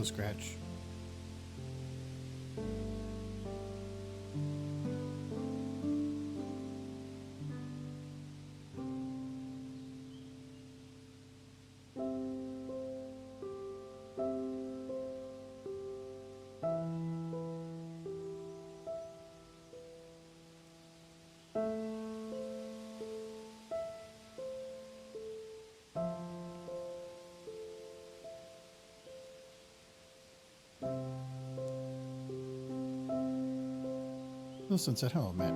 Hello, Scratch. Wilson's at home, Matt.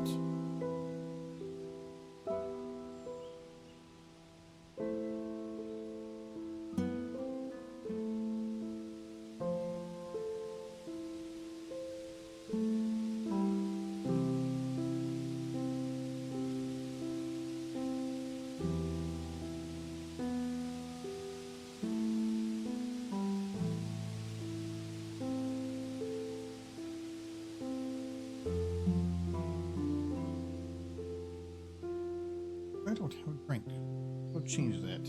I don't have a drink. Go change that.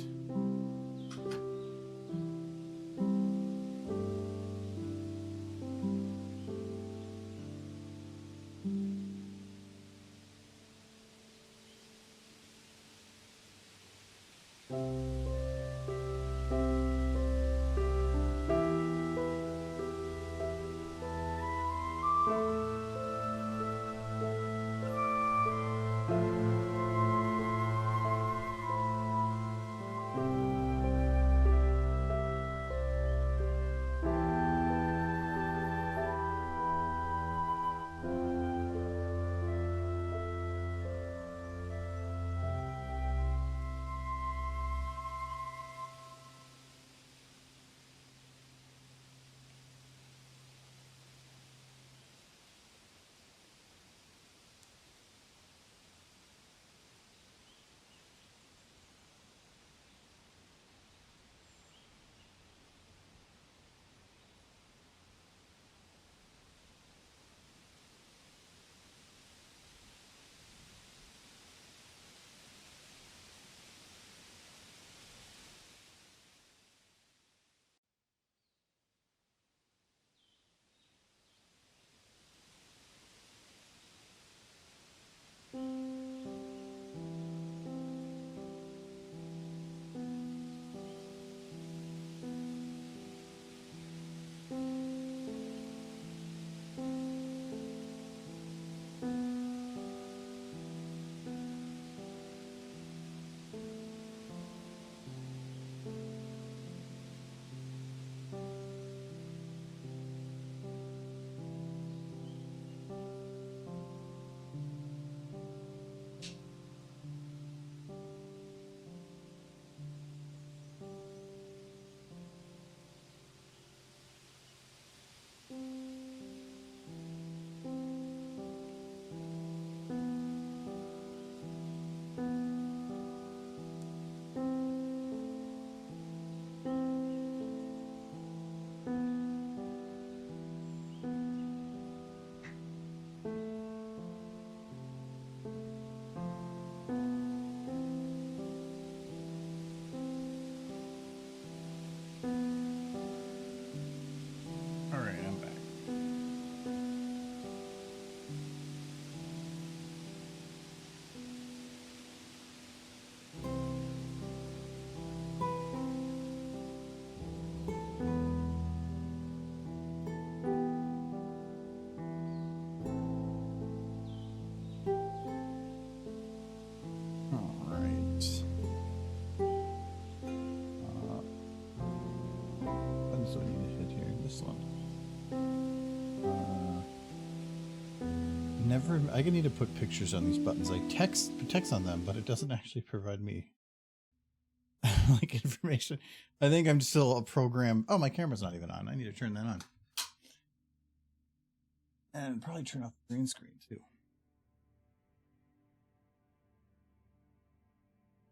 All right, I'm back. All right. Buttons do I need to hit here? This one. Never. I need to put pictures on these buttons. I put text on them, but it doesn't actually provide me like information. I think I'm still a program. Oh, my camera's not even on. I need to turn that on. And probably turn off the green screen too.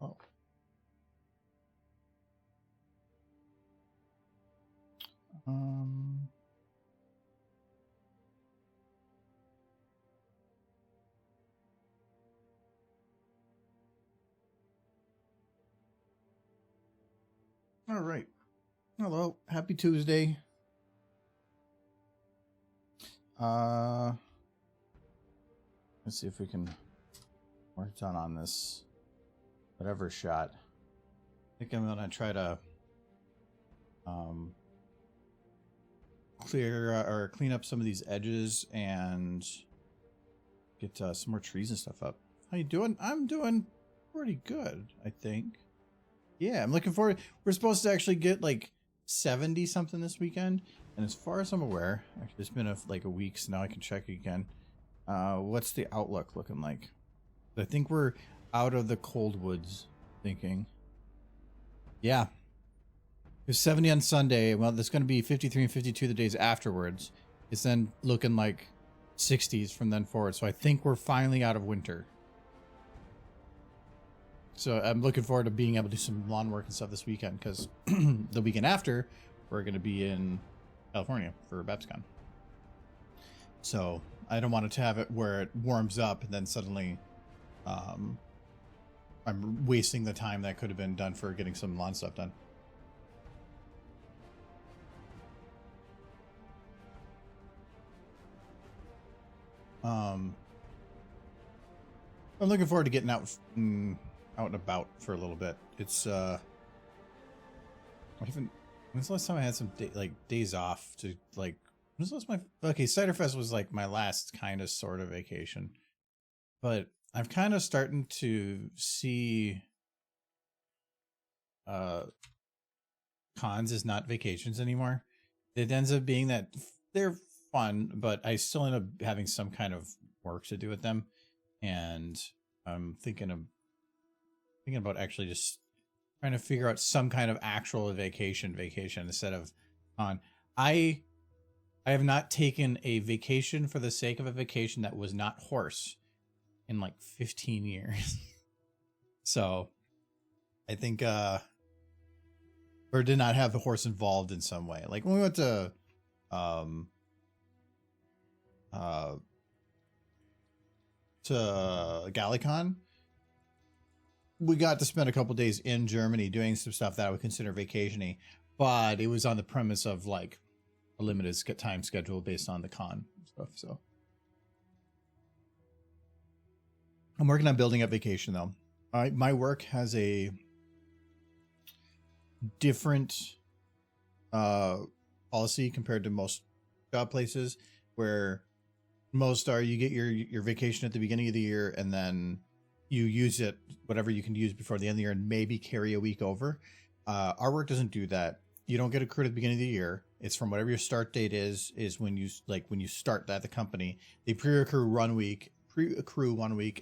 Oh. All right. Hello. Happy Tuesday. Let's see if we can work done on this whatever shot. I think I'm gonna try to clean up some of these edges and get some more trees and stuff up. How you doing? I'm doing pretty good, I think. Yeah, I'm looking forward. We're supposed to actually get like 70 something this weekend, and as far as I'm aware, actually it's been like a week, so now I can check again. What's the outlook looking like? I think we're out of the cold woods thinking. Yeah. It's 70 on Sunday. Well, there's going to be 53 and 52 the days afterwards. It's then looking like 60s from then forward. So I think we're finally out of winter. So I'm looking forward to being able to do some lawn work and stuff this weekend, because the weekend after, we're going to be in California for BabsCon. So I don't want it to have it where it warms up and then suddenly I'm wasting the time that could have been done for getting some lawn stuff done. I'm looking forward to getting out and about for a little bit. It's when's the last time I had some days off to like? When's the last okay, Cider Fest was like my last kind of sort of vacation, but I'm kind of starting to see cons as not vacations anymore. It ends up being that they're fun, but I still end up having some kind of work to do with them, and I'm thinking about actually just trying to figure out some kind of actual vacation instead of on. I have not taken a vacation for the sake of a vacation that was not horse in like 15 years. So I think or did not have the horse involved in some way. Like when we went to Gallicon, we got to spend a couple days in Germany doing some stuff that I would consider vacation-y, but it was on the premise of like a limited time schedule based on the con stuff. So I'm working on building up vacation though. My work has a different policy compared to most job places, where most are you get your vacation at the beginning of the year and then you use it, whatever you can use before the end of the year, and maybe carry a week over. Our work doesn't do that. You don't get accrued at the beginning of the year. It's from whatever your start date is when you start at the company. They pre-accrue 1 week,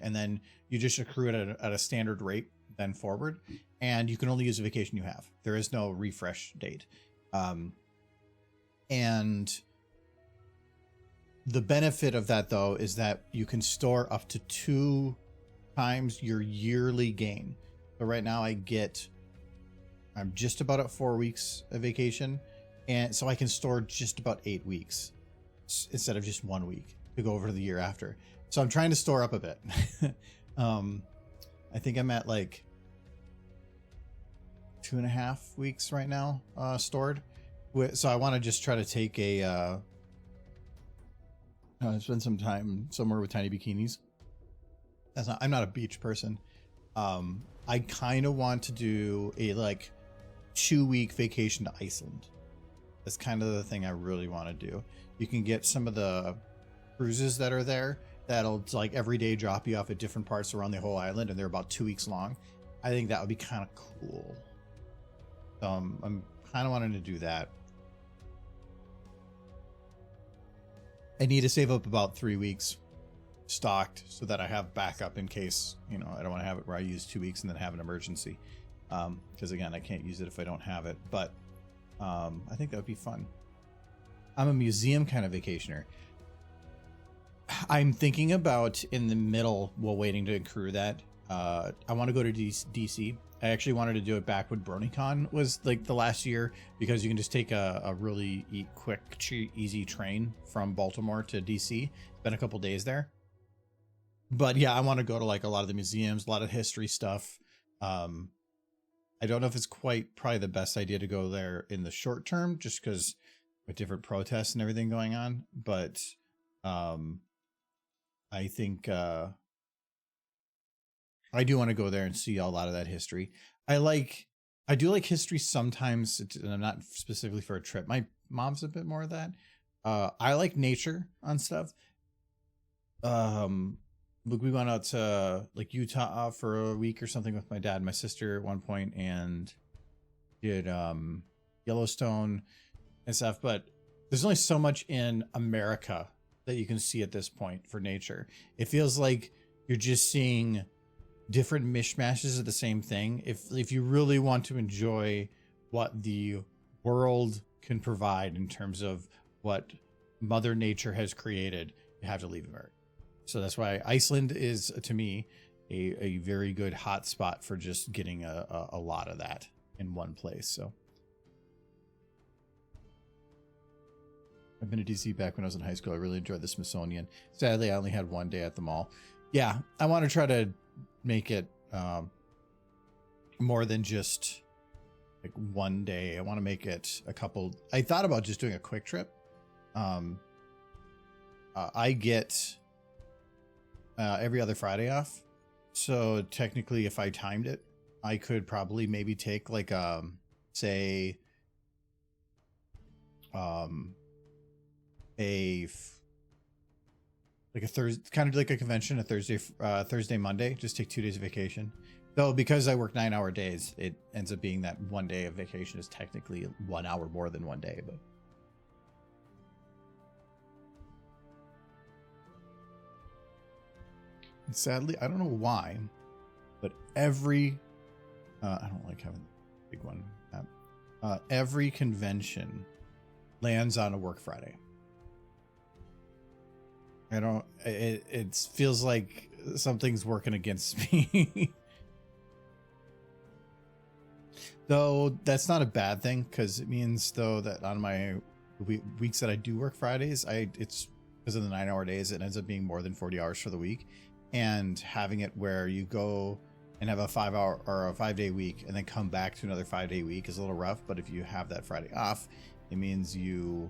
and then you just accrue it at a standard rate then forward. And you can only use the vacation you have. There is no refresh date. And the benefit of that though is that you can store up to 2 times your yearly gain. So right now I'm just about at 4 weeks of vacation, and so I can store just about 8 weeks instead of just 1 week to go over to the year after. So I'm trying to store up a bit. I think I'm at like 2.5 weeks right now stored. So I want to just try to take spend some time somewhere with tiny bikinis. I'm not a beach person. I kind of want to do a like 2-week vacation to Iceland. That's kind of the thing I really want to do. You can get some of the cruises that are there that'll like every day drop you off at different parts around the whole island, and they're about 2 weeks long. I think that would be kind of cool. So I'm kind of wanting to do that. I need to save up about 3 weeks stocked so that I have backup in case, I don't want to have it where I use 2 weeks and then have an emergency. Because again, I can't use it if I don't have it, but I think that would be fun. I'm a museum kind of vacationer. I'm thinking about in the middle while waiting to accrue that. I want to go to DC. I actually wanted to do it back when BronyCon was like the last year, because you can just take a really quick, easy train from Baltimore to DC. Spend a couple days there. But yeah, I want to go to like a lot of the museums, a lot of history stuff. I don't know if it's probably the best idea to go there in the short term, just because with different protests and everything going on. But I think I do want to go there and see a lot of that history. I do like history sometimes, and I'm not specifically for a trip. My mom's a bit more of that. I like nature on stuff. Look, we went out to like Utah for a week or something with my dad and my sister at one point, and did Yellowstone and stuff. But there's only so much in America that you can see at this point for nature. It feels like you're just seeing different mishmashes of the same thing. If you really want to enjoy what the world can provide in terms of what Mother Nature has created, you have to leave America. So that's why Iceland is, to me, a very good hot spot for just getting a lot of that in one place. So I've been to DC back when I was in high school. I really enjoyed the Smithsonian. Sadly, I only had one day at the mall. Yeah, I want to try to make it more than just like one day. I want to make it a couple. I thought about just doing a quick trip. I get every other Friday off, so technically if I timed it, I could probably maybe take like say like a Thursday, kind of like a convention, a Thursday, Monday, just take 2 days of vacation. Though, because I work 9-hour days, it ends up being that 1 day of vacation is technically 1 hour more than 1 day. But and sadly, I don't know why, but every, I don't like having a big one. Every convention lands on a work Friday. I don't, it feels like something's working against me. Though that's not a bad thing, because it means though that on my weeks that I do work Fridays, it's because of the 9-hour days, it ends up being more than 40 hours for the week. And having it where you go and have a 5-hour or a 5-day week and then come back to another 5-day week is a little rough. But if you have that Friday off, it means you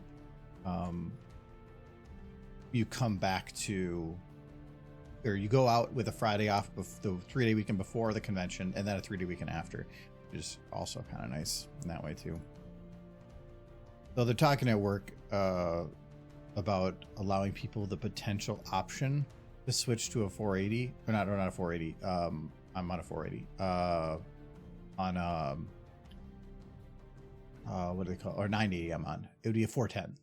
come back to, or you go out with a Friday off the 3-day weekend before the convention and then a 3-day weekend after, which is also kind of nice in that way too. Though they're talking at work about allowing people the potential option to switch to a 480, or not a 480. I'm on a 480. What do they call it? Or 980 I'm on. It would be a 410.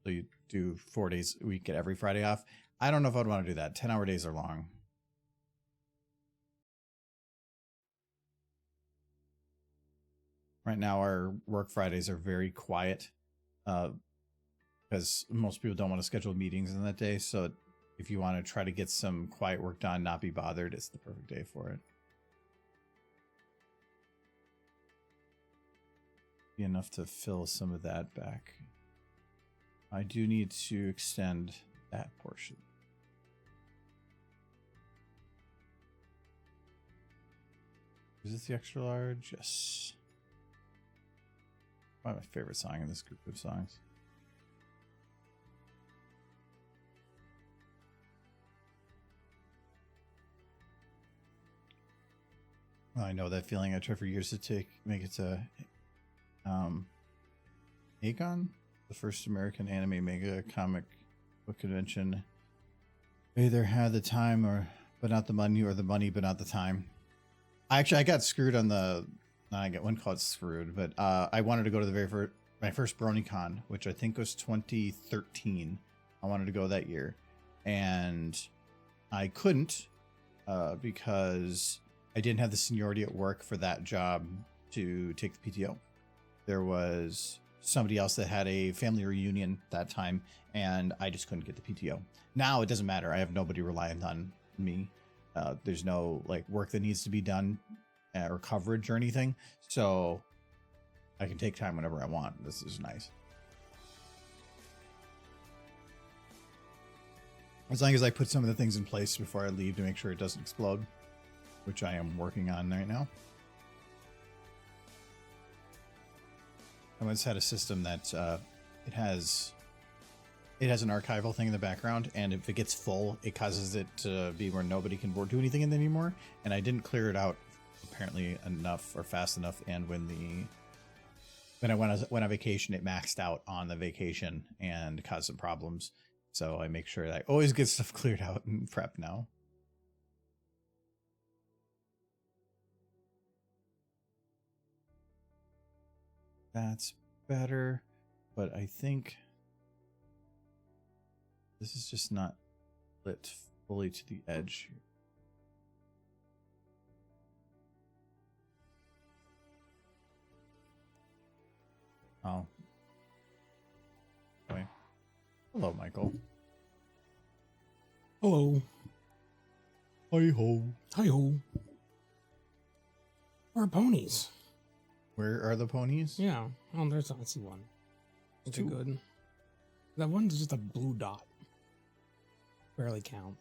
So you do 4 days a week, get every Friday off. I don't know if I'd want to do that. 10-hour days are long. Right now, our work Fridays are very quiet because most people don't want to schedule meetings in that day. So if you want to try to get some quiet work done, not be bothered, it's the perfect day for it. Be enough to fill some of that back. I do need to extend that portion. Is this the extra large? Yes. Probably my favorite song in this group of songs. Well, I know that feeling. I tried for years to make it to Acon, the first American anime mega comic book convention. Either had the time but not the money, or the money but not the time. I got screwed on the. I wouldn't call it screwed, but I wanted to go to my first BronyCon, which I think was 2013. I wanted to go that year, and I couldn't because I didn't have the seniority at work for that job to take the PTO. There was somebody else that had a family reunion that time, and I just couldn't get the PTO. Now it doesn't matter. I have nobody reliant on me. There's no like work that needs to be done or coverage or anything, so I can take time whenever I want. This is nice. As long as I put some of the things in place before I leave to make sure it doesn't explode, which I am working on right now. I once had a system that it has it has an archival thing in the background, and if it gets full, it causes it to be where nobody can do anything in it anymore. And I didn't clear it out apparently enough or fast enough. And when I went on vacation, it maxed out on the vacation and caused some problems. So I make sure that I always get stuff cleared out and prep now. That's better, but I think this is just not lit fully to the edge. Oh. Okay. Hello, Michael. Hello. Hi ho. Hi ho. Where are ponies? Where are the ponies? Yeah. Oh, I see one. Is it good? That one's just a blue dot. Barely count.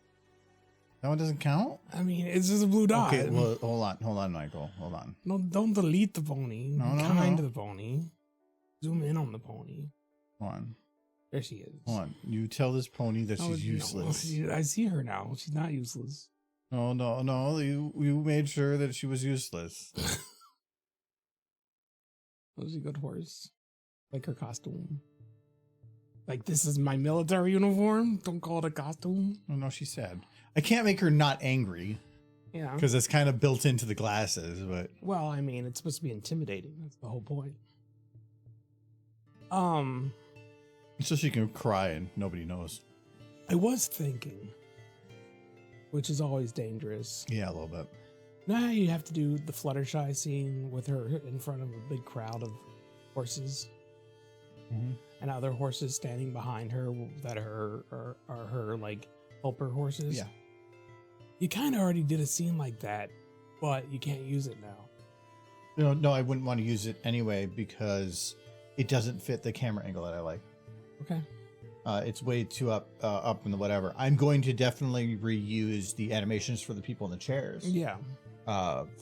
That one doesn't count? I mean, it's just a blue dot. Okay, well, hold on, Michael. Hold on. No, don't delete the pony. No, Be no, kind no. to the pony. Zoom in on the pony. Hold on. There she is. Hold on. You tell this pony that she's useless. I see her now. She's not useless. No. You made sure that she was useless. Was she a good horse? Like her costume. Like, this is my military uniform? Don't call it a costume. Oh, no, she's sad. I can't make her not angry. Yeah. Because it's kind of built into the glasses, but... Well, I mean, it's supposed to be intimidating. That's the whole point. So she can cry and nobody knows. I was thinking, which is always dangerous. Yeah, a little bit. Now you have to do the Fluttershy scene with her in front of a big crowd of horses. Mm-hmm. And other horses standing behind her that are her, like, helper horses. Yeah. You kind of already did a scene like that, but you can't use it now. No, I wouldn't want to use it anyway because it doesn't fit the camera angle that I like. Okay. It's way too up in the whatever. I'm going to definitely reuse the animations for the people in the chairs. Yeah.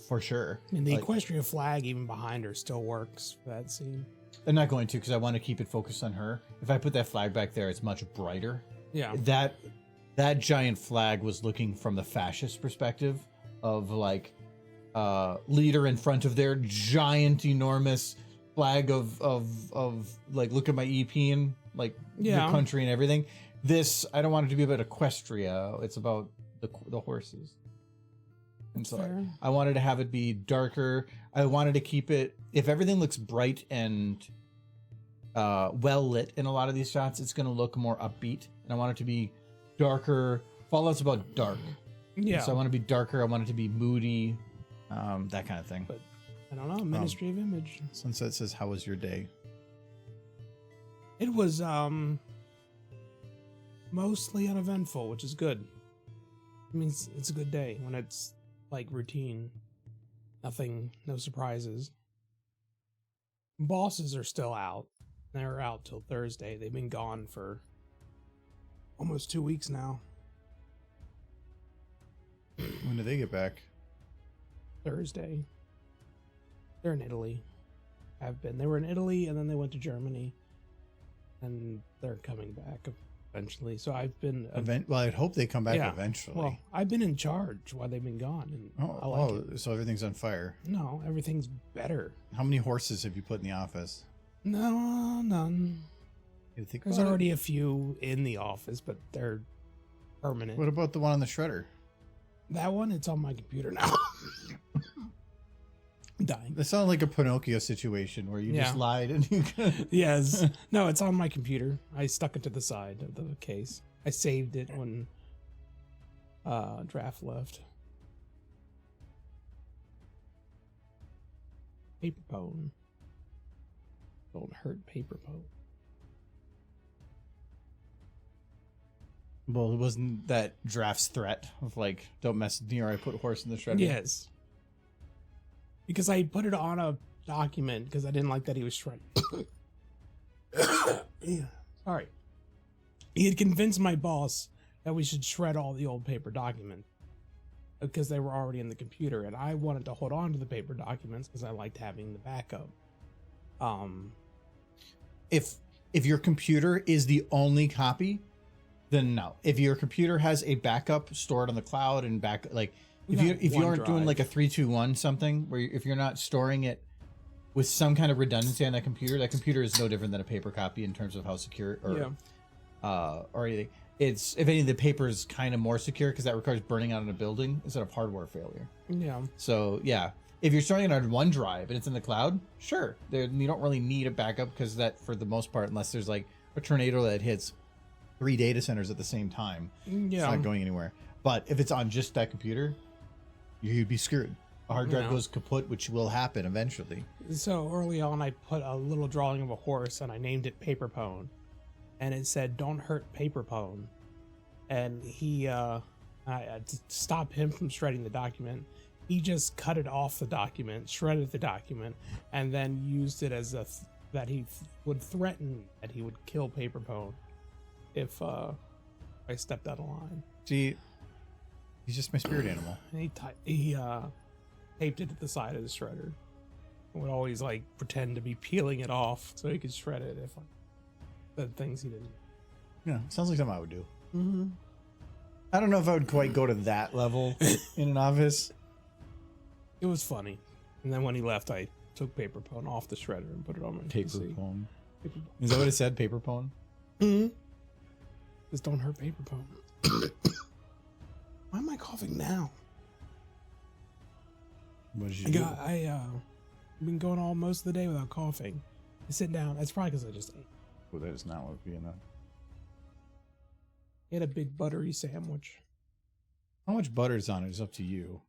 For sure. I mean, the equestrian flag even behind her still works for that scene. I'm not going to because I want to keep it focused on her. If I put that flag back there, it's much brighter. Yeah. That giant flag was looking from the fascist perspective of like leader in front of their giant, enormous flag of like, look at my EP and like the country and everything. This, I don't want it to be about Equestria. It's about the horses. And so I wanted to have it be darker. I wanted to keep it, if everything looks bright and well lit in a lot of these shots, it's going to look more upbeat. And I want it to be darker. Fallout's about dark. Yeah. And so I want to be darker. I want it to be moody, that kind of thing. But I don't know, Ministry of Image. Sunset says, how was your day? It was mostly uneventful, which is good. I mean, it's a good day when it's like routine. Nothing, no surprises. Bosses are still out. They're out till Thursday. They've been gone for almost 2 weeks now. When do they get back? Thursday. They're in Italy. Have been. They were in Italy and then they went to Germany. And they're coming back eventually. So I've been... Well, I'd hope they come back eventually. Well, I've been in charge while they've been gone. And I like it. So everything's on fire. No, everything's better. How many horses have you put in the office? No, none. There's already a few in the office, but they're permanent. What about the one on the shredder? That one, it's on my computer now. I'm dying. That sounded like a Pinocchio situation where you just lied and you could... Yes. No, it's on my computer. I stuck it to the side of the case. I saved it when Draft left. Paper Pone. Don't hurt Paper Pone. Well, it wasn't that Draft's threat of like, don't mess with me or I put horse in the shredder? Yes. Because I put it on a document because I didn't like that he was shredding. Yeah. Sorry. He had convinced my boss that we should shred all the old paper documents because they were already in the computer, and I wanted to hold on to the paper documents because I liked having the backup. If If your computer is the only copy, then no. If your computer has a backup stored on the cloud and back, like if you aren't doing like a 3-2-1 something where if you're not storing it with some kind of redundancy on that computer is no different than a paper copy in terms of how secure or anything. It's, if anything, the paper is kind of more secure because that requires burning out in a building instead of hardware failure. Yeah. So yeah, if you're storing it on OneDrive and it's in the cloud, sure, you don't really need a backup because that, for the most part, unless there's like a tornado that hits 3 data centers at the same time, it's not going anywhere. But if it's on just that computer, you'd be screwed. A hard drive goes kaput, which will happen eventually. So early on, I put a little drawing of a horse and I named it Paper Pone, and it said, "Don't hurt Paper Pone." And he, to stop him from shredding the document, he just cut it off the document, shredded the document, and then used it as that he would threaten that he would kill Paper Pone if I stepped out of line. See, he's just my spirit animal. And he taped it to the side of the shredder. And would always like pretend to be peeling it off so he could shred it if I said things he didn't. Yeah, sounds like something I would do. Mm-hmm. I don't know if I would quite go to that level in an office. It was funny. And then when he left, I took Paper Pone off the shredder and put it on my Paper PC. Pone. Is that what it said? Paper Pone? Mm-hmm. Just don't hurt Paper Pone. Why am I coughing now? What did you do? I've been going all most of the day without coughing. I sit down. That's probably because I just ate. Well, that is not what would be enough. I had a big buttery sandwich. How much butter is on it is up to you.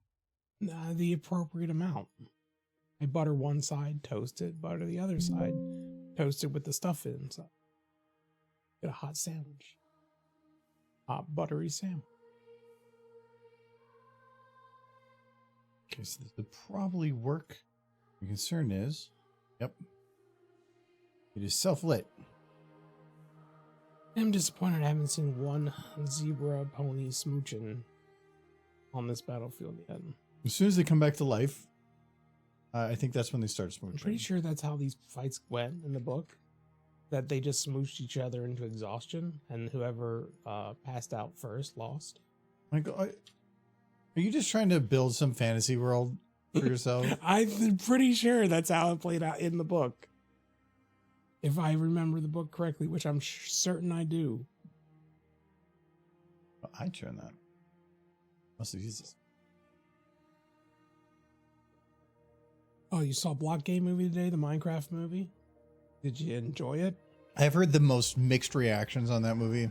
The appropriate amount. I butter one side, toast it, butter the other side, toast it with the stuff inside. Get a hot sandwich. Hot buttery sandwich. Okay, so this would probably work. The concern is, yep, it is self-lit. I'm disappointed I haven't seen one zebra pony smooching on this battlefield yet. As soon as they come back to life, I think that's when they start smooching. I'm pretty sure that's how these fights went in the book. That they just smooched each other into exhaustion, and whoever passed out first lost. Like, are you just trying to build some fantasy world for yourself? I'm pretty sure that's how it played out in the book. If I remember the book correctly, which I'm certain I do. I turn that. Must have used this. Oh, you saw Block Game movie today, the Minecraft movie? Did you enjoy it? I've heard the most mixed reactions on that movie.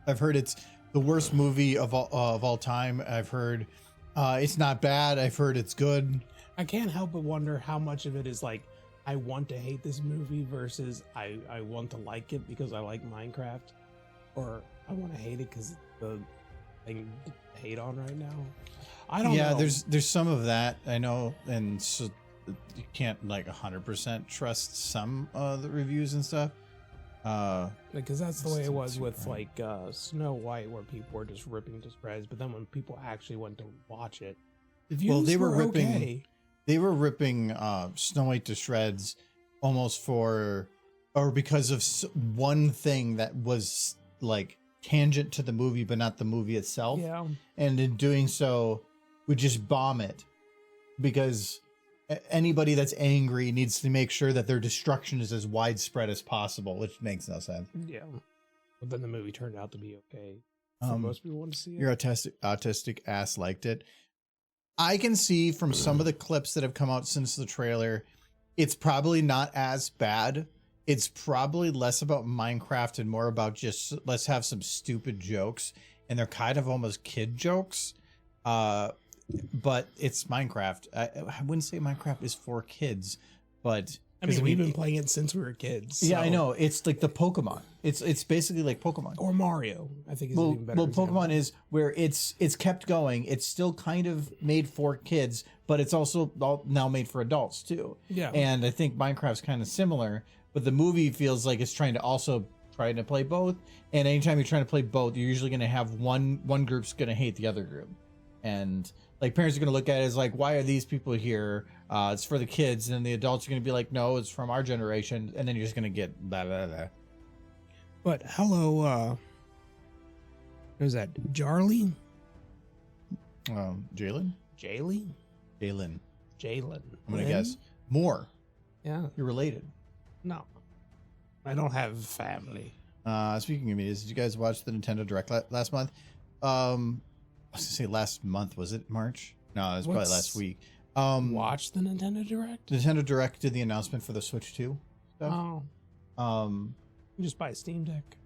I've heard it's the worst movie of all time. I've heard it's not bad. I've heard it's good. I can't help but wonder how much of it is like, I want to hate this movie versus I want to like it because I like Minecraft, or I want to hate it because the thing to hate on right now. I don't know. Yeah, there's some of that, I know, and so you can't like 100% trust some of the reviews and stuff. Because that's the way it was with like Snow White, where people were just ripping to shreds, but then when people actually went to watch it, the views they were ripping. okay. They were ripping Snow White to shreds almost because of one thing that was like tangent to the movie, but not the movie itself. Yeah. And in doing so, would just bomb it because anybody that's angry needs to make sure that their destruction is as widespread as possible, which makes no sense. Yeah. But then the movie turned out to be okay. So most people want to see it. Your autistic ass liked it. I can see from some of the clips that have come out since the trailer, it's probably not as bad. It's probably less about Minecraft and more about just let's have some stupid jokes, and they're kind of almost kid jokes. But it's Minecraft. I wouldn't say Minecraft is for kids, but I mean, we've been playing it since we were kids. Yeah, so. I know. It's like the Pokemon. It's basically like Pokemon Or Mario, I think is an even better example. Pokemon is where it's kept going. It's still kind of made for kids, but it's also now made for adults too. Yeah. And I think Minecraft's kind of similar, but the movie feels like it's trying to play both. And anytime you're trying to play both, you're usually going to have one group's going to hate the other group. And like parents are going to look at it as like, why are these people here? It's for the kids. And then the adults are going to be like, no, it's from our generation. And then you're just going to get blah, blah, blah. But hello, who's that? Jarly? Jalen? Jaylee? Jalen. Jalen. I'm going to guess. More. Yeah. You're related. No. I don't have family. Speaking of media, did you guys watch the Nintendo Direct last month? I was going to say last month. Was it March? No, it was probably last week. Watch the Nintendo Direct? Nintendo Direct did the announcement for the Switch 2 stuff. Oh. You just buy a Steam Deck.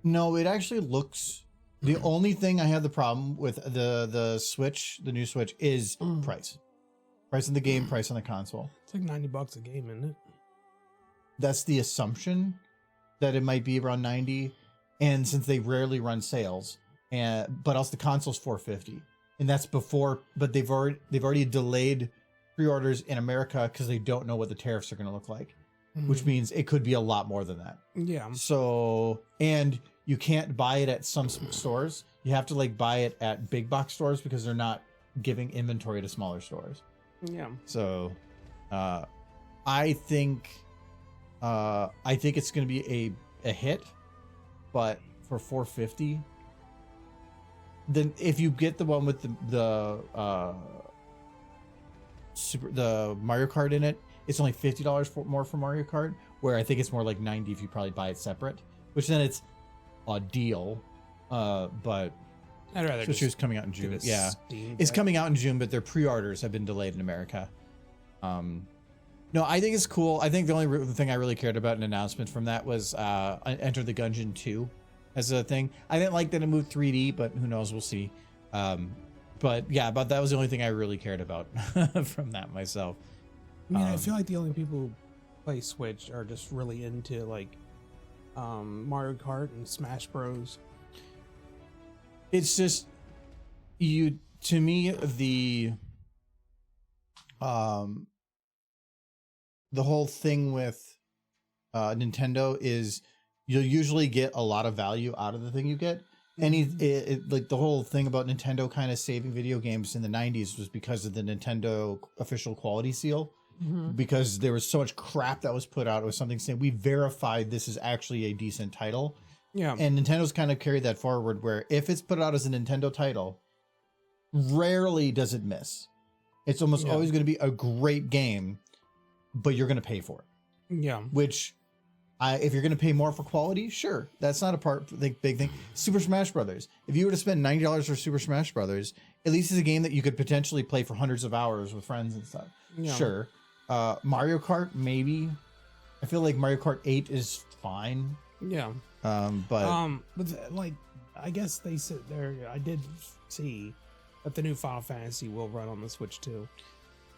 No, it actually looks... The only thing I have the problem with the Switch, the new Switch, is price. Price of the game, price on the console. It's like $90 a game, isn't it? That's the assumption, that it might be around 90. And since they rarely run sales, but also the console's $450. And that's before, but they've already delayed pre-orders in America because they don't know what the tariffs are going to look like, which means it could be a lot more than that. Yeah. So, and you can't buy it at some stores. You have to like buy it at big box stores because they're not giving inventory to smaller stores. Yeah. So, I think it's going to be a hit, but for $450, then if you get the one with the Mario Kart in it, it's only $50 more for Mario Kart, where I think it's more like $90 if you probably buy it separate, which then it's a deal. But I'd rather Switch 2 is coming out in June. Yeah, it's Deck. coming out in June, but their pre-orders have been delayed in America. No, I think it's cool. I think the only thing I really cared about an announcement from that was Enter the Gungeon 2 as a thing. I didn't like that it moved 3D, but who knows? We'll see. But yeah, but that was the only thing I really cared about from that myself. I mean, I feel like the only people who play Switch are just really into like Mario Kart and Smash Bros. It's just to me, the whole thing with Nintendo is you'll usually get a lot of value out of the thing you get. Like the whole thing about Nintendo kind of saving video games in the 90s was because of the Nintendo official quality seal. Because there was so much crap that was put out. It was something saying we verified this is actually a decent title. Yeah. And Nintendo's kind of carried that forward, where if it's put out as a Nintendo title, rarely does it miss. It's almost always going to be a great game, but you're going to pay for it. Yeah. Which, if you're going to pay more for quality, sure, that's not big thing. Super Smash Brothers. If you were to spend $90 for Super Smash Brothers, at least it's a game that you could potentially play for hundreds of hours with friends and stuff. Yeah. Sure. Mario Kart, maybe. I feel like Mario Kart 8 is fine. Yeah. But like, I guess they said there. I did see that the new Final Fantasy will run on the Switch too,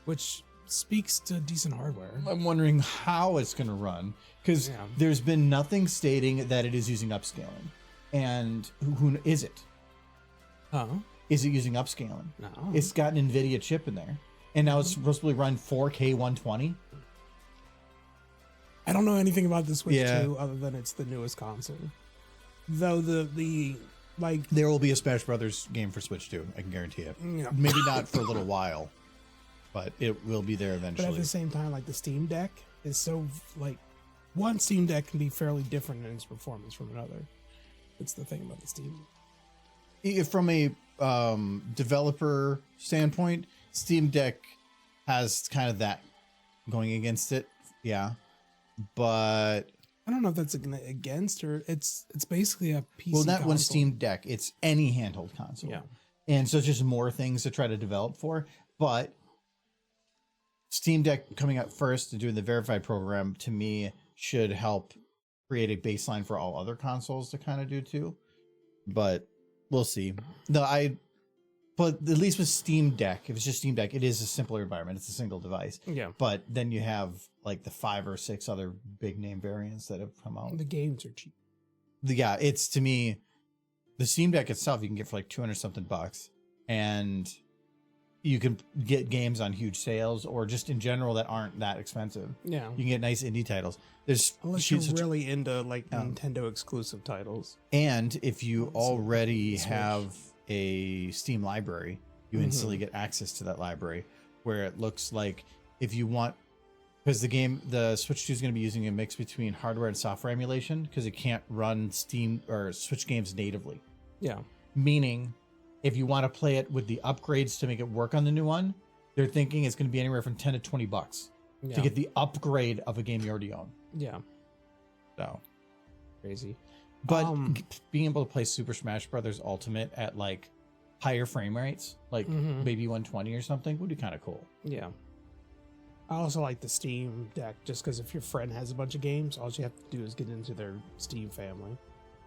which speaks to decent hardware. I'm wondering how it's going to run, because there's been nothing stating that it is using upscaling. And who is it? Huh? Is it using upscaling? No. It's got an NVIDIA chip in there. And now it's supposed to run 4K 120. I don't know anything about the Switch 2 other than it's the newest console. Though the like there will be a Smash Brothers game for Switch 2, I can guarantee it. Yeah. Maybe not for a little while, but it will be there eventually. But at the same time, like the Steam Deck is so like one Steam Deck can be fairly different in its performance from another. It's the thing about the Steam. From a developer standpoint, Steam Deck has kind of that going against it. Yeah. But I don't know if that's against or it's basically a PC. Well, not console. one Steam Deck. It's any handheld console. Yeah. And so it's just more things to try to develop for. But Steam Deck coming out first and doing the verified program, to me, should help create a baseline for all other consoles to kind of do too. But we'll see. But at least with Steam Deck, if it's just Steam Deck, it is a simpler environment. It's a single device. Yeah. But then you have like the 5 or 6 other big name variants that have come out. The games are cheap. Yeah, it's, to me, the Steam Deck itself you can get for like 200 something bucks, and you can get games on huge sales or just in general that aren't that expensive. Yeah. You can get nice indie titles. Unless you're really into like Nintendo exclusive titles. And if you already have a Steam library, you instantly get access to that library, where it looks like if you want because the Switch 2 is going to be using a mix between hardware and software emulation because it can't run Steam or Switch games natively. Yeah. Meaning, if you want to play it with the upgrades to make it work on the new one, they're thinking it's going to be anywhere from $10 to $20 to get the upgrade of a game you already own. Yeah. So Crazy. but being able to play Super Smash Brothers Ultimate at like higher frame rates, like maybe 120 or something, would be kind of cool. Yeah. I also like the Steam Deck just because if your friend has a bunch of games, all you have to do is get into their Steam family.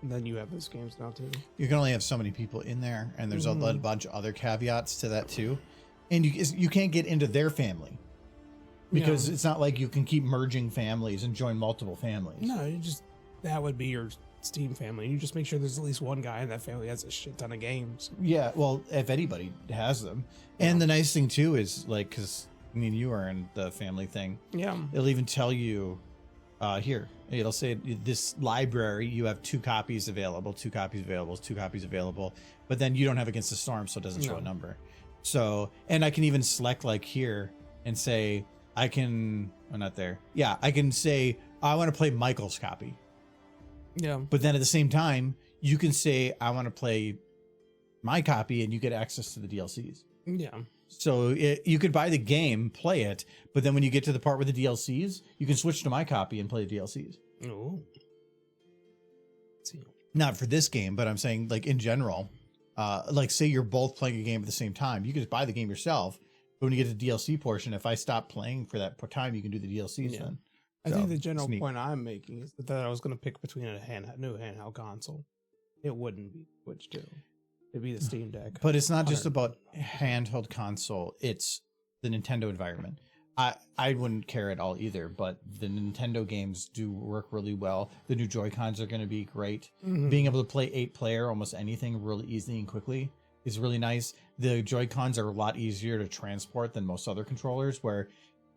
And then you have those games now too. You can only have so many people in there, and there's a bunch of other caveats to that too. And you can't get into their family because it's not like you can keep merging families and join multiple families. No, that would be your Steam family. You just make sure there's at least one guy in that family that has a shit ton of games. Yeah, well, if anybody has them. And the nice thing too is like, because I mean, you are in the family thing. Yeah. It'll even tell you here. It'll say this library, you have 2 copies available, 2 copies available, 2 copies available. But then you don't have Against the Storm, so it doesn't show a number. So, and I can even select like here and say, I can, oh, not there. Yeah, I can say, I want to play Michael's copy. Yeah. But then at the same time, you can say, I want to play my copy, and you get access to the DLCs. Yeah. So you could buy the game, play it, but then when you get to the part with the DLCs, you can switch to my copy and play the DLCs. Oh. Not for this game, but I'm saying like in general, like say you're both playing a game at the same time, you can just buy the game yourself. But when you get to the DLC portion, if I stop playing for that time, you can do the DLCs then. I think the general point I'm making is that I was going to pick between a new handheld console. It wouldn't be Switch 2. It'd be the Steam Deck. But it's not just about handheld console. It's the Nintendo environment. I wouldn't care at all either, but the Nintendo games do work really well. The new Joy-Cons are going to be great. Being able to play 8-player, almost anything really easily and quickly is really nice. The Joy-Cons are a lot easier to transport than most other controllers, where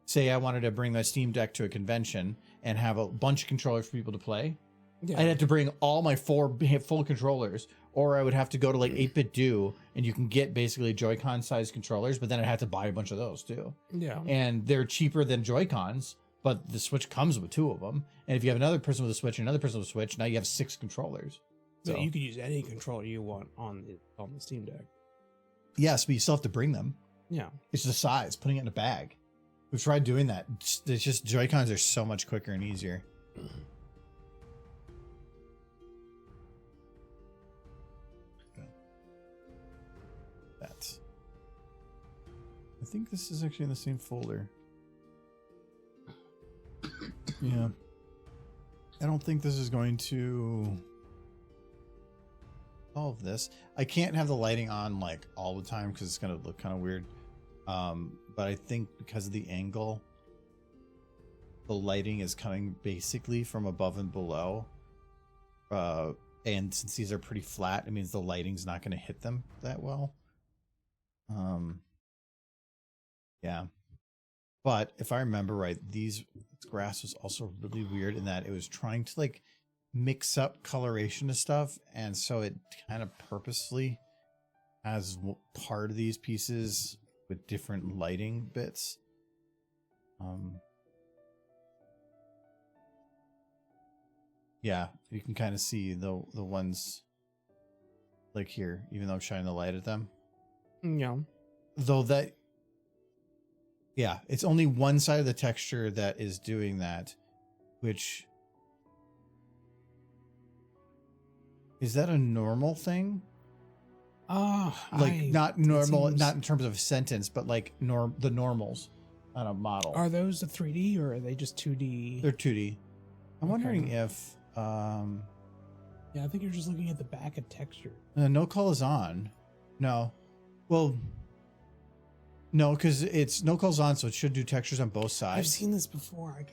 say I wanted to bring the Steam Deck to a convention and have a bunch of controllers for people to play. Yeah. I'd have to bring all my 4 full controllers, or I would have to go to like 8-Bit Do, and you can get basically Joy-Con sized controllers, but then I'd have to buy a bunch of those too. Yeah. And they're cheaper than Joy-Cons, but the Switch comes with 2 of them. And if you have another person with a Switch and another person with a Switch, now you have 6 controllers. So you could use any controller you want on the Steam Deck. Yes, but you still have to bring them. Yeah. It's the size, putting it in a bag. We've tried doing that. It's just Joy-Cons are so much quicker and easier. I think this is actually in the same folder. Yeah. I don't think this is going to solve this. I can't have the lighting on like all the time because it's going to look kind of weird. But I think because of the angle, the lighting is coming basically from above and below. And since these are pretty flat, it means the lighting's not going to hit them that well. Yeah, but if I remember right, this grass was also really weird in that it was trying to like mix up coloration of stuff, and so it kind of purposely has part of these pieces with different lighting bits. Yeah, you can kind of see the ones like here, even though I'm shining the light at them. Yeah. Though that, yeah, it's only one side of the texture that is doing that, which is that a normal thing? Like not normal, not in terms of a sentence, but like the normals on a model. Are those the 3D or are they just 2D? They're 2D. I'm wondering if yeah, I think you're just looking at the back of texture. No call is on. No. Well, no, because it's no calls on, so it should do textures on both sides. I've seen this before. I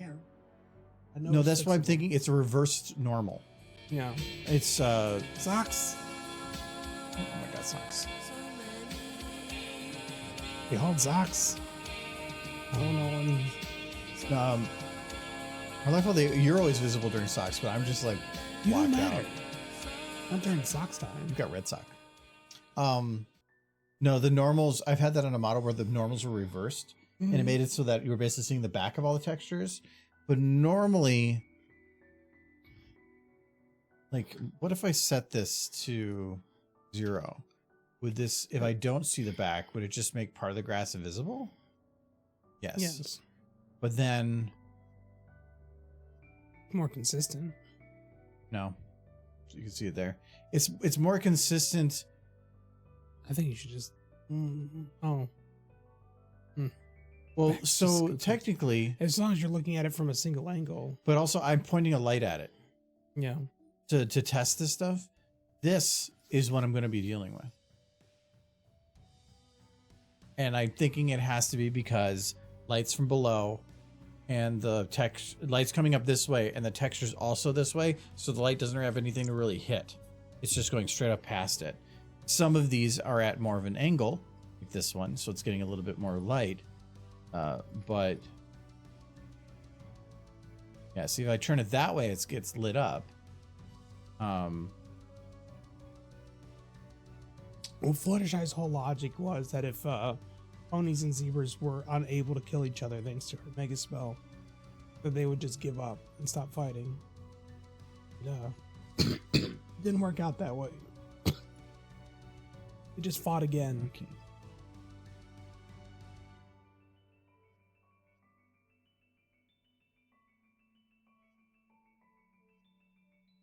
know. No, that's why I'm thinking it's a reversed normal. Yeah. It's socks. Oh my god, socks. Behold socks. I don't know. I like how you're always visible during socks, but I'm just like blocked out. Not during socks time. You've got red sock. No, the normals, I've had that on a model where the normals were reversed. and it made it so that you were basically seeing the back of all the textures. But normally, like, what if I set this to 0? Would this, if I don't see the back, would it just make part of the grass invisible? Yes. Yes. But then, More consistent. no, you can see it there. It's more consistent. I think you should just. Oh. Well, Back's just so good. technically, As long as you're looking at it from a single angle. but also I'm pointing a light at it Yeah. to test this stuff. This is what I'm going to be dealing with. And I'm thinking it has to be because light's from below and the text light's coming up this way and the texture's also this way. So the light doesn't have anything to really hit. It's just going straight up past it. Some of these are at more of an angle, like this one. So it's getting a little bit more light. But yeah, see if I turn it that way, it gets lit up. Well, Fluttershy's whole logic was that if ponies and zebras were unable to kill each other thanks to her mega spell, that they would just give up and stop fighting. Didn't work out that way. They just fought again. Okay.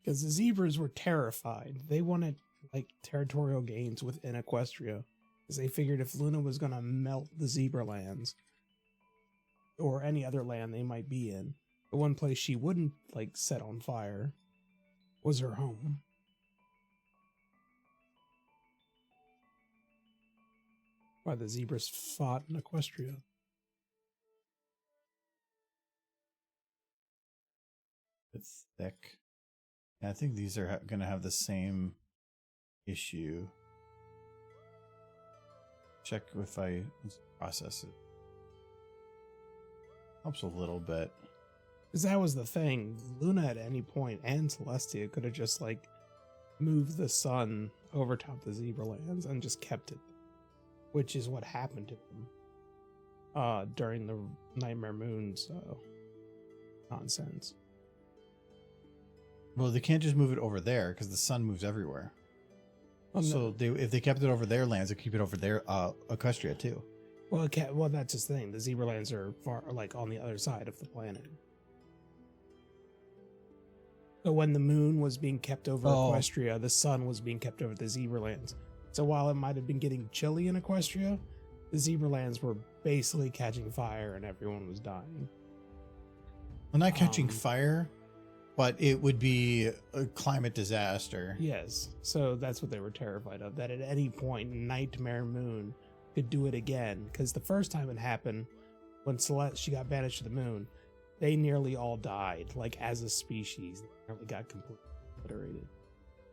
Because the zebras were terrified. They wanted like territorial gains within Equestria. Because they figured if Luna was going to melt the zebra lands, or any other land they might be in, the one place she wouldn't like set on fire was her home. Why the zebras fought in Equestria. It's thick. Yeah, I think these are going to have the same issue. Check if I process it. Helps a little bit. Because that was the thing. Luna at any point and Celestia could have just like moved the sun over top the zebra lands and just kept it. Which is what happened to them during the Nightmare Moon's nonsense. Well, they can't just move it over there because the sun moves everywhere. Well, no. So if they kept it over their lands, they keep it over their Equestria too. Well, well, that's his thing. The zebra lands are far, like, on the other side of the planet. So when the moon was being kept over Equestria, the sun was being kept over the zebra lands. So while it might have been getting chilly in Equestria, the zebra lands were basically catching fire and everyone was dying. Well, not catching fire, but it would be a climate disaster. Yes, so that's what they were terrified of, that at any point Nightmare Moon could do it again. Because the first time it happened, when she got banished to the moon, they nearly all died, like as a species. They nearly got completely obliterated.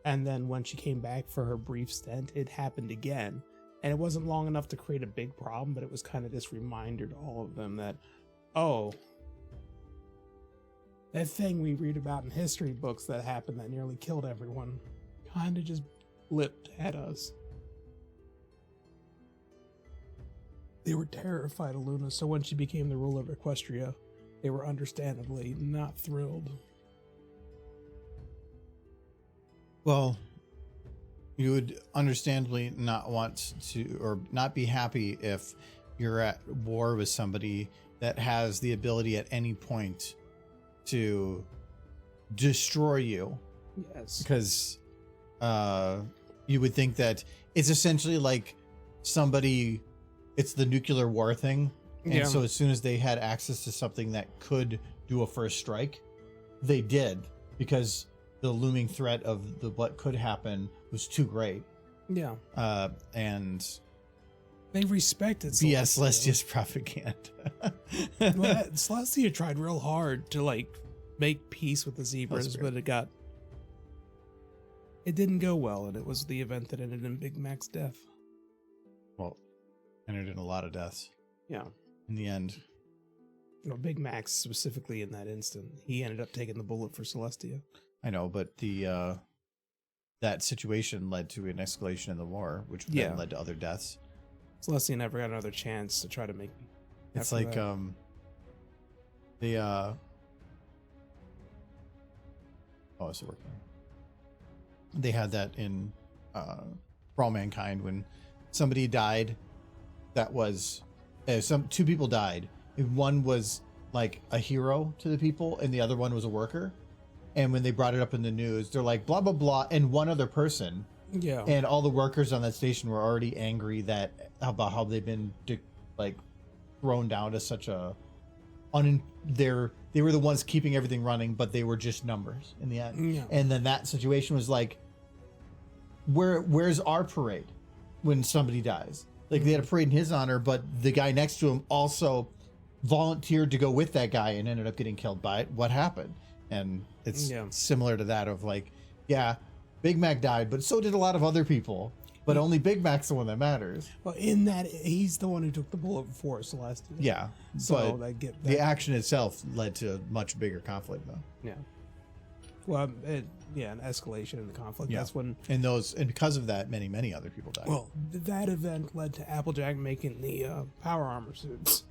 And then when she came back for her brief stint, it happened again. And it wasn't long enough to create a big problem, but it was kind of this reminder to all of them that, oh, that thing we read about in history books that happened that nearly killed everyone kind of just blipped at us. They were terrified of Luna, so when she became the ruler of Equestria, they were understandably not thrilled. Well, you would understandably not want to, or not be happy if you're at war with somebody that has the ability at any point to destroy you. Yes. Because you would think that it's essentially like somebody, it's the nuclear war thing. And so as soon as they had access to something that could do a first strike, they did, because the looming threat of what could happen was too great. Yeah. And they respected BS Celestia's propaganda. Well, Celestia tried real hard to like make peace with the zebras, but it didn't go well, and it was the event that ended in Big Mac's death. Well, ended in a lot of deaths. Yeah. In the end. You know, Big Mac specifically in that instant, he ended up taking the bullet for Celestia. I know, but the that situation led to an escalation in the war, which then led to other deaths. Celestia never got another chance to try to make. It's after like that. the oh, it's working. They had that in For All Mankind when somebody died. That was two people died. And one was like a hero to the people, and the other one was a worker. And when they brought it up in the news, they're like blah blah blah, and one other person. Yeah. And all the workers on that station were already angry about how they've been like thrown down to such a they were the ones keeping everything running, but they were just numbers in the end. Yeah. And then that situation was like, where's our parade when somebody dies? Like they had a parade in his honor, but the guy next to him also volunteered to go with that guy and ended up getting killed by it. What happened? And it's similar to that of like, yeah, Big Mac died, but so did a lot of other people. But only Big Mac's the one that matters. Well, in that, he's the one who took the bullet for Celestia. Yeah, so but the action itself led to a much bigger conflict, though. Yeah. Well, an escalation in the conflict. Yeah. That's when. And because of that, many other people died. Well, that event led to Applejack making the power armor suits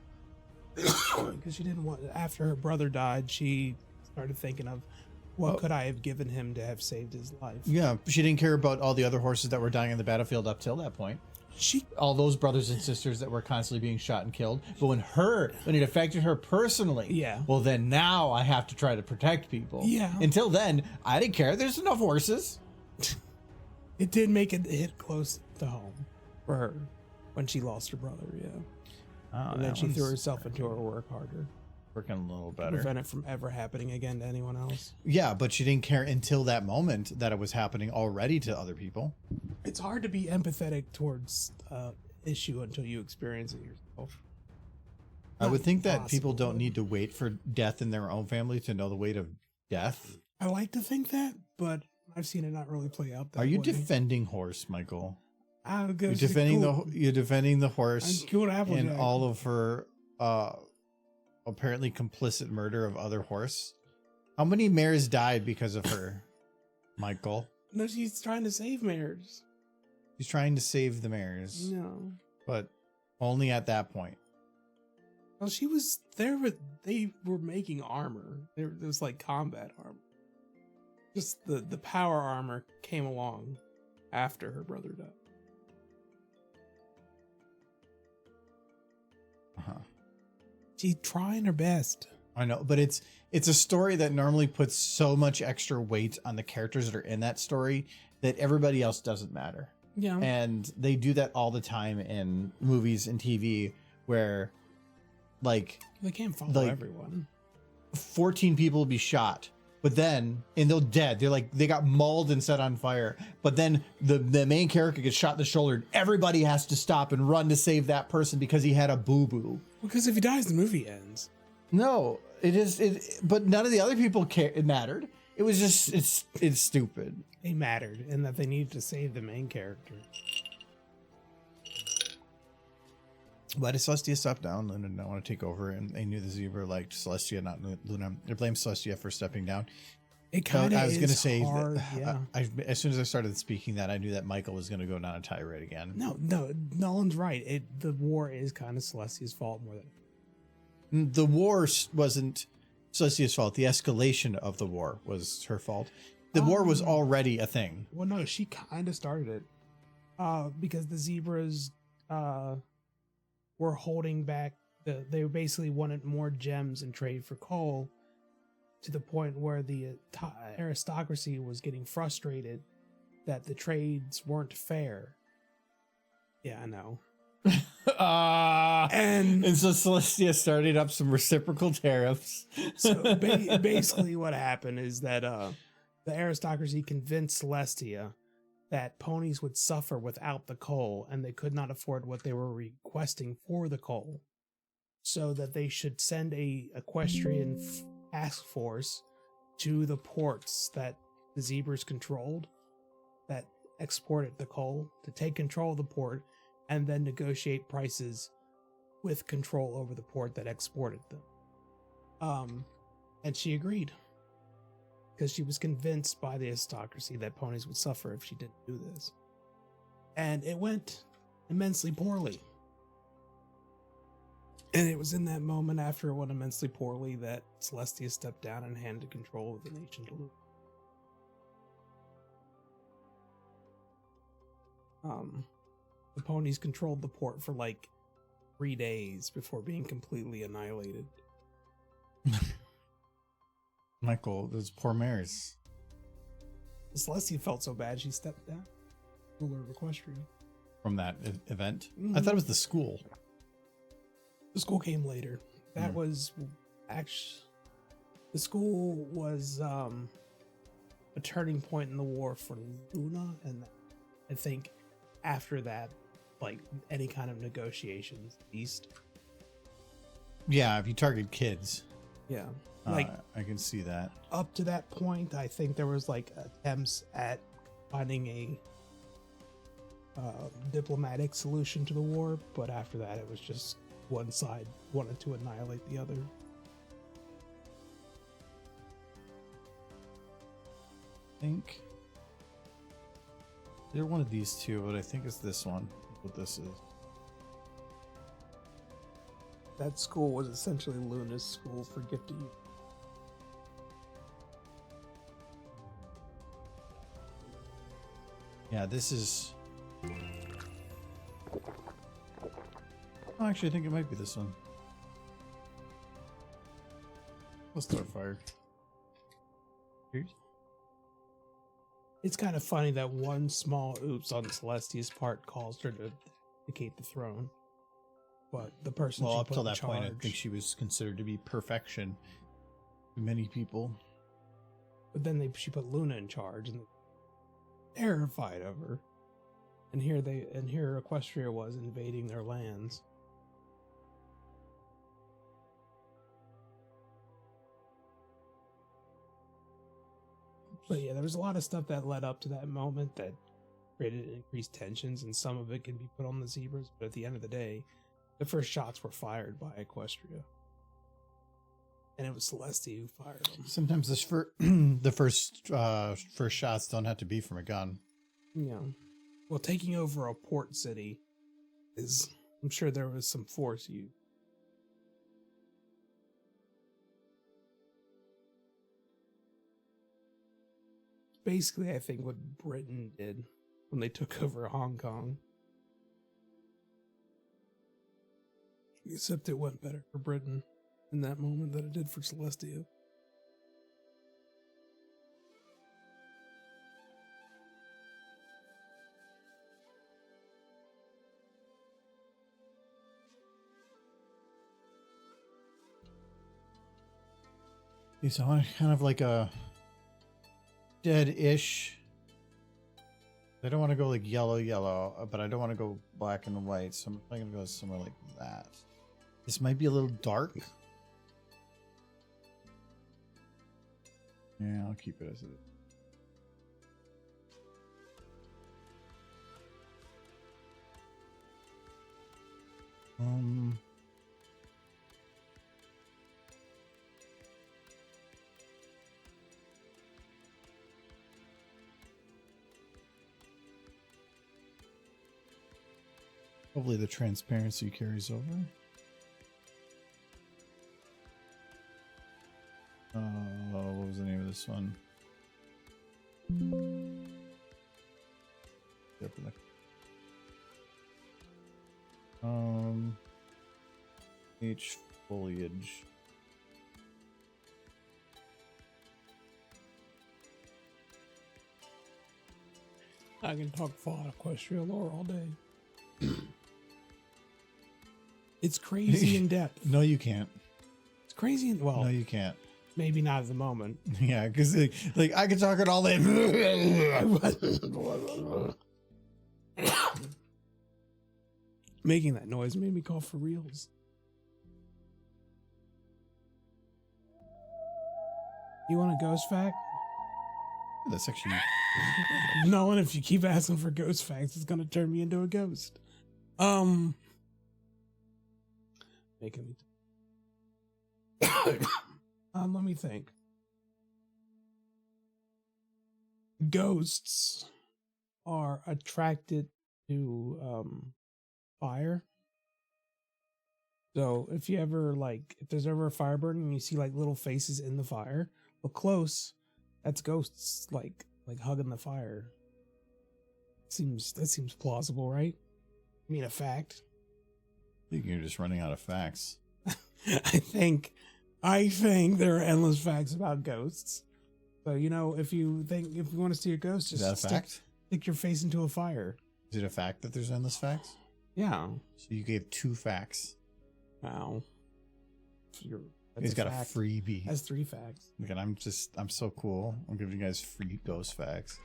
because she didn't want. After her brother died, she started thinking of what could I have given him to have saved his life. Yeah, she didn't care about all the other horses that were dying on the battlefield up till that point. All those brothers and sisters that were constantly being shot and killed. But when it affected her personally, well, then now I have to try to protect people. Yeah. Until then, I didn't care. There's enough horses. It did make it hit close to home for her when she lost her brother, and then she threw herself into her work harder. Working a little better. Prevent it from ever happening again to anyone else. Yeah, but she didn't care until that moment that it was happening already to other people. It's hard to be empathetic towards issue until you experience it yourself. I would think that people don't need to wait for death in their own family to know the weight of death. I like to think that, but I've seen it not really play out that way. Are you defending horse, Michael? You're defending the horse and all of her apparently complicit murder of other horse. How many mares died because of her, Michael? No, she's trying to save mares. She's trying to save the mares. No. But only at that point. Well, she was there, but they were making armor. There was like combat armor. Just the power armor came along after her brother died. Uh-huh. She's trying her best. I know, but it's a story that normally puts so much extra weight on the characters that are in that story that everybody else doesn't matter. Yeah. And they do that all the time in movies and TV where like they can't follow everyone. 14 people will be shot, but then and they're dead. They're like they got mauled and set on fire. But then the main character gets shot in the shoulder and everybody has to stop and run to save that person because he had a boo-boo. Because if he dies, the movie ends. No, but none of the other people it mattered. It was just, it's stupid. They mattered in that they needed to save the main character. Why did Celestia stop down? Luna did not want to take over, and they knew the zebra liked Celestia, not Luna. They blamed Celestia for stepping down. It kind of I was going to say hard, that as soon as I started speaking that, I knew that Michael was going to go down a tirade again. No, Nolan's right. The war is kind of Celestia's fault more than... The war wasn't Celestia's fault. The escalation of the war was her fault. The war was already a thing. Well, no, she kind of started it. Because the zebras were holding back. They basically wanted more gems in trade for coal, to the point where the aristocracy was getting frustrated that the trades weren't fair. Yeah, I know. And so Celestia started up some reciprocal tariffs. So basically what happened is that the aristocracy convinced Celestia that ponies would suffer without the coal, and they could not afford what they were requesting for the coal, so that they should send a equestrian task force to the ports that the zebras controlled, that exported the coal, to take control of the port and then negotiate prices with control over the port that exported them. And she agreed, because she was convinced by the aristocracy that ponies would suffer if she didn't do this. And it went immensely poorly. And it was in that moment, after it went immensely poorly, that Celestia stepped down and handed control of the nation to Luna. The ponies controlled the port for like 3 days before being completely annihilated. Michael, those poor mares. Celestia felt so bad she stepped down. Ruler of Equestria. From that event? Mhm. I thought it was the school. The school came later. That was actually... The school was a turning point in the war for Luna, and I think after that, like, any kind of negotiations east. Yeah, if you target kids. Yeah. Like, I can see that. up to that point, I think there was like attempts at finding a diplomatic solution to the war, but after that it was just one side wanted to annihilate the other. I think they're one of these two, but I think it's this one. What this is. That school was essentially Luna's school for gifted youth. Yeah, this is... Oh, actually, I think it might be this one. Let's start fire. Here's... It's kind of funny that one small oops on Celestia's part caused her to vacate the throne. But the person Well, she up put till in that point, I charge- think she was considered to be perfection to many people. But then she put Luna in charge, and they're terrified of her. And here Equestria was invading their lands. But yeah, there was a lot of stuff that led up to that moment that created increased tensions, and some of it can be put on the zebras. But at the end of the day, the first shots were fired by Equestria. And it was Celestia who fired them. Sometimes this the first shots don't have to be from a gun. Yeah. Well, taking over a port city is... I'm sure there was some force used. Basically, I think what Britain did when they took over Hong Kong. Except it went better for Britain in that moment than it did for Celestia. So I want kind of like a dead-ish. I don't want to go like yellow, but I don't want to go black and white, so I'm probably gonna go somewhere like that. This might be a little dark. Yeah, I'll keep it as it is. Hopefully the transparency carries over. What was the name of this one? Yep, H foliage. I can talk Fallout Equestria lore all day. It's crazy in depth. No, you can't. It's crazy in... Well, No, you can't. maybe not at the moment. Yeah, because like I could talk it all day. Making that noise made me call for reals. You want a ghost fact? That's actually... No, and if you keep asking for ghost facts, it's gonna turn me into a ghost. Making me... let me think. Ghosts are attracted to fire. So if you ever if there's ever a fire burning and you see like little faces in the fire, look close. That's ghosts like hugging the fire. That seems plausible, right? I mean, a fact. I think you're just running out of facts. I think there are endless facts about ghosts. So if you want to see a ghost, Is just that a fact? stick your face into a fire. Is it a fact that there's endless facts? Yeah. So you gave 2 facts. Wow. He's got a freebie. That's 3 facts. Look, and I'm so cool. I'm giving you guys free ghost facts.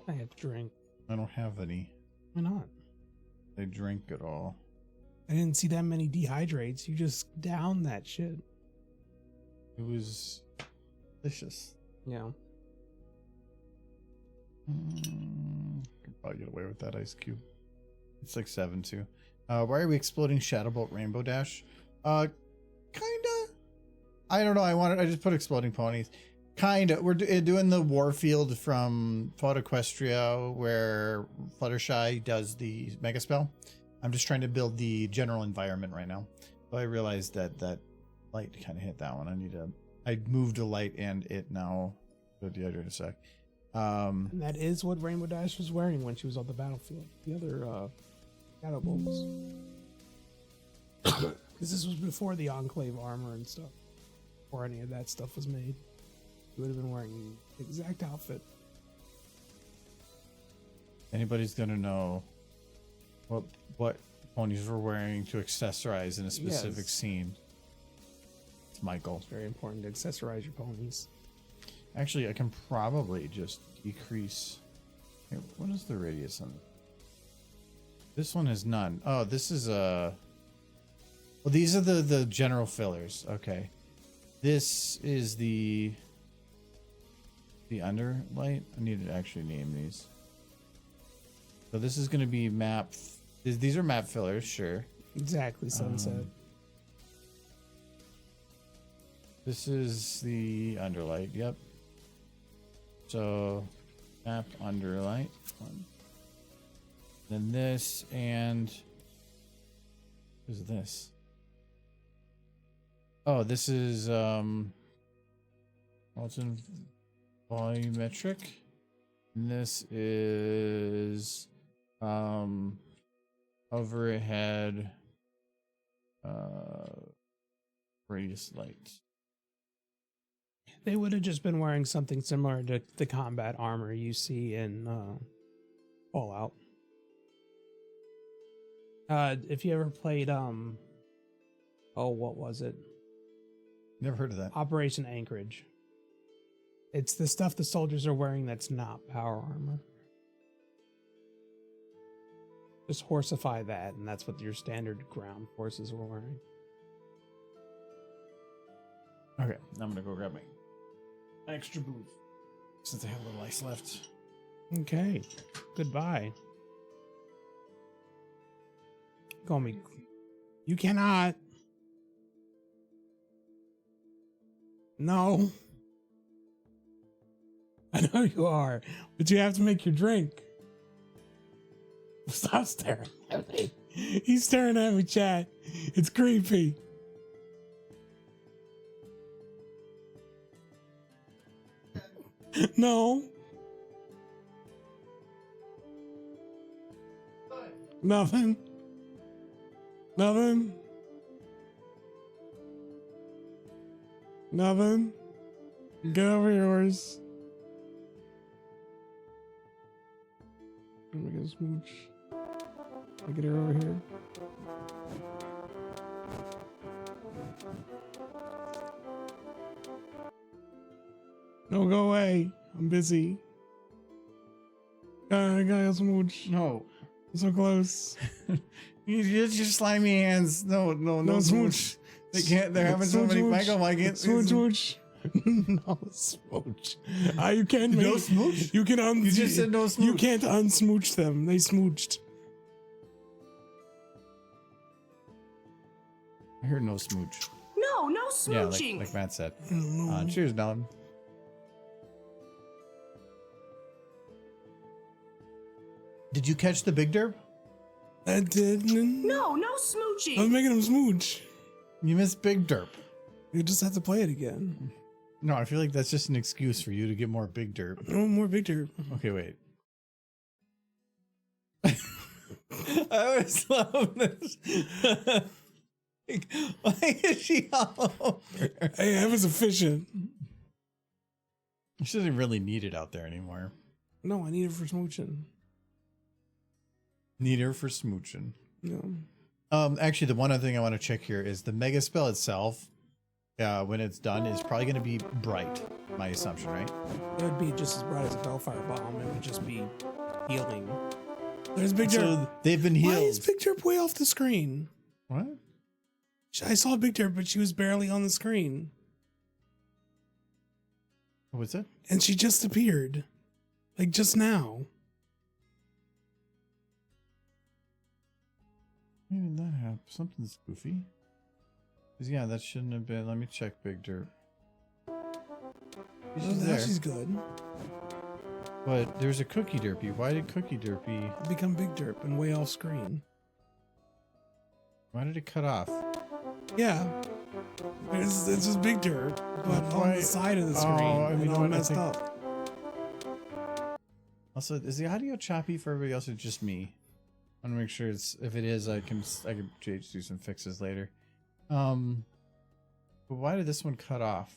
I had to drink. I don't have any. Why not? I drink it all. I didn't see that many dehydrates. You just down that shit. It was delicious. Yeah. Could probably get away with that ice cube. It's like 7 too. Why are we exploding Shadowbolt Rainbow Dash? Kinda. I don't know. I just put exploding ponies. Kinda. We're doing the Warfield from Fought Equestria where Fluttershy does the Mega Spell. I'm just trying to build the general environment right now. So I realized that light kind of hit that one. I moved a light and it now. Go dehydrate a sec. And that is what Rainbow Dash was wearing when she was on the battlefield. The other shadow bolts. Because this was before the Enclave armor and stuff. Before any of that stuff was made. She would have been wearing the exact outfit. Anybody's gonna know what ponies were wearing to accessorize in a specific scene. It's Michael. It's very important to accessorize your ponies. Actually, I can probably just decrease. Here, what is the radius on this one? Is none. Oh, this is a. Well, these are the general fillers. Okay, this is the underlight. I need to actually name these. So this is going to be map. These are map fillers, sure. Exactly, sunset. This is the underlight. Yep. So, map underlight. Then this and what is this? Oh, this is what's in volumetric. And this is overhead radius light. They would have just been wearing something similar to the combat armor you see in Fallout. If you ever played what was it? Never heard of that. Operation Anchorage. It's the stuff the soldiers are wearing that's not power armor. Just horsify that, and that's what your standard ground forces were wearing. Okay, now I'm gonna go grab my extra booth since I have a little ice left. Okay, goodbye. Call me. You cannot. No. I know you are, but you have to make your drink. Stop staring at me. He's staring at me, chat. It's creepy. No. Nothing. Nothing. Nothing. Get over yours. Let me get a smooch. I get her over here. No, go away. I'm busy. I got a smooch. No. I'm so close. Your slimy hands. No smooch. They can't. They're having so many. Michael, I can't. Smooch. No smooch. You can't make no smooch. You can You just said no smooch. You can't unsmooch them. They smooched. I heard no smooch. No smooching. Yeah, like Matt said. No. Cheers, Don. Did you catch the big derp? That didn't. No smooching. I was making him smooch. You missed Big Derp. You just have to play it again. No, I feel like that's just an excuse for you to get more Big Derp. No more Victor. Okay, wait. I always love this. Why is she all over? Hey, I was efficient. She doesn't really need it out there anymore. No, I need it for smooching. Need her for smooching. No. Actually, the one other thing I want to check here is the mega spell itself. When it's done, is probably going to be bright. My assumption, right? It would be just as bright as a Bellfire Bomb. It would just be healing. There's Big Derp. So they've been healed. Why is Big Derp way off the screen? What? I saw Big Derp, but she was barely on the screen. What was it? And she just appeared. Like just now. Why did that happen? Something's goofy. 'Cause, yeah, that shouldn't have been. Let me check Big Derp. She's Oh, there. she's good. But there's a Cookie Derpy. Why did Cookie Derpy? Become Big Derp and way off screen. Why did it cut off? Yeah. It's just Big Derp, but on the side of the screen. I mean, and all what I messed think- up. Also, is the audio choppy for everybody else or just me? I want to make sure it's. If it is, I can do some fixes later. But why did this one cut off?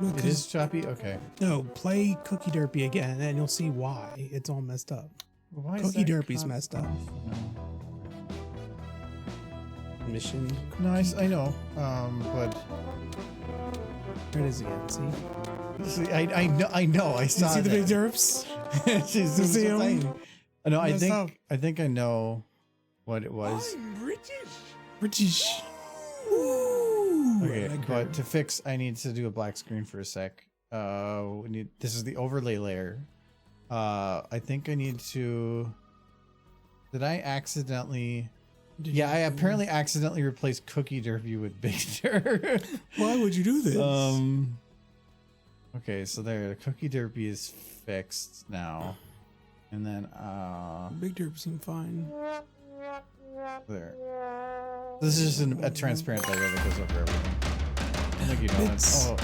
No, It is choppy. Okay. No, play Cookie Derpy again, and you'll see why it's all messed up. Why is Cookie that Derpy's cut messed up. off? Mission. No, I know. But There it is again. See? see, I know. I You saw see the Big that. Derps? She's You so see him? tiny. No, I Messed up. think I know what it was. British. Ooh, Okay, I like but her. to fix, I need to do a black screen for a sec. This is the overlay layer. I think I need to. Did I accidentally? Yeah, I apparently accidentally replaced Cookie Derpy with Big Derp. Why would you do this? Okay, so there, the Cookie Derpy is fixed now, and then Big Derp seemed fine. there. This is just a transparent layer that goes over everything. I think you know it. It's Oh,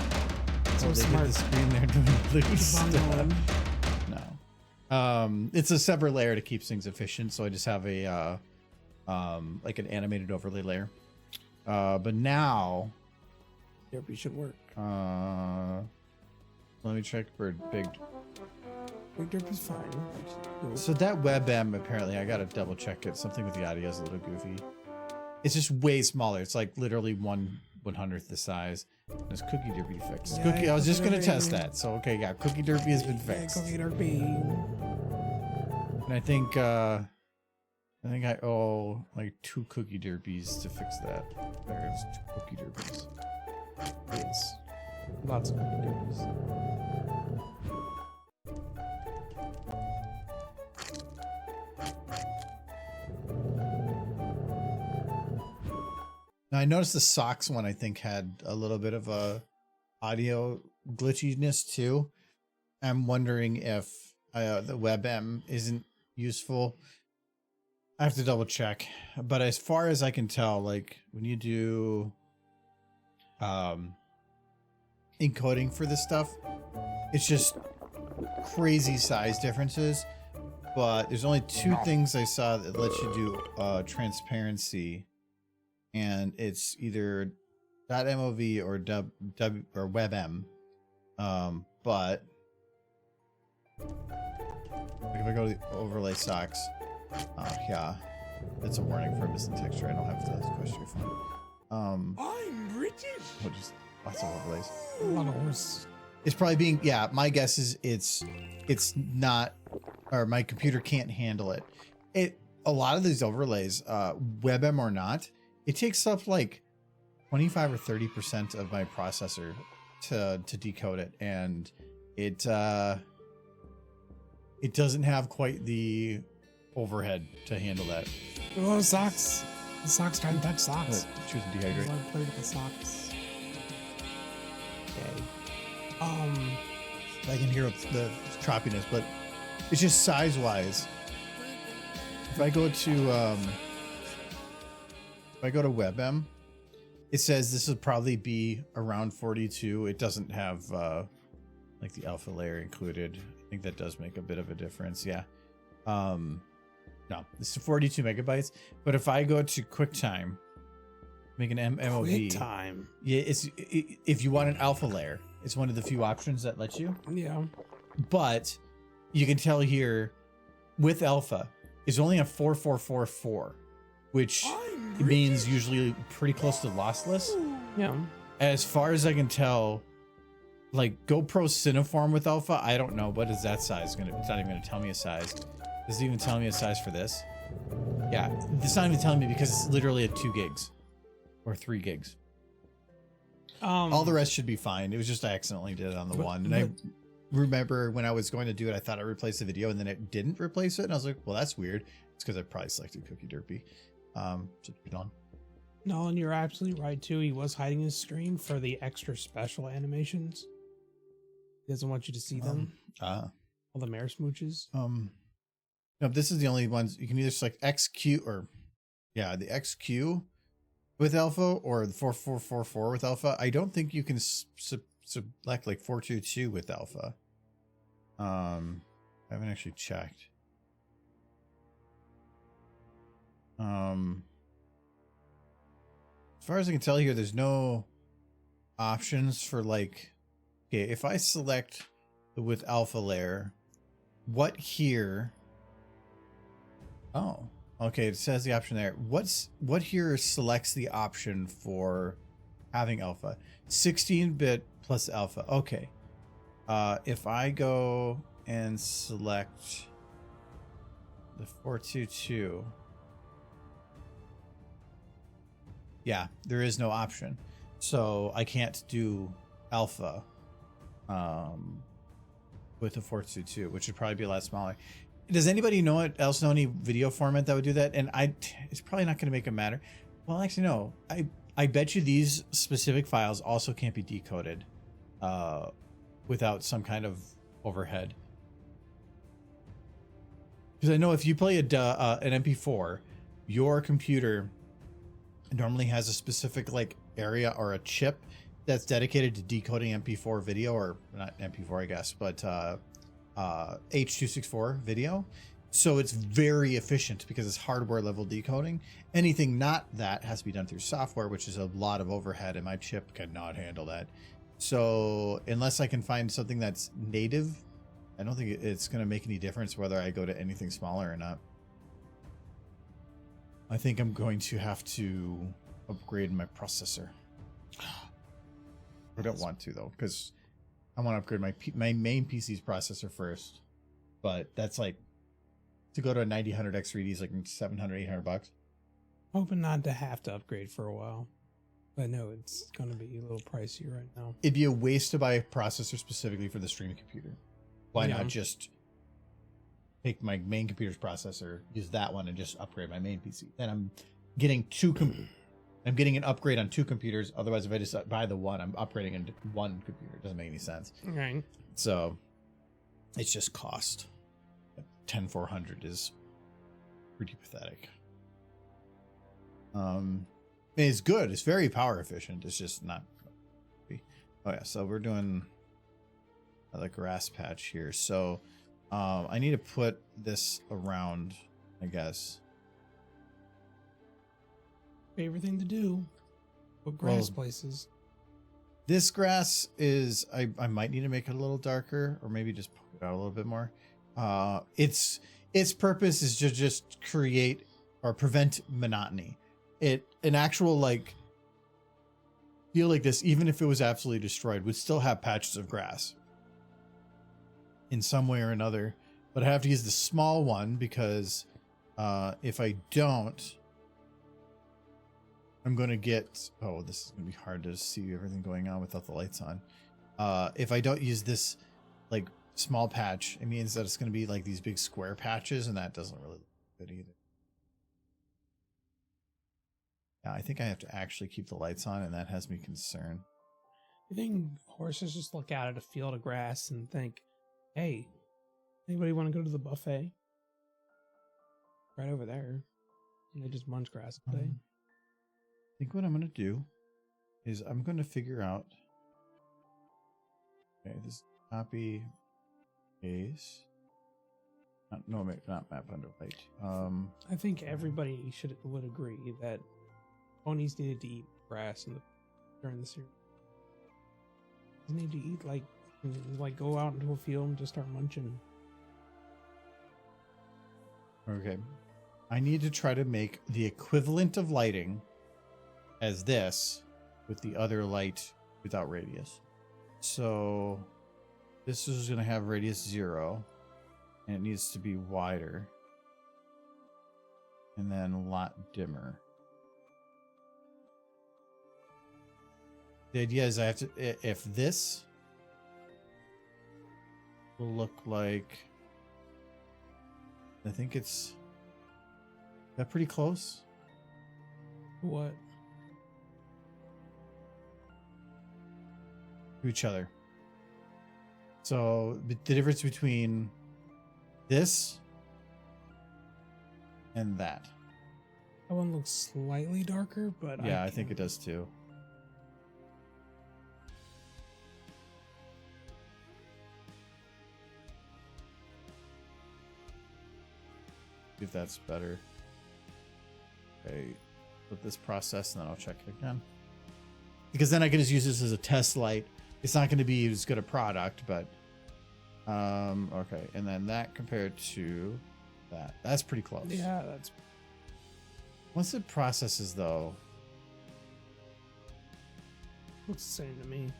so they smart. hit the screen there doing blue stuff. Bongo. No. It's a separate layer to keep things efficient, so I just have a like an animated overlay layer. But now Derpy should work. let me check for Big. Big Derp is fine. So that WebM, apparently I gotta double check it. Something with the audio is a little goofy. It's just way smaller. It's like literally 1/100th the size. There's Cookie Derpy fixed. Yeah, Cookie, I was just Cookie gonna Derpy. test that. So okay, yeah, Cookie Derpy has been Yeah, fixed. Cookie Derpy. And I think I owe like 2 Cookie Derpies to fix that. There's 2 Cookie Derpies. Yes. Lots of Cookie Derpies. Now I noticed the socks one I think had a little bit of a audio glitchiness too. I'm wondering if the WebM isn't useful. I have to double check, but as far as I can tell, like when you do encoding for this stuff, it's just crazy size differences. But there's only 2 things I saw that let you do transparency, and it's either .mov or w or WebM. But like if I go to the overlay socks, yeah, it's a warning for missing texture. I don't have to question your phone. I'm British. Just lots of overlays. A lot of horse. It's probably being, yeah, my guess is it's not, or my computer can't handle it. A lot of these overlays, WebM or not, it takes up like 25 or 30% of my processor to decode it, and it doesn't have quite the overhead to handle that. Oh, socks. The socks trying to touch socks. Choose to dehydrate. I played with the socks. Okay. I can hear the choppiness, but It's just size wise. If I go to WebM, it says this would probably be around 42. It doesn't have like the alpha layer included. I think that does make a bit of a difference. Yeah. No, this is 42 megabytes. But if I go to QuickTime, make an MOV. QuickTime. Yeah, if you want an alpha layer, it's one of the few options that lets you. Yeah. But you can tell here with alpha is only a 4444, which means usually pretty close to lossless. Yeah. As far as I can tell, like GoPro Cineform with alpha, I don't know what is that size gonna. It's not even gonna tell me a size. Is it even telling me a size for this? Yeah, it's not even telling me because it's literally at 2 gigs or 3 gigs. All the rest should be fine. It was just I accidentally did it on the one, and I remember when I was going to do it, I thought I replaced the video, and then it didn't replace it, and I was like, well, that's weird. It's because I probably selected Cookie Derpy. So put it on. No, and you're absolutely right too. He was hiding his screen for the extra special animations. He doesn't want you to see them. All the mare smooches. No, this is the only ones you can either select XQ or the XQ with alpha or the 4444 with alpha. I don't think you can select like 422 with alpha. I haven't actually checked. As far as I can tell here, there's no options for like, okay, if I select the with alpha layer, what here? Oh, okay. It says the option there. What here selects the option for having alpha? 16-bit plus alpha. Okay. If I go and select the 422, yeah, there is no option. So I can't do alpha with the 422, which would probably be a lot smaller. Does anybody know any video format that would do that? And it's probably not going to make it matter. Well, actually, no. I bet you these specific files also can't be decoded without some kind of overhead. Because I know if you play an MP4, your computer normally has a specific like area or a chip that's dedicated to decoding MP4 video, or not MP4, I guess, but H.264 video. So it's very efficient because it's hardware level decoding. Anything not that has to be done through software, which is a lot of overhead, and my chip cannot handle that. So unless I can find something that's native, I don't think it's going to make any difference whether I go to anything smaller or not. I think I'm going to have to upgrade my processor. I don't want to though, because I want to upgrade my main PC's processor first. But that's like, to go to a 9000 X3D is like $700-800. Hoping not to have to upgrade for a while. But no, it's going to be a little pricey right now. It'd be a waste to buy a processor specifically for the streaming computer. Why not just take my main computer's processor, use that one, and just upgrade my main PC? Then I'm getting I'm getting an upgrade on 2 computers. Otherwise, if I just buy the one, I'm upgrading into 1 computer. It doesn't make any sense. Right. So it's just cost. 10400 is pretty pathetic. It's good. It's very power efficient. It's just not. Oh yeah. So we're doing the grass patch here. So I need to put this around, I guess. Favorite thing to do. Put grass places. This grass is, I might need to make it a little darker, or maybe just poke it out a little bit more. Its purpose is to just create or prevent monotony. An actual like field like this, even if it was absolutely destroyed, would still have patches of grass in some way or another. But I have to use the small one because if I don't, I'm going to get, oh, this is going to be hard to see everything going on without the lights on. If I don't use this like small patch, it means that it's going to be like these big square patches, and that doesn't really look good either. Yeah, I think I have to actually keep the lights on, and that has me concerned. I think horses just look out at a field of grass and think, hey, Anybody want to go to the buffet? Right over there. And they just munch grass all day. I think what I'm going to do is I'm going to figure out. Okay, this copy paste. No, not map under light. I think everybody would agree that ponies needed to eat grass during the series. They need to eat like go out into a field and just start munching. Okay. I need to try to make the equivalent of lighting as this with the other light without radius. So this is going to have radius 0 and it needs to be wider and then a lot dimmer. The idea is I have to, if this will look like, I think it's that pretty close. What? To each other. So the difference between this and that. That one looks slightly darker, but yeah, I think it does too. If that's better. Okay, put this process and then I'll check it again. Because then I can just use this as a test light. It's not going to be as good a product, but okay. And then that compared to that, that's pretty close. Yeah, that's. Once it processes though, Looks the same to me.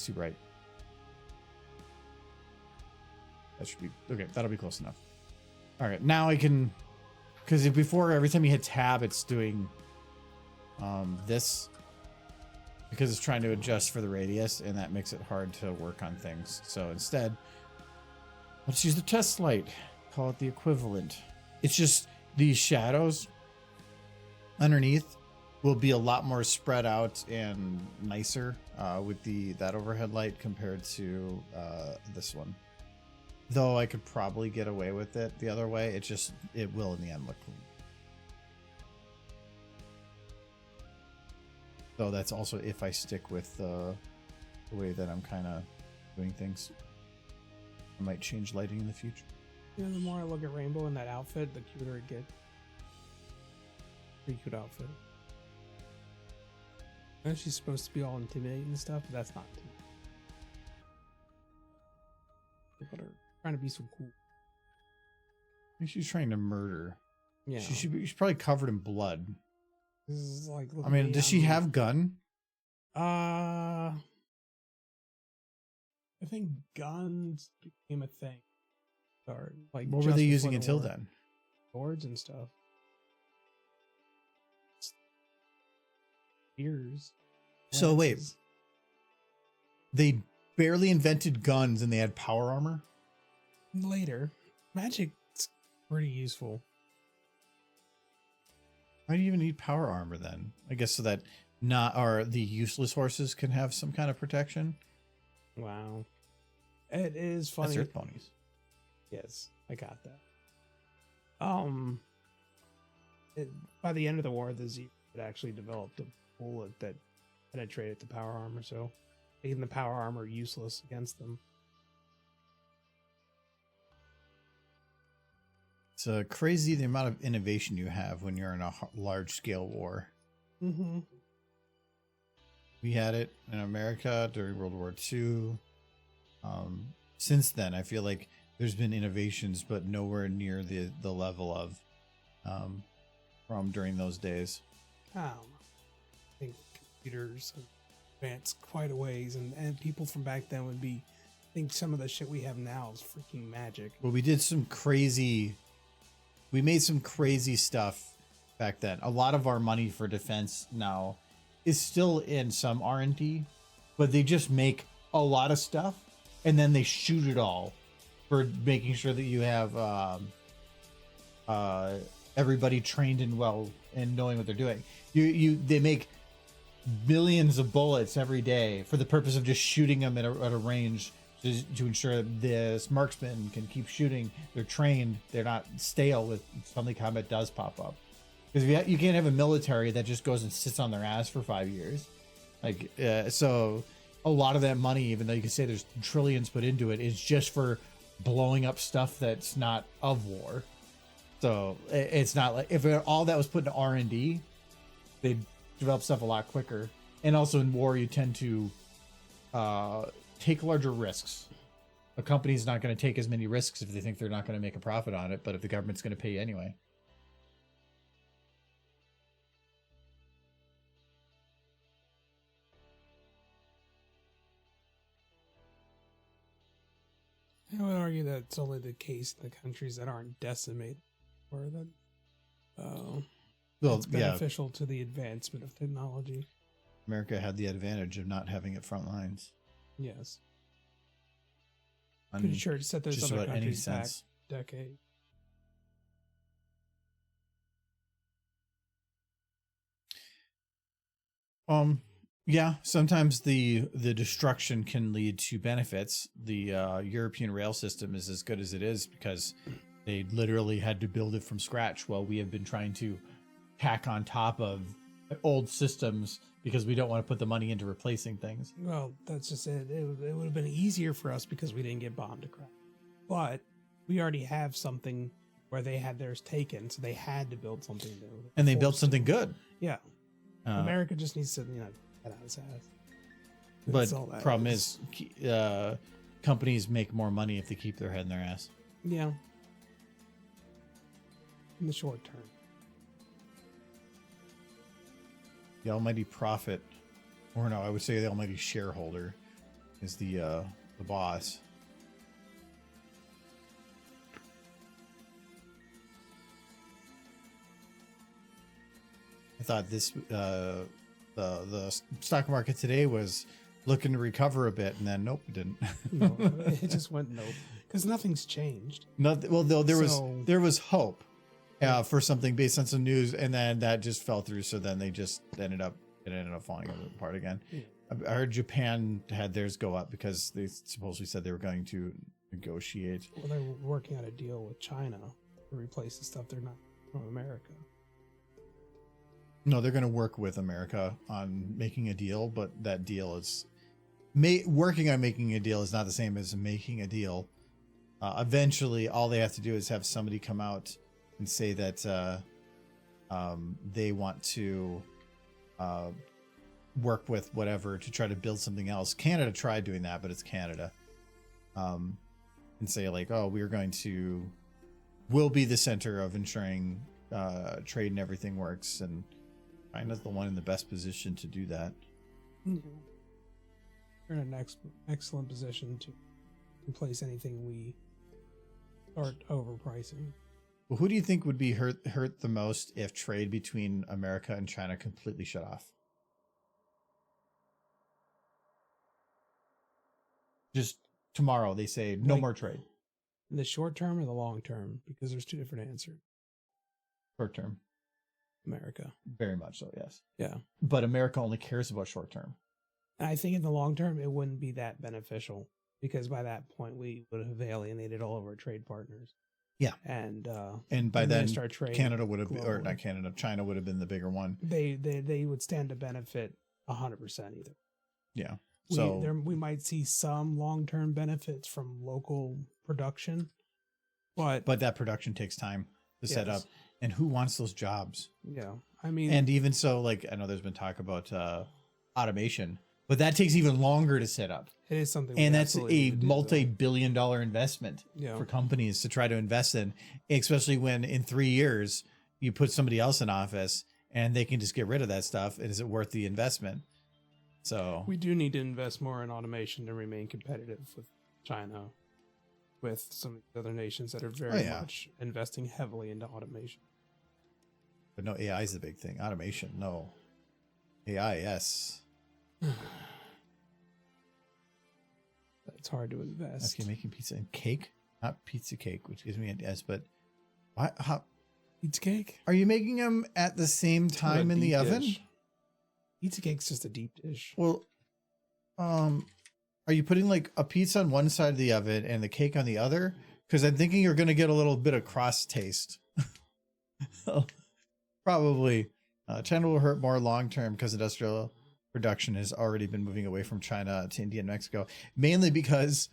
it's too bright. That should be okay. That'll be close enough. All right, now I can, because before every time you hit tab, it's doing this because it's trying to adjust for the radius, and that makes it hard to work on things. So instead, let's use the test light. Call it the equivalent. It's just these shadows underneath will be a lot more spread out and nicer with that overhead light compared to this one. Though I could probably get away with it the other way. It will in the end look clean. So that's also if I stick with the way that I'm kind of doing things. I might change lighting in the future. You know, the more I look at Rainbow in that outfit, the cuter it gets. Pretty cute outfit. I know she's supposed to be all intimidating and stuff, but that's not intimidating. Look at her trying to be so cool. I think she's trying to murder. Yeah. She's probably covered in blood. This is like. I mean, does she have gun? I think guns became a thing. Or like, What were they using until then? Swords and stuff. Spears. So wait, lances. they barely invented guns and they had power armor? Later, magic's pretty useful. Why do you even need power armor then? I guess so that the useless horses can have some kind of protection. Wow. It is funny. That's earth ponies. Yes, I got that. By the end of the war, the Z had actually developed a bullet that penetrated the power armor, so making the power armor useless against them. It's crazy the amount of innovation you have when you're in a large-scale war. Mm-hmm. We had it in America during World War II. Since then, I feel like there's been innovations, but nowhere near the level of from during those days. I think computers have advanced quite a ways, and people from back then would think some of the shit we have now is freaking magic. Well, we made some crazy stuff back then. A lot of our money for defense now is still in some R&D, but they just make a lot of stuff and then they shoot it all for making sure that you have everybody trained and well and knowing what they're doing. They make billions of bullets every day for the purpose of just shooting them at a range to ensure that this marksman can keep shooting. They're trained. They're not stale with something combat does pop up. Because you can't have a military that just goes and sits on their ass for 5 years. Like, so a lot of that money, even though you can say there's trillions put into it, is just for blowing up stuff that's not of war. So it's not like if all that was put into R&D, they'd develop stuff a lot quicker. And also in war, you tend to take larger risks. A company's not going to take as many risks if they think they're not going to make a profit on it, but if the government's going to pay you anyway. I would argue that it's only the case in the countries that aren't decimated, or that Well, it's beneficial to the advancement of technology. America had the advantage of not having it front lines. Yes. Pretty sure it set those just other about any countries back sense. decade. Yeah, sometimes the destruction can lead to benefits. The European rail system is as good as it is because they literally had to build it from scratch, while we have been trying to tack on top of old systems because we don't want to put the money into replacing things. Well, that's just it. It would have been easier for us because we didn't get bombed to crap. But we already have something where they had theirs taken, so they had to build something new. And they built something good. Yeah. America just needs to, get out of its ass. But problem is, companies make more money if they keep their head in their ass. Yeah. In the short term. The almighty profit, or no, I would say the almighty shareholder is the boss. I thought this the stock market today was looking to recover a bit, and then nope, it didn't. No, it just went nope because nothing's changed. Nothing. Well, though there was hope for something based on some news, and then that just fell through. So then it ended up falling apart again. Yeah. I heard Japan had theirs go up because they supposedly said they were going to negotiate. Well, they're working out a deal with China to replace the stuff they're not from America. No, they're going to work with America on making a deal, but that deal is working on making a deal is not the same as making a deal. Eventually, all they have to do is have somebody come out and say that they want to work with whatever to try to build something else. Canada tried doing that, but it's Canada. And say like, oh, we'll be the center of ensuring trade and everything works, and China's the one in the best position to do that. Mm-hmm. We're in an excellent position to replace anything we start overpricing. Well, who do you think would be hurt the most if trade between America and China completely shut off? Just tomorrow, they say no more trade. In the short term or the long term? Because there's two different answers. Short term. America. Very much so, yes. Yeah. But America only cares about short term. And I think in the long term, it wouldn't be that beneficial because by that point, we would have alienated all of our trade partners. Yeah. And by then, Canada would have, or not Canada, China would have been the bigger one. They would stand to benefit 100% either. Yeah. We might see some long-term benefits from local production, but that production takes time to set up. And who wants those jobs? Yeah. I mean, and even so, like, I know there's been talk about automation, but that takes even longer to set up. It is something, and that's a multi-billion-dollar investment for companies to try to invest in, especially when in 3 years you put somebody else in office and they can just get rid of that stuff. And is it worth the investment? So we do need to invest more in automation to remain competitive with China, with some other nations that are very much investing heavily into automation. But no, AI is the big thing. Automation, no. AI, yes. It's hard to invest. Okay, making pizza and cake, not pizza cake, which gives me an S. But how pizza cake? Are you making them at the same time in the oven? Pizza cake's just a deep dish. Well, are you putting like a pizza on one side of the oven and the cake on the other? Because I'm thinking you're going to get a little bit of cross taste. Probably. China will hurt more long term because industrial production has already been moving away from China to India and Mexico, mainly because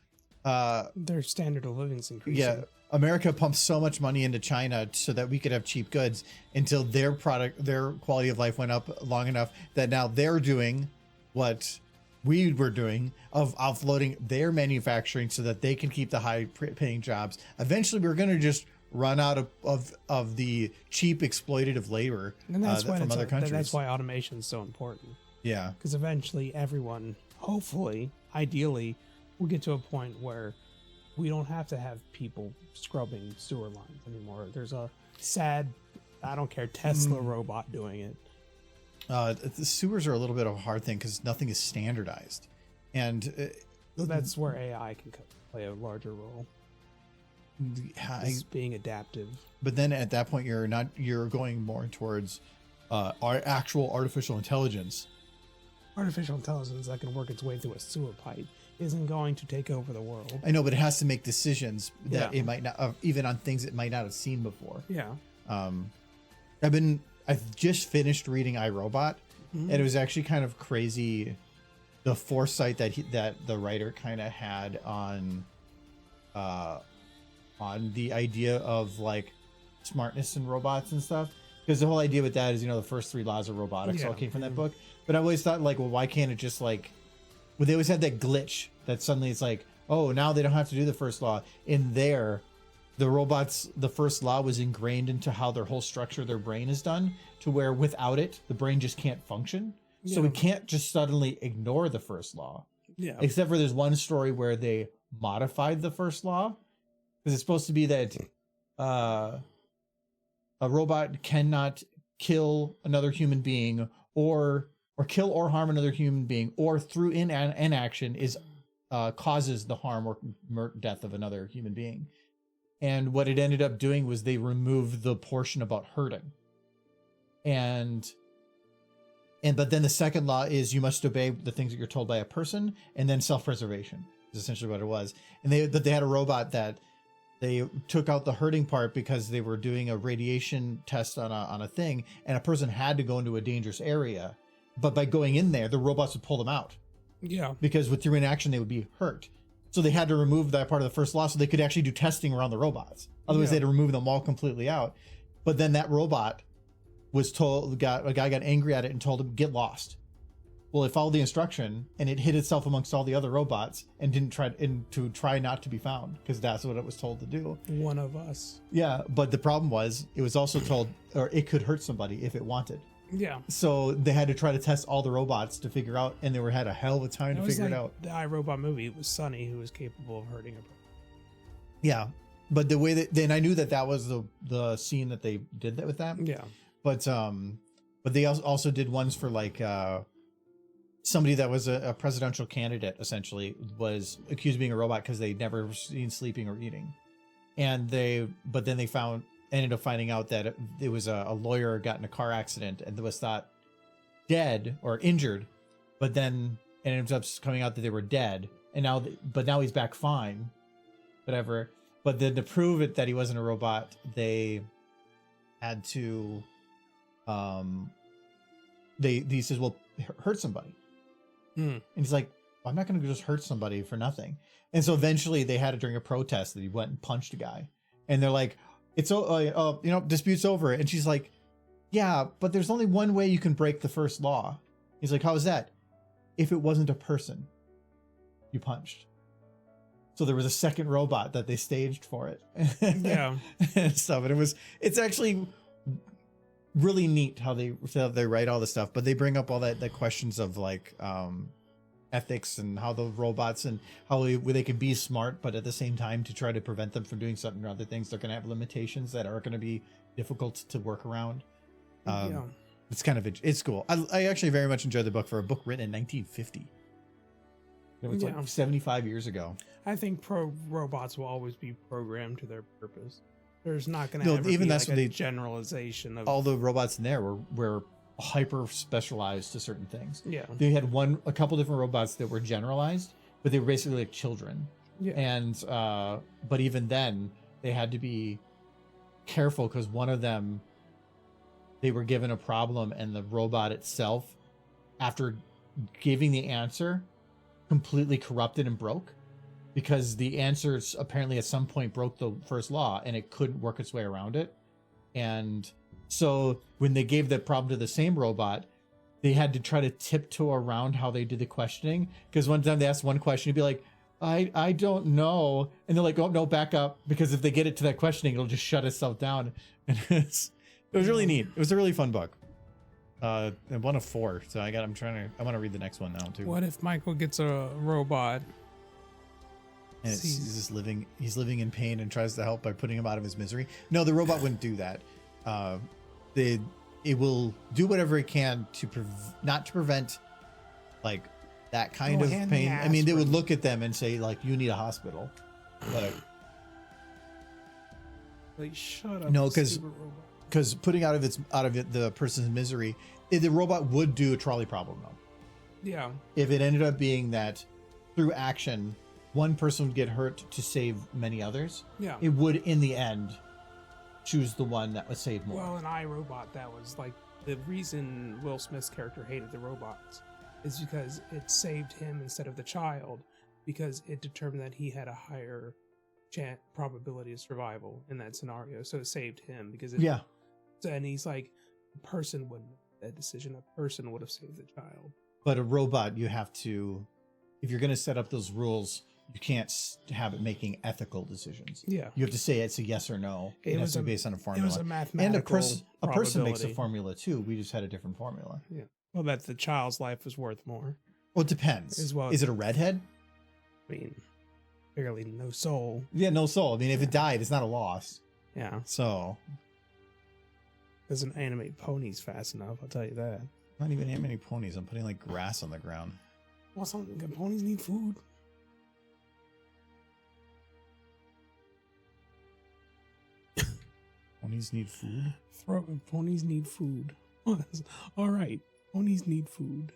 their standard of living's increasing. yeah, America pumps so much money into China so that we could have cheap goods until their quality of life went up long enough that now they're doing what we were doing of offloading their manufacturing so that they can keep the high paying jobs. Eventually we're going to just run out of the cheap exploitative labor and that's why from other countries. That's why automation is so important. Yeah. Because eventually everyone, hopefully, ideally, will get to a point where we don't have to have people scrubbing sewer lines anymore. There's a sad, I don't care, Tesla robot doing it. The sewers are a little bit of a hard thing because nothing is standardized. And so that's where AI can play a larger role. Being adaptive. But then at that point, you're going more towards our actual artificial intelligence. Artificial intelligence that can work its way through a sewer pipe isn't going to take over the world. I know, but it has to make decisions that it might not, even on things it might not have seen before. Yeah. I've just finished reading iRobot, and it was actually kind of crazy, the foresight that the writer kind of had on the idea of like smartness in robots and stuff. Because the whole idea with that is, the first 3 laws of robotics all came from that book. But I always thought, like, well, why can't it just, like... Well, they always had that glitch that suddenly it's like, oh, now they don't have to do the first law. In there, the robots, the first law was ingrained into how their whole structure, their brain is done, to where without it, the brain just can't function. Yeah. So we can't just suddenly ignore the first law. Yeah. Except for there's one story where they modified the first law. Because it's supposed to be that... a robot cannot kill another human being or kill or harm another human being, or through inaction is causes the harm or death of another human being. And what it ended up doing was they removed the portion about hurting. But then the second law is you must obey the things that you're told by a person, and then self-preservation is essentially what it was. And they had a robot that they took out the hurting part because they were doing a radiation test on a thing, and a person had to go into a dangerous area. But by going in there, the robots would pull them out. Yeah. Because through inaction, they would be hurt. So they had to remove that part of the first law so they could actually do testing around the robots. Otherwise, they had to remove them all completely out. But then that robot was told, a guy got angry at it and told him, get lost. Well, it followed the instruction and it hid itself amongst all the other robots and didn't try not to be found, because that's what it was told to do. One of us. Yeah, but the problem was it was also told, or it could hurt somebody if it wanted. Yeah. So they had to try to test all the robots to figure out, and they had a hell of a time to figure it out. The iRobot movie, it was Sonny who was capable of hurting a person. Yeah, but the way that then I knew that was the scene that they did that with that. Yeah. But they also did ones for like somebody that was a presidential candidate, essentially was accused of being a robot because they'd never seen sleeping or eating, but then they ended up finding out that it was a lawyer got in a car accident and was thought dead or injured, but then it ends up coming out that they were dead, and now he's back fine, whatever. But then to prove it that he wasn't a robot, they had to he says, well, hurt somebody. And he's like, I'm not going to just hurt somebody for nothing. And so eventually they had it during a protest that he went and punched a guy, and they're like, it's dispute's over. And she's like, yeah, but there's only one way you can break the first law. He's like, how is that? If it wasn't a person you punched. So there was a second robot that they staged for it. Yeah. And stuff. And it's actually really neat how they write all this stuff, but they bring up all the questions of like ethics and how the robots and how they can be smart, but at the same time to try to prevent them from doing something or other things, they're going to have limitations that are going to be difficult to work around. It's cool. I actually very much enjoyed the book for a book written in 1950. It was like 75 years ago. I think robots will always be programmed to their purpose. There's not going to even be that's like what a generalization of all the robots in there were hyper specialized to certain things. Yeah. They had a couple different robots that were generalized, but they were basically like children. Yeah. And but even then, they had to be careful because one of them, they were given a problem, and the robot itself, after giving the answer, completely corrupted and broke, because the answers apparently at some point broke the first law and it couldn't work its way around it. And so when they gave that problem to the same robot, they had to try to tiptoe around how they did the questioning, because one time they asked one question, he'd be like, I don't know, and they're like, oh no, back up, because if they get it to that questioning, it'll just shut itself down. And it was really neat. It was a really fun book. And 1 of 4, so I want to read the next one now too. What if Michael gets a robot? And he's just living in pain and tries to help by putting him out of his misery. No, the robot wouldn't do that. It will do whatever it can to not to prevent like that kind of pain. I mean, they would look at them and say like, you need a hospital. But like, shut up. No, because putting out of the person's misery, the robot would do a trolley problem though. Yeah. If it ended up being that through action, one person would get hurt to save many others, yeah, it would in the end choose the one that was saved more. Well, in iRobot, that was like the reason Will Smith's character hated the robots is because it saved him instead of the child, because it determined that he had a higher probability of survival in that scenario. So it saved him because yeah. And he's like, a person wouldn't make that decision. A person would have saved the child. But a robot, you have to, if you're going to set up those rules, you can't have it making ethical decisions. Yeah. You have to say it's a yes or no. It has to be based on a formula. It was a mathematical And a person makes a formula too. We just had a different formula. Yeah. Well, that the child's life was worth more. Well, it depends. As well. Is it a redhead? I mean, barely no soul. Yeah, no soul. I mean, if it died, it's not a loss. Yeah. So. Doesn't animate ponies fast enough, I'll tell you that. Not even animating ponies. I'm putting like grass on the ground. Well, ponies need food. Ponies need food? Ponies need food. All right. Ponies need food.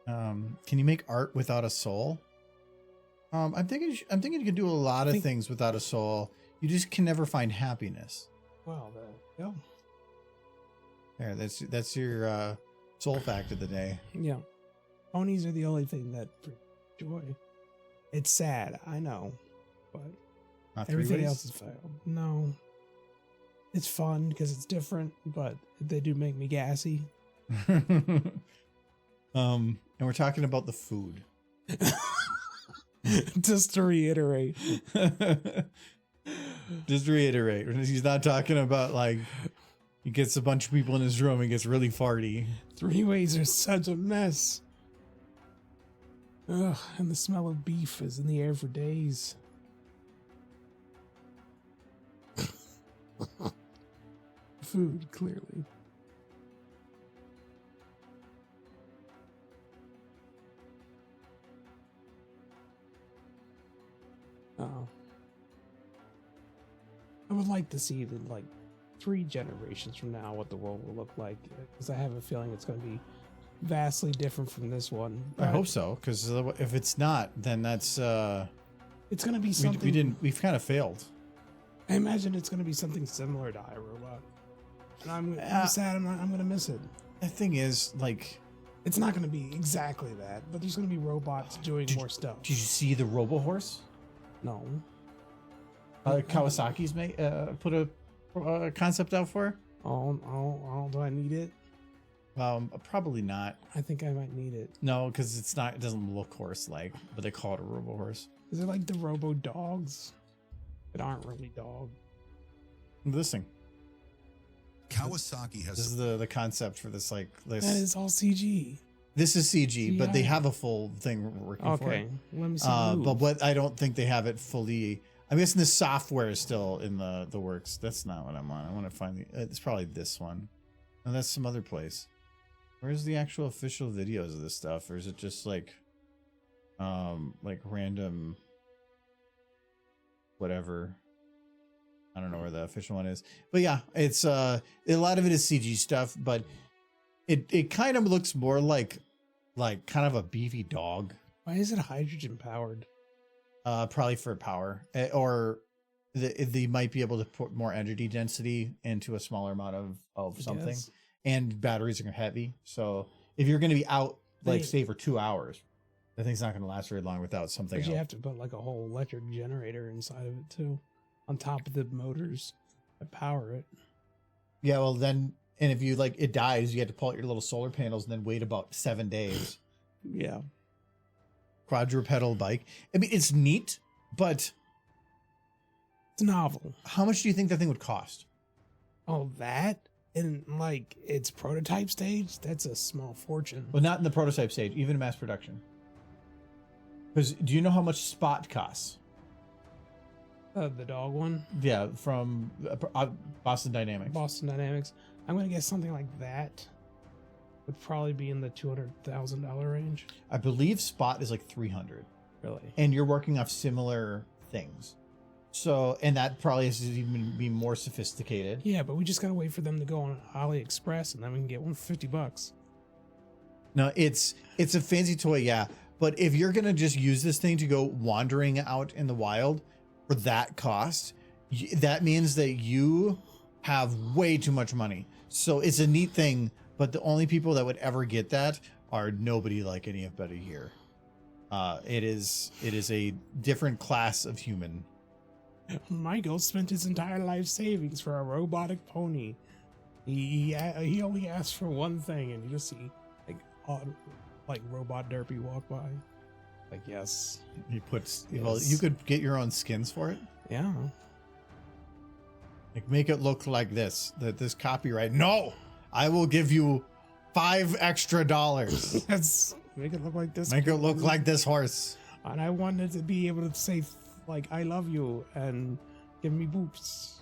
Can you make art without a soul? I'm thinking you can do a lot of things without a soul. You just can never find happiness. Well, yeah. There, that's your soul fact of the day. Yeah. Ponies are the only thing that bring joy. It's sad, I know, but Not everything else has failed. No. It's fun because it's different, but they do make me gassy. And we're talking about the food. Just to reiterate. He's not talking about like he gets a bunch of people in his room and gets really farty. Three-ways are such a mess. Ugh, and the smell of beef is in the air for days. Food, clearly. Oh. I would like to see the 3 generations from now what the world will look like, because I have a feeling it's going to be vastly different from this one. I hope so, because if it's not, then that's it's going to be something. We've kind of failed. I imagine it's going to be something similar to iRobot, and I'm sad. I'm going to miss it. The thing is, like, it's not going to be exactly that, but there's going to be robots doing more stuff. Did you see the Robo Horse? No. Kawasaki's put a concept out for. Oh, do I need it? Probably not. I think I might need it. No, because it doesn't look horse-like, but they call it a Robo Horse. Is it like the Robo Dogs that aren't really dog? This thing. Kawasaki has. This is the concept for this this. That is all CG. This is CG, but they have a full thing working for it. Okay, let me see. But what I don't think they have it fully. I'm guessing the software is still in the works. That's not what I'm on. I want to find it's probably this one. No, that's some other place. Where's the actual official videos of this stuff, or is it just like random whatever? I don't know where the official one is, but yeah, it's a lot of it is CG stuff. But It kind of looks more like kind of a beefy dog. Why is it hydrogen powered? Probably for power, or they might be able to put more energy density into a smaller amount of something. Guess. And batteries are heavy, so if you're going to be out like say for 2 hours, the thing's not going to last very long without something. But you have to put like a whole electric generator inside of it too, on top of the motors that power it. Yeah, well then, and if you like it dies, you have to pull out your little solar panels and then wait about 7 days. Yeah. Quadrupedal bike. I mean, it's neat, but it's novel. How much do you think that thing would cost? Oh, that? In like its prototype stage? That's a small fortune. Well, not in the prototype stage, even in mass production. Because do you know how much Spot costs? The dog one? Yeah, from Boston Dynamics. Boston Dynamics. I'm going to guess something like that would probably be in the $200,000 range. I believe Spot is like 300. Really? And you're working off similar things. So, and that probably is even be more sophisticated. Yeah, but we just got to wait for them to go on AliExpress and then we can get one for $50. No, it's a fancy toy, yeah. But if you're going to just use this thing to go wandering out in the wild for that cost, that means that you have way too much money. So it's a neat thing, but the only people that would ever get that are nobody like anybody here. It is a different class of human. Michael spent his entire life savings for a robotic pony. He only asked for one thing, and you just see like robot derpy walk by. Like, yes. He puts well, you could get your own skins for it. Yeah. Like make it look like this. This copyright. No, I will give you $5 extra. Let's make it look like this. Make it look like this horse. And I wanted to be able to say like I love you and give me boops.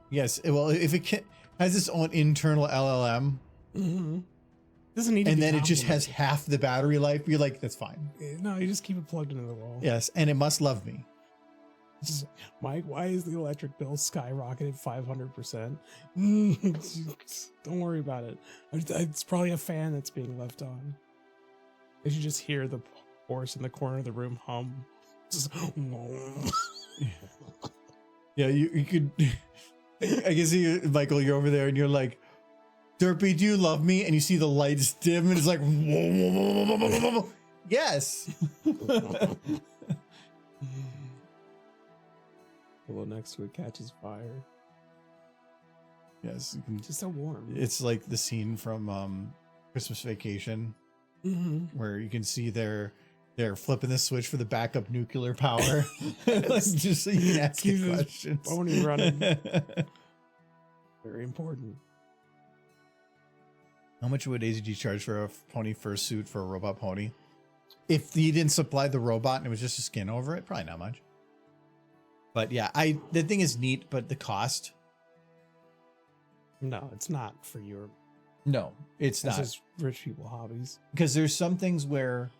Yes, well, if it has its own internal LLM, doesn't need to and be then it just has complimented. half the battery life, you're like, that's fine. No, you just keep it plugged into the wall. Yes, and it must love me. Just, Mike, why is the electric bill skyrocketed 500%? Don't worry about it. It's probably a fan that's being left on. You should just hear the horse in the corner of the room hum. Just, Yeah, you could. I can see you, Michael. You're over there, and you're like, "Derpy, do you love me?" And you see the lights dim, and it's like, yes. Well, next to it catches fire. Yes, you can, Just so warm. it's like the scene from Christmas Vacation, where you can see they're flipping the switch for the backup nuclear power. Like, just so you can ask Keep it this questions. pony running. Very important. How much would AZG charge for a pony fursuit for a robot pony? If you didn't supply the robot and it was just a skin over it, probably not much. But yeah, the thing is neat, but the cost. No, it's not for your. No, it's That's not. just rich people hobbies. Because there's some things where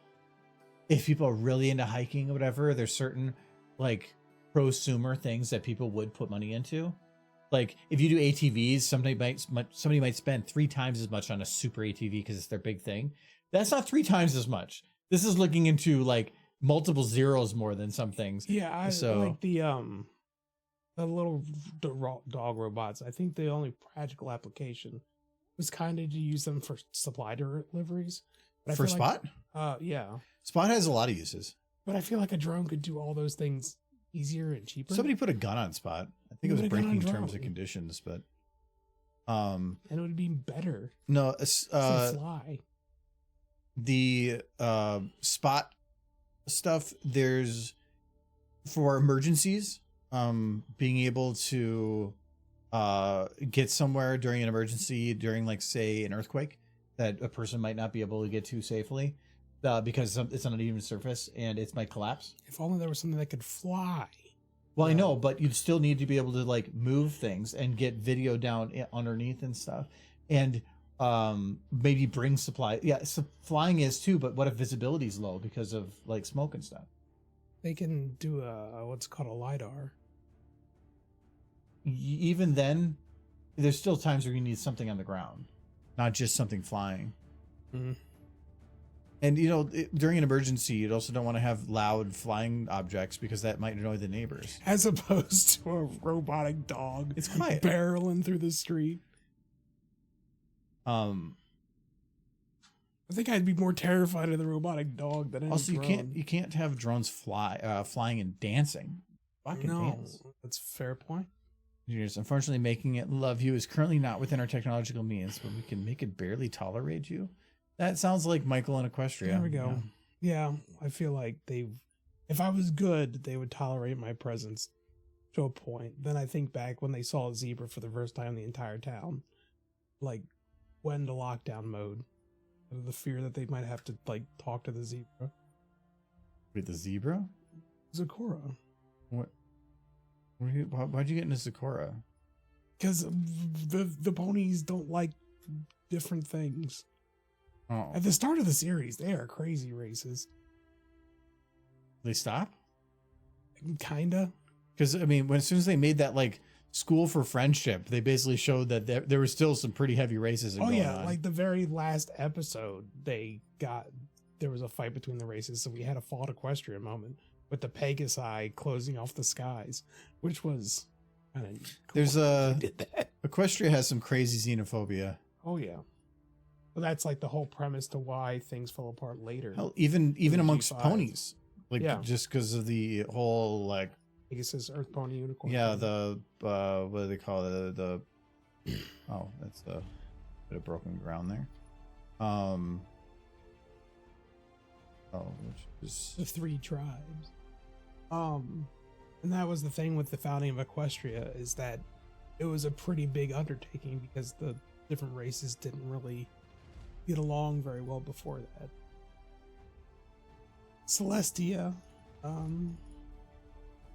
if people are really into hiking or whatever, there's certain like prosumer things that people would put money into. Like if you do ATVs, somebody might spend 3 times as much on a super ATV because it's their big thing. That's not 3 times as much. This is looking into like multiple zeros more than some things. Yeah, I So- like the little dog robots. I think the only practical application was kind of to use them for supply deliveries. But I For feel like- Spot? Yeah. Spot has a lot of uses. But I feel like a drone could do all those things easier and cheaper. Somebody put a gun on Spot. I think it was Put a gun on breaking terms drone. and conditions, but and it would be better. no, To fly. the Spot stuff, there's for emergencies, being able to get somewhere during an emergency, during like say an earthquake that a person might not be able to get to safely because it's on an uneven surface and it might collapse. If only there was something that could fly. Well, I Yeah. know, but you'd still need to be able to like move things and get video down underneath and stuff, and maybe bring supply. Yeah, so flying is too, but what if visibility is low because of like smoke and stuff? They can do what's called a LiDAR. Even then, there's still times where you need something on the ground. not just something flying. Mhm. And you know, during an emergency, you also don't want to have loud flying objects because that might annoy the neighbors. As opposed to a robotic dog. It's quiet. Barreling through the street. I think I'd be more terrified of the robotic dog than any also drone. you can't have drones flying and dancing. Fucking dance. That's a fair point. Engineers, unfortunately, making it love you is currently not within our technological means, but we can make it barely tolerate you. That sounds like Michael and Equestria. There we go. Yeah, I feel like if I was good, they would tolerate my presence to a point. Then I think back when they saw a zebra for the first time in the entire town, like went into lockdown mode. The fear that they might have to like talk to the zebra. Wait, the zebra? Zakora. What? Why'd you get into Zakora? Because the ponies don't like different things. Oh, At the start of the series, they are crazy races. they stop? Kinda. Because I mean, as soon as they made that like school for friendship, they basically showed that there were still some pretty heavy races. Oh yeah, like the very last episode, there was a fight between the races, so we had a fought equestrian moment with the Pegasi closing off the skies, which was kind of cool. There's Did that. Equestria has some crazy xenophobia. Oh yeah. Well, that's like the whole premise to why things fell apart later. Hell, even amongst G5. ponies, like Yeah. just because of the whole like Pegasus, Earth Pony, Unicorn. yeah Pony. the what do they call it the oh that's the bit of broken ground there. Which is The 3 tribes. And that was the thing with the founding of Equestria, is that it was a pretty big undertaking because the different races didn't really get along very well before that. Celestia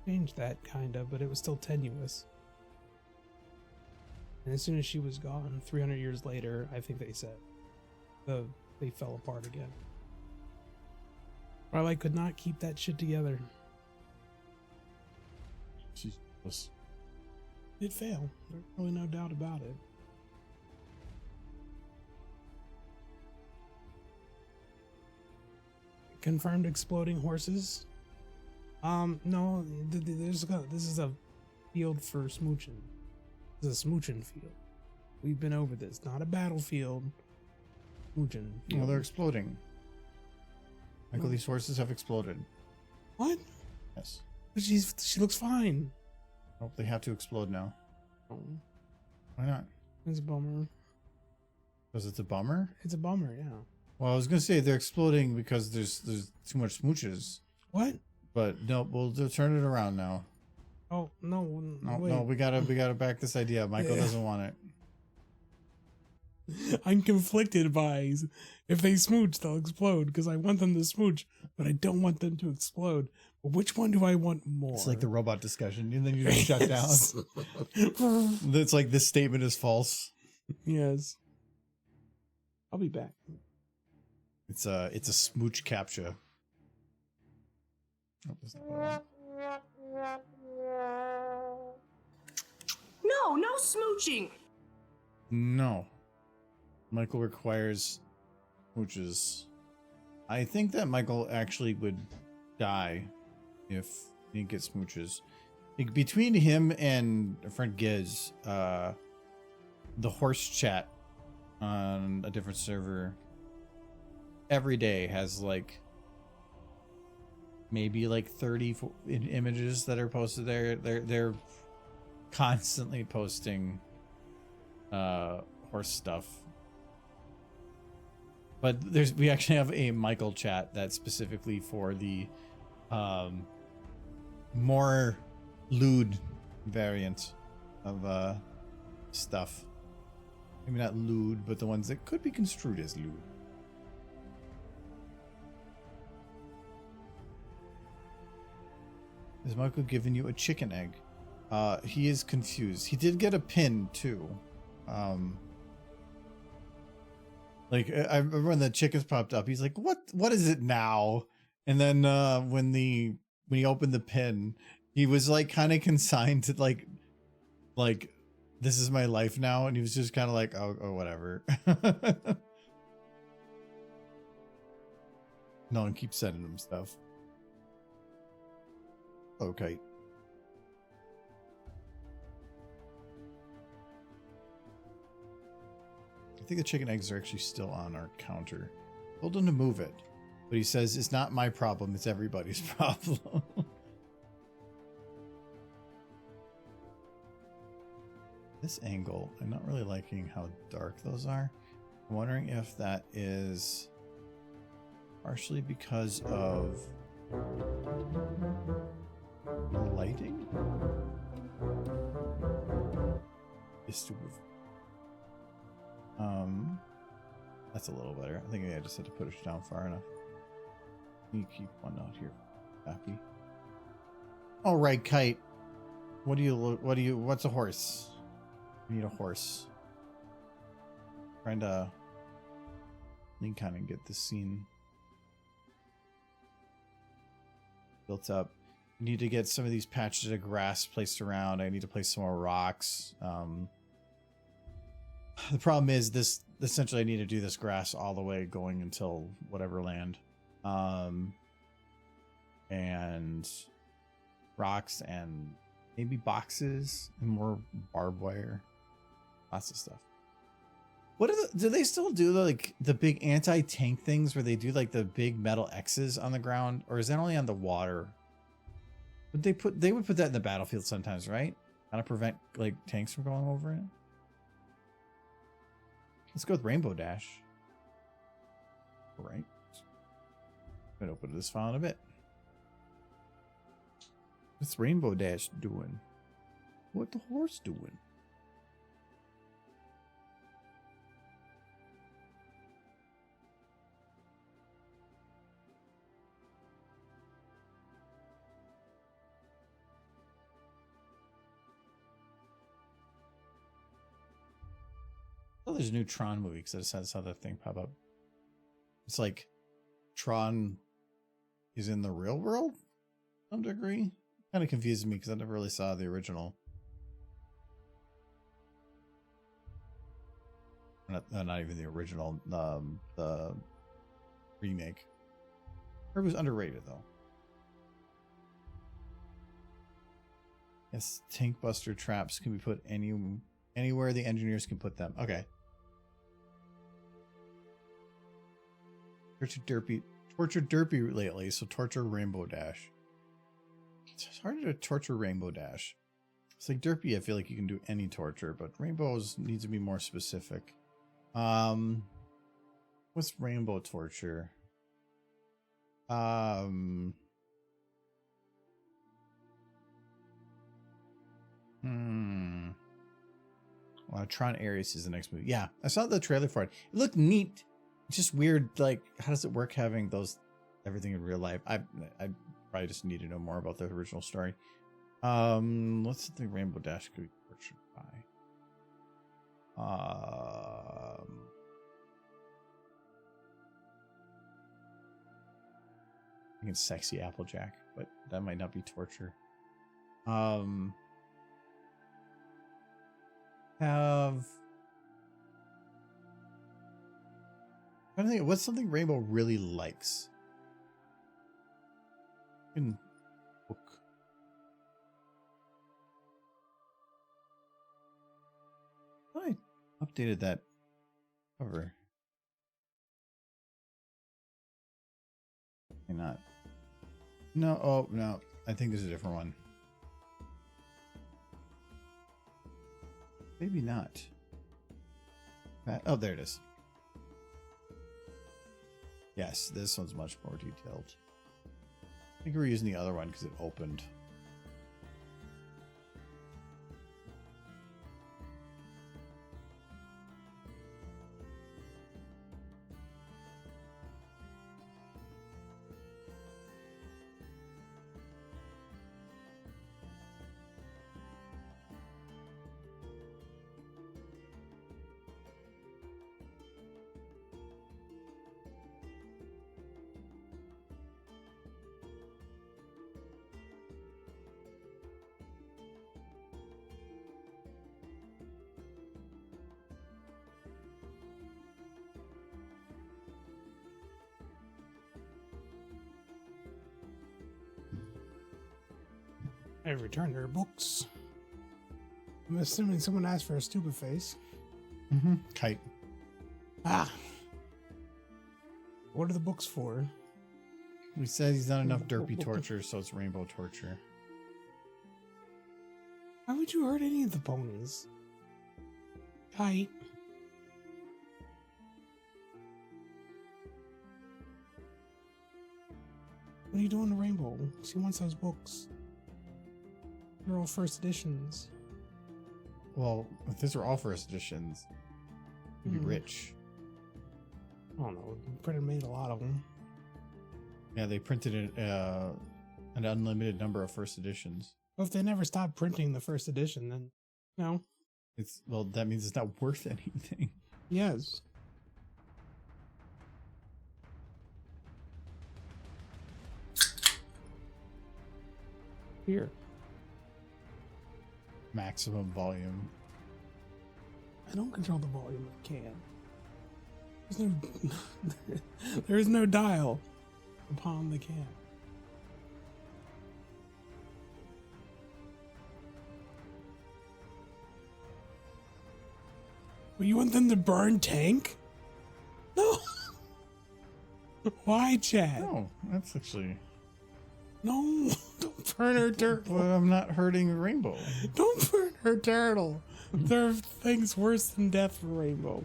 changed that kind of, but it was still tenuous. And as soon as she was gone, 300 years later, I think they said they fell apart again. Twilight could not keep that shit together. Jesus. It failed. There's really no doubt about it. Confirmed exploding horses. No, this is a field for smooching. This is a smooching field. We've been over this. Not a battlefield. Smooching field. Well, they're exploding. Michael, Well- these horses have exploded. What? Yes. But she looks fine. Oh, they have to explode now. Oh, Why not? it's a bummer. Because it's a bummer. It's a bummer, yeah. Well, I was gonna say they're exploding because there's too much smooches, What? but no, we'll turn it around now. Oh no! No, wait. no, we gotta back this idea up. Michael Yeah. doesn't want it. I'm conflicted by if they smooch, they'll explode because I want them to smooch, but I don't want them to explode. But which one do I want more? It's like the robot discussion, and then you just shut down. It's like this statement is false. Yes. I'll be back. It's a smooch captcha. Oh, that's not what I want. No smooching. No. Michael requires smooches. I think that Michael actually would die if he didn't get smooches. Like, between him and a friend Giz, the horse chat on a different server every day has like maybe like 30 images that are posted there. They're constantly posting horse stuff. But we actually have a Michael chat that's specifically for the more lewd variant of stuff. Maybe not lewd, but the ones that could be construed as lewd. Is Michael giving you a chicken egg? He is confused. He did get a pin too. Like I remember when the chickens popped up, he's like, what is it now? And then when he opened the pin, he was like kind of consigned to like this is my life now. And he was just kind of like, oh, whatever. No one keeps sending him stuff. Okay. I think the chicken eggs are actually still on our counter. Told him to move it. But he says, it's not my problem, it's everybody's problem. This angle, I'm not really liking how dark those are. I'm wondering if that is partially because of the lighting. That's a little better. I think I just had to put it down far enough. You keep one out here. Happy. All right, Kite. What's a horse? I need a horse. Trying to link on and get this scene built up. I need to get some of these patches of grass placed around. I need to place some more rocks. The problem is this, essentially I need to do this grass all the way going until whatever land. And rocks and maybe boxes and more barbed wire. Lots of stuff. What are do they still do the big anti-tank things where they do like the big metal X's on the ground, or is that only on the water? Would they would put that in the battlefield sometimes, right? Kind of prevent like tanks from going over it. Let's go with Rainbow Dash. All right. I'm gonna open this file in a bit. What's Rainbow Dash doing? What the horse doing? Oh, there's a new Tron movie because I just saw that thing pop up. It's like Tron is in the real world to some degree. Kind of confuses me because I never really saw the original. Not even the original, the remake. It was underrated though. Yes, tank buster traps can be put anywhere the engineers can put them. Okay. Torture Derpy lately, so torture Rainbow Dash. It's harder to torture Rainbow Dash. It's like Derpy, I feel like you can do any torture, but Rainbows needs to be more specific. What's Rainbow torture? Tron Ares is the next movie. Yeah, I saw the trailer for it. It looked neat. It's just weird. Like, how does it work having everything in real life? I probably just need to know more about the original story. What's the Rainbow Dash could be tortured by? I think it's Sexy Applejack, but that might not be torture. I don't think what's something Rainbow really likes. Book. I updated that cover. Maybe not. No, oh no. I think there's a different one. Maybe not. Oh, there it is. Yes, this one's much more detailed. I think we're using the other one because it opened. I returned her books. I'm assuming someone asked for a stupid face. Kite. Ah. What are the books for? We said he's not enough derpy torture, so it's rainbow torture. Why would you hurt any of the ponies? Kite. What are you doing to Rainbow? She wants those books. They're all first editions. Well, if these were all first editions, you'd be rich. I don't know. Printer made a lot of them. Yeah, they printed an unlimited number of first editions. Well, if they never stopped printing the first edition, then no. Well, that means it's not worth anything. Yes. Here. Maximum volume. I don't control the volume of the can. There's no there is no dial upon the can. Well, you want them to burn Tank? No. Why, Chad? No, that's actually... No, don't burn her turtle. But I'm not hurting Rainbow. Don't burn her turtle. There are things worse than death for Rainbow.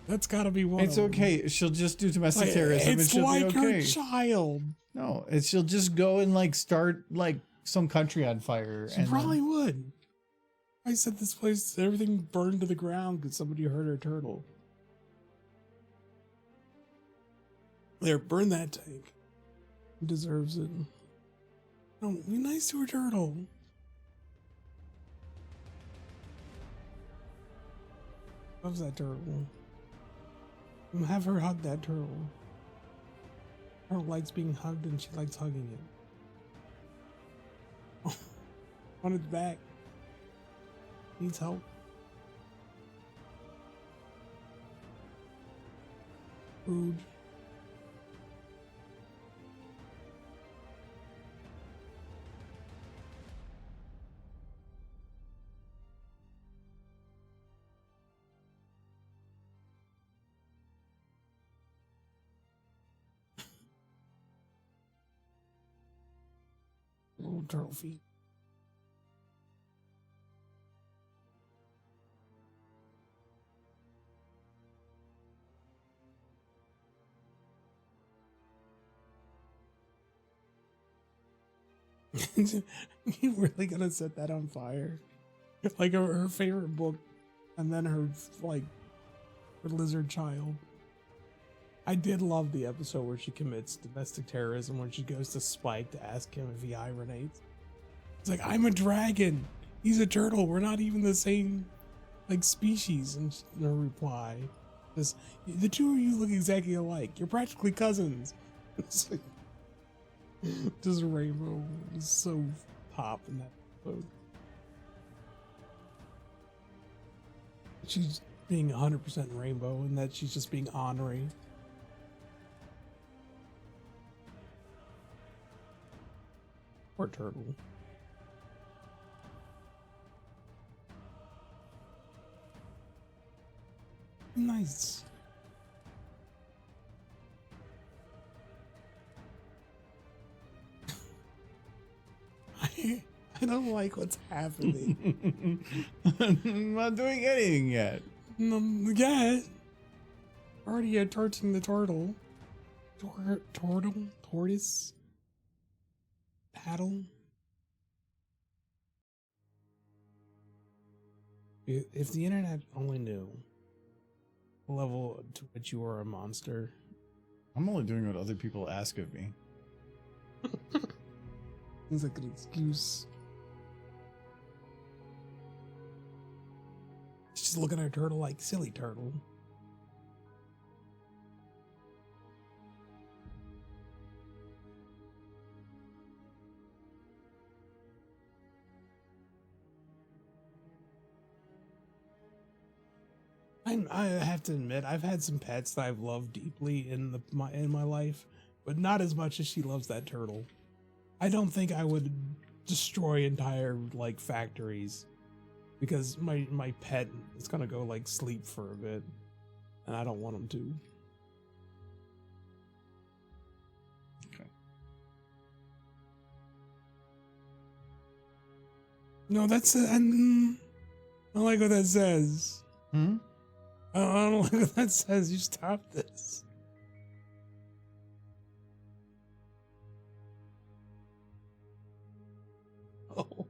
That's got to be one. It's of them. okay. She'll just do domestic terrorism and It's she'll like be okay. her child. No, she'll just go and like start like some country on fire. She probably would. I said this place, everything burned to the ground because somebody hurt her turtle. There, burn that tank. He deserves it. No, be nice to her turtle. Loves that turtle. And have her hug that turtle. Her likes being hugged and she likes hugging it. On its back. Needs help. Food. Little turtle feet. You really gonna set that on fire? Like her favorite book, and then her her lizard child. I did love the episode where she commits domestic terrorism when she goes to Spike to ask him if he hibernates. It's like, I'm a dragon. He's a turtle. We're not even the same species. And her reply is, the two of you look exactly alike. You're practically cousins. It's like, just Rainbow is so pop in that episode. She's being 100% Rainbow, and that she's just being honorary. Poor turtle. Nice. I don't like what's happening. I'm not doing anything yet. Yeah. Already torching the turtle. Tortoise? Paddle? If the internet only knew the level to which you are a monster. I'm only doing what other people ask of me. Seems like an excuse. She's looking at her turtle like, silly turtle. I have to admit, I've had some pets that I've loved deeply in my life, but not as much as she loves that turtle. I don't think I would destroy entire like factories because my pet is gonna go like sleep for a bit, and I don't want him to. Okay. No, that's I don't like what that says. Hmm? I don't like what that says. You stop this. Oh.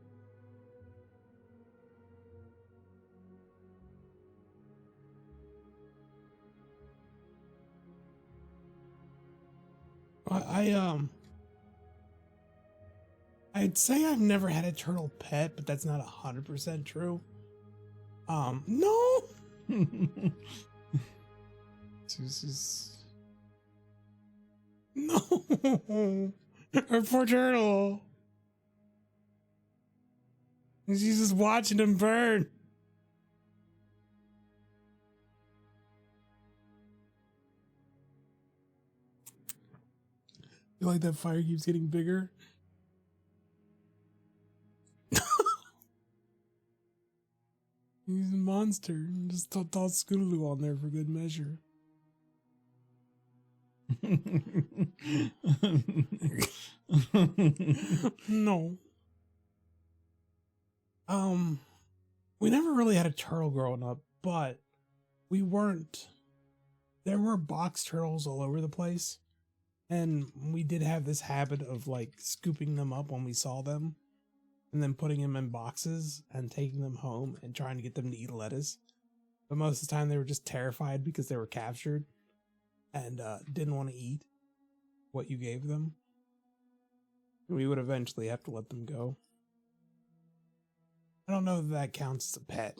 I'd say I've never had a turtle pet, but that's not 100% true. No. This is no. Our poor turtle. She's just watching him burn. You like that fire keeps getting bigger? He's a monster. Just toss Scootaloo on there for good measure. No. We never really had a turtle growing up, but we weren't. There were box turtles all over the place, and we did have this habit of like scooping them up when we saw them, and then putting them in boxes and taking them home and trying to get them to eat lettuce. But most of the time, they were just terrified because they were captured and didn't want to eat what you gave them. We would eventually have to let them go. I don't know if that counts as a pet.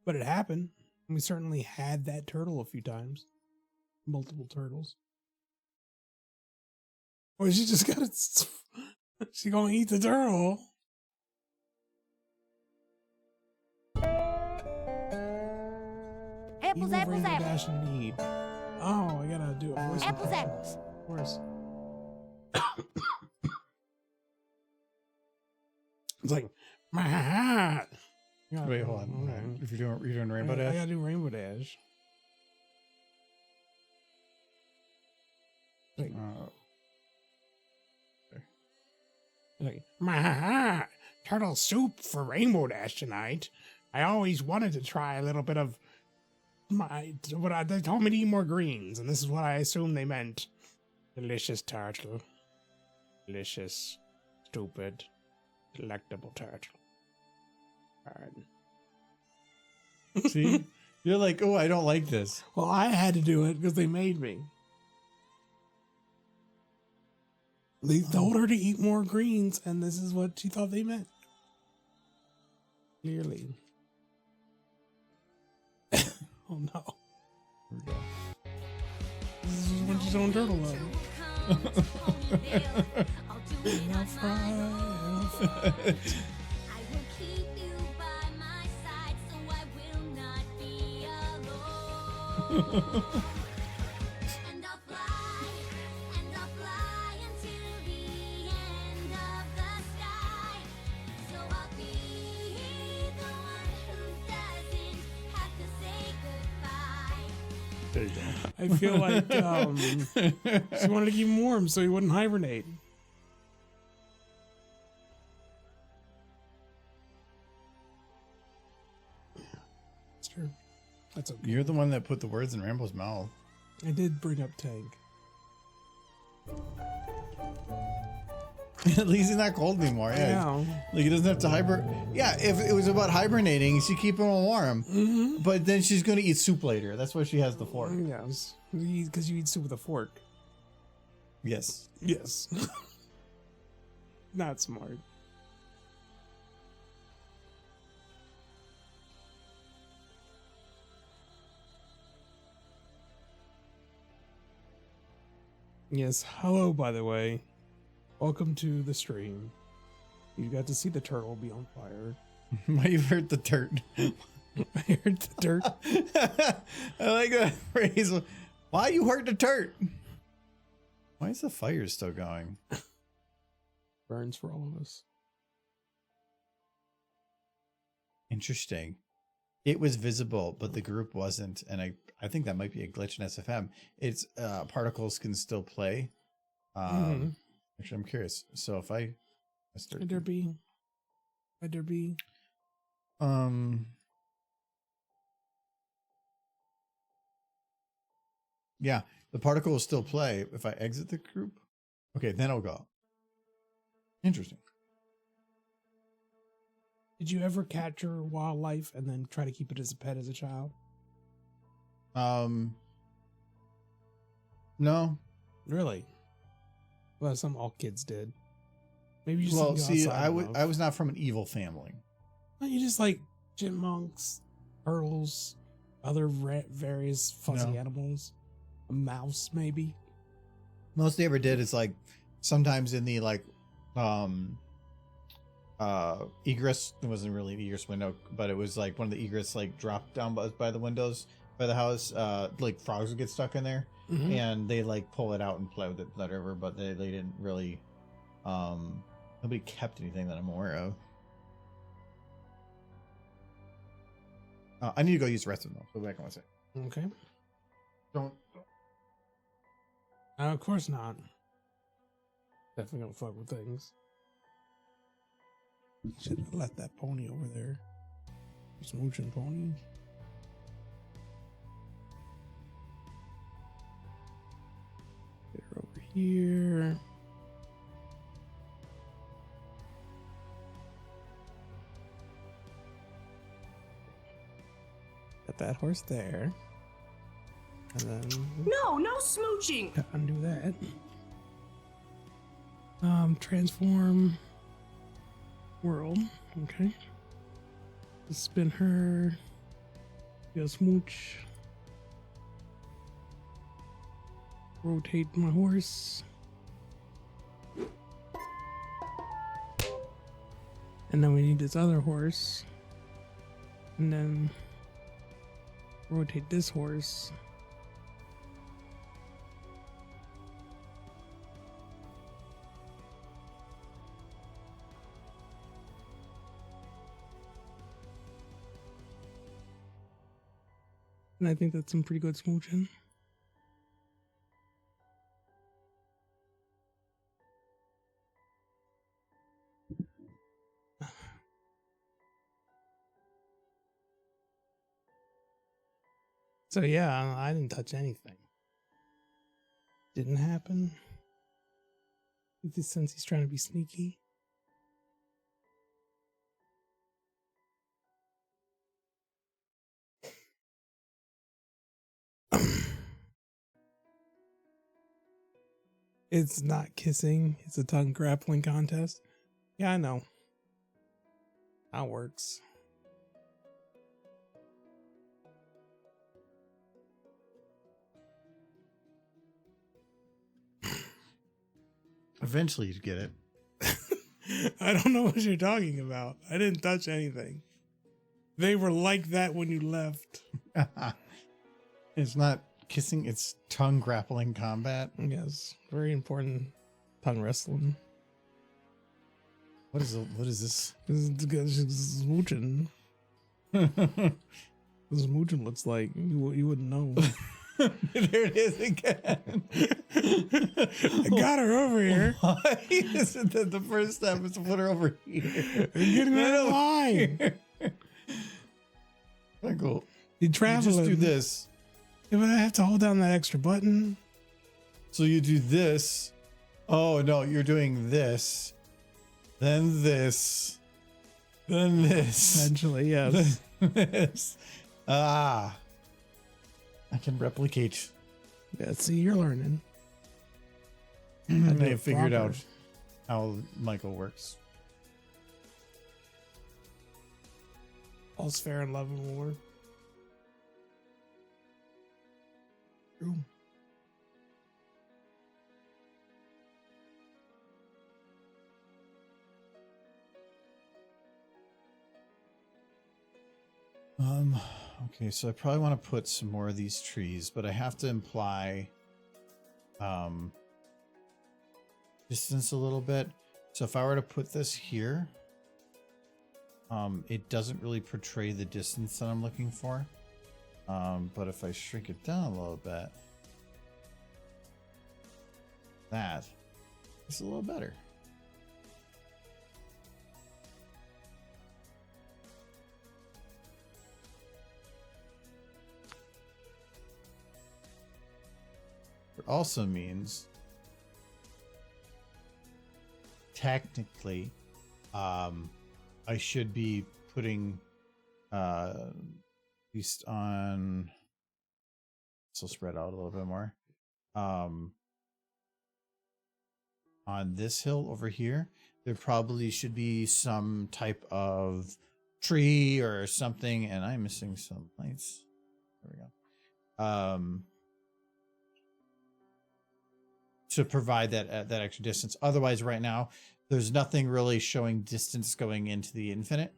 But it happened. We certainly had that turtle a few times. Multiple turtles. Well, she just got it. She gonna eat the turtle. Apples, apples, Rainbow apples. Dash in need. Oh, I gotta do a voice. Apples, apples. Of course. It's like, my hat. Wait, hold on. Okay. If you're doing Rainbow I Dash, gotta do Rainbow Dash. Like, like, turtle soup for Rainbow Dash tonight. I always wanted to try a little bit of they told me to eat more greens, and this is what I assumed they meant. Delicious turtle. Delicious, stupid, delectable turtle. see, you're like, oh, I don't like this. Well, I had to do it because they made me. They told her to eat more greens, and this is what she thought they meant. Clearly. Oh no. Here we go. This is what she's on turtle love. And I'll fry, and I'll fry. I will keep you by my side, so I will not be alone. And I'll fly until the end of the sky. So I'll be the one who doesn't have to say goodbye. There you go. I feel like she wanted to keep him warm so he wouldn't hibernate. It's true. That's okay. You're the one that put the words in Rambo's mouth. I did bring up Tank. At least he's not cold anymore. Yeah. Yeah. Like he doesn't have to hibernate. Yeah, if it was about hibernating, she'd keep him warm. Mm-hmm. But then she's going to eat soup later. That's why she has the fork. Yes. Because you eat soup with a fork. Yes. Yes. Not smart. Yes, hello, by the way. Welcome to the stream. You got to see the turtle be on fire. Why you hurt the dirt? I heard the dirt. I like that phrase. Why you hurt the dirt? Why is the fire still going? Burns for all of us. Interesting. It was visible, but the group wasn't, and I think that might be a glitch in SFM. It's particles can still play. Actually, I'm curious. So if I start, Could there be? Could there be? Yeah, the particle will still play if I exit the group. Okay, then it'll go. Interesting. Did you ever capture wildlife and then try to keep it as a pet as a child? No. Really? Well, some all kids did. Maybe you just Well, didn't go see, outside I was not from an evil family. No, you just like chipmunks, turtles, other various fuzzy No. animals. A mouse, maybe. Most they ever did is like sometimes in the like egress, it wasn't really an egress window, but it was like one of the egress like dropped down by the windows by the house, like frogs would get stuck in there, and they like pull it out and play with it, whatever, but they didn't really nobody kept anything that I'm aware of. I need to go use the rest of them though. Go back on one second. Okay. Don't. Of course not. Definitely don't fuck with things. Should have left that pony over there. Smooching pony. Get her over here. Got that horse there. And then No, no smooching. undo that. Transform world. Okay. Spin her. Go smooch. Rotate my horse. And then we need this other horse. And then rotate this horse. And I think that's some pretty good smooching. So yeah, I didn't touch anything. Didn't happen. Since he's trying to be sneaky. It's not kissing. It's a tongue grappling contest. Yeah, I know. That works. Eventually you'd get it. I don't know what you're talking about. I didn't touch anything. They were like that when you left. It's not kissing, it's tongue grappling combat. Yes, very important. Tongue wrestling. What is this? It's smooching. Smooching looks like you wouldn't know. There it is again. I got her over here. Why isn't that the first step is to put her over here? You're getting her in line. Michael, You you travel. just do this. Yeah, but I have to hold down that extra button. So you do this. Oh no, you're doing this. Then this. Then this. Essentially, yes. This. Ah. I can replicate. Yeah, see, you're learning. I may have figured proper. out how Michael works. All's fair in love and war. True. Okay, so I probably want to put some more of these trees, but I have to imply distance a little bit. So if I were to put this here, it doesn't really portray the distance that I'm looking for. But if I shrink it down a little bit, that is a little better. It also means technically I should be putting at least on, so spread out a little bit more, on this hill over here there probably should be some type of tree or something, and I'm missing some lights. There we go. To provide that extra distance. Otherwise, right now, there's nothing really showing distance going into the infinite.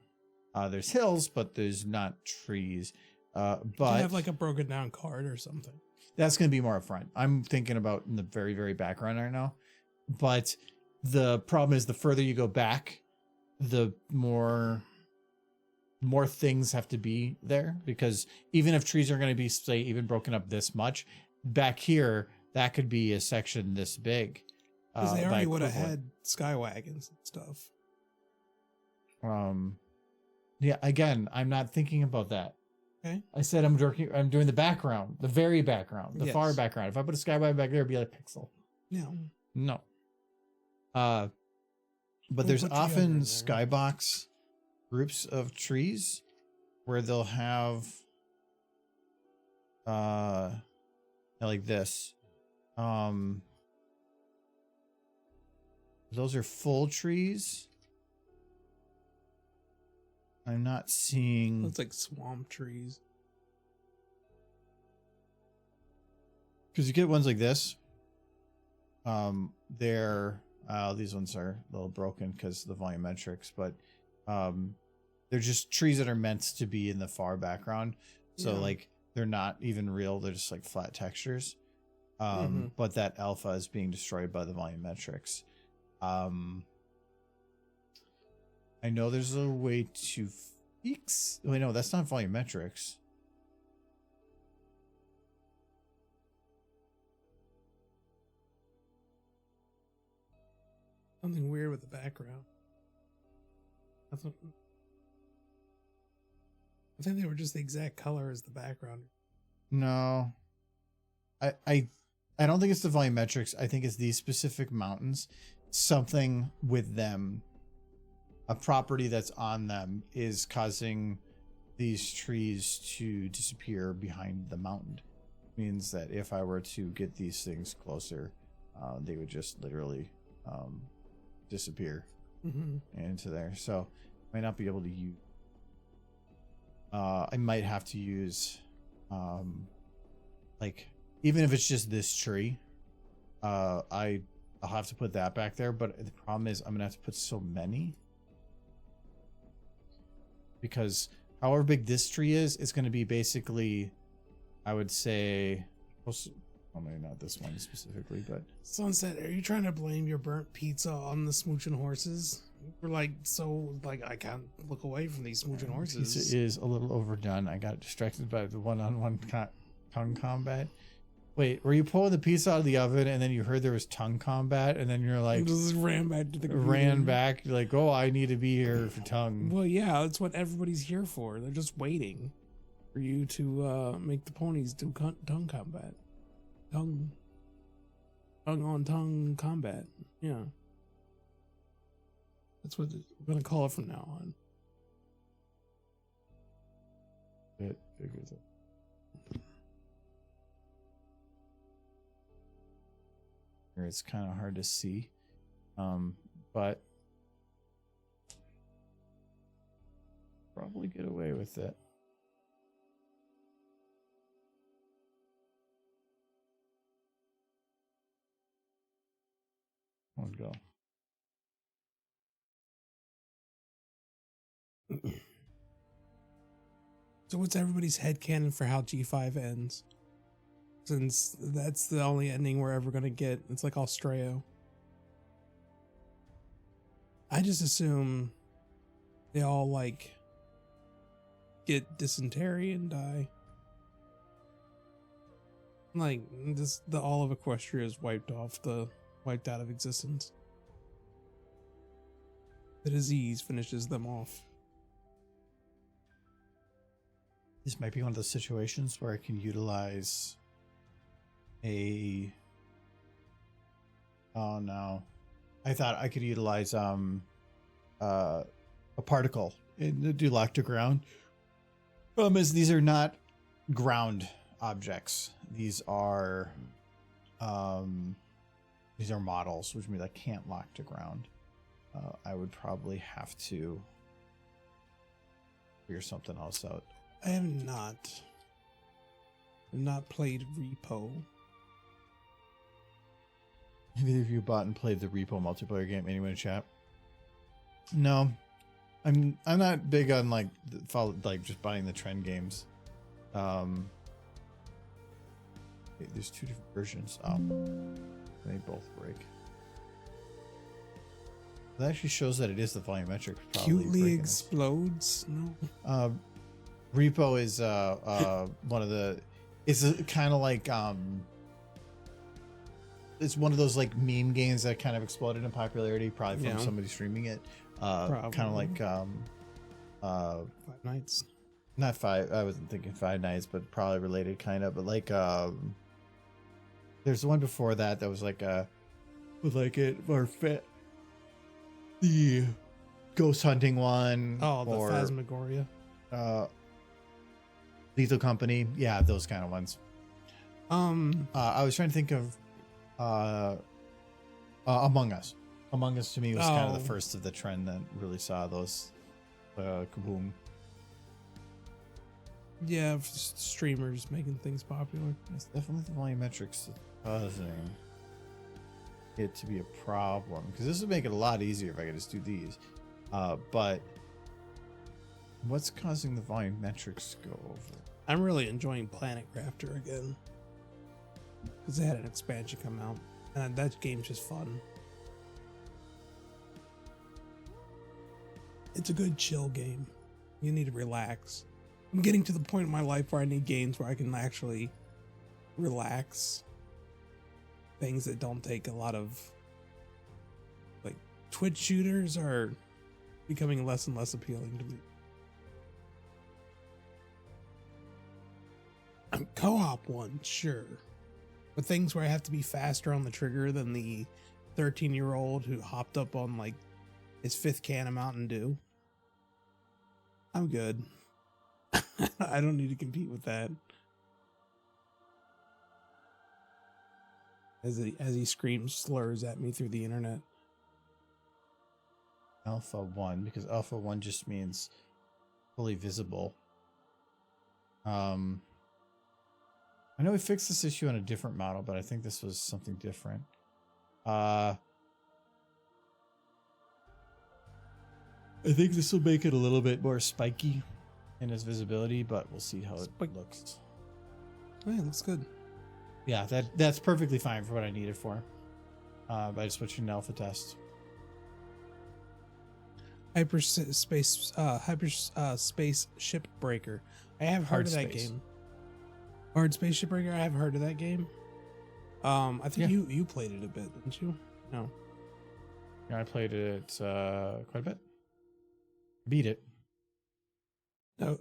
There's hills, but there's not trees. But you have like a broken down card or something. That's going to be more up front. I'm thinking about in the very, very background right now. But the problem is the further you go back, the more things have to be there, because even if trees are going to be, say, even broken up this much, back here, that could be a section this big. Because they already would have had skywagons and stuff. Yeah, again, I'm not thinking about that. Okay. I said I'm doing the background, the very background, the far background. If I put a skywagon back there, it'd be like a pixel. No. But there's often skybox groups of trees where they'll have like this. Those are full trees. I'm not seeing. It's like swamp trees. Because you get ones like this. These ones are a little broken because of the volumetrics, but they're just trees that are meant to be in the far background. So like they're not even real, they're just like flat textures. But that alpha is being destroyed by the volumetrics. I know there's a way to fix. Wait, no, that's not volumetrics. Something weird with the background. I think they were just the exact color as the background. No. I don't think it's the volumetrics. I think it's these specific mountains. Something with them, a property that's on them, is causing these trees to disappear behind the mountain. Means that if I were to get these things closer, they would just literally disappear into there. So I might not be able to use. I might have to use, like, even if it's just this tree, I'll have to put that back there. But the problem is I'm gonna have to put so many, because however big this tree is, it's gonna be basically, I would say, well, maybe not this one specifically, but Sunset, are you trying to blame your burnt pizza on the smooching horses? We're like, so like I can't look away from these smooching horses. Pizza is a little overdone. I got distracted by the one-on-one tongue combat. Wait, were you pulling the pizza out of the oven and then you heard there was tongue combat and then you're like, just ran back to the computer. Ran back like, oh, I need to be here for tongue. Well, yeah, that's what everybody's here for. They're just waiting for you to make the ponies do tongue combat. Tongue on tongue combat. Yeah. That's what we're going to call it from now on. It figures it. It's kind of hard to see, but probably get away with it. I'll go. So what's everybody's headcanon for how G5 ends? Since that's the only ending we're ever going to get. It's like Australia. I just assume they all like get dysentery and die. Like this, the all of Equestria is wiped out of existence. The disease finishes them off. This might be one of those situations where I can utilize a. Oh no, I thought I could utilize a particle and do lock to ground. Problem is, these are not ground objects. These are models, which means I can't lock to ground. I would probably have to figure something else out. I have not played Repo. Have either of you bought and played the Repo multiplayer game? Anyone in chat? No, I'm not big on like just buying the trend games. There's two different versions. They both break. That actually shows that it is the volumetric. Cutely explodes. No. Repo is one of the. It's kind of like it's one of those like meme games that kind of exploded in popularity, probably from somebody streaming it. Kind of like Five Nights. Not Five. I wasn't thinking Five Nights, but probably related kind of. But like there's the one before that was like the ghost hunting one. Oh, the Phasmagoria. Lethal Company. Yeah, those kind of ones. I was trying to think of Among Us. Among Us to me was kind of the first of the trend that really saw those kaboom. Yeah, streamers making things popular. It's definitely the volumetrics that's causing it to be a problem, because this would make it a lot easier if I could just do these. But what's causing the volumetrics to go over? I'm really enjoying Planet Crafter again because they had an expansion come out, and that game's just fun. It's a good chill game. You need to relax. I'm getting to the point in my life where I need games where I can actually relax. Things that don't take a lot of, like, Twitch shooters are becoming less and less appealing to me. Co-op one, sure. But things where I have to be faster on the trigger than the 13-year-old who hopped up on like his 5th can of Mountain Dew. I'm good. I don't need to compete with that. As he screams slurs at me through the internet. Alpha 1, because Alpha 1 just means fully visible. I know we fixed this issue on a different model, but I think this was something different. I think this will make it a little bit more spiky in its visibility, but we'll see how it looks. Oh, yeah, looks good. Yeah, that's perfectly fine for what I need it for. By switching to alpha test. Hyperspace Shipbreaker. I have heard of that game. Hard Space Shipbreaker. I have heard of that game. I think you played it a bit, didn't you? No. Yeah, I played it quite a bit. Beat it. No,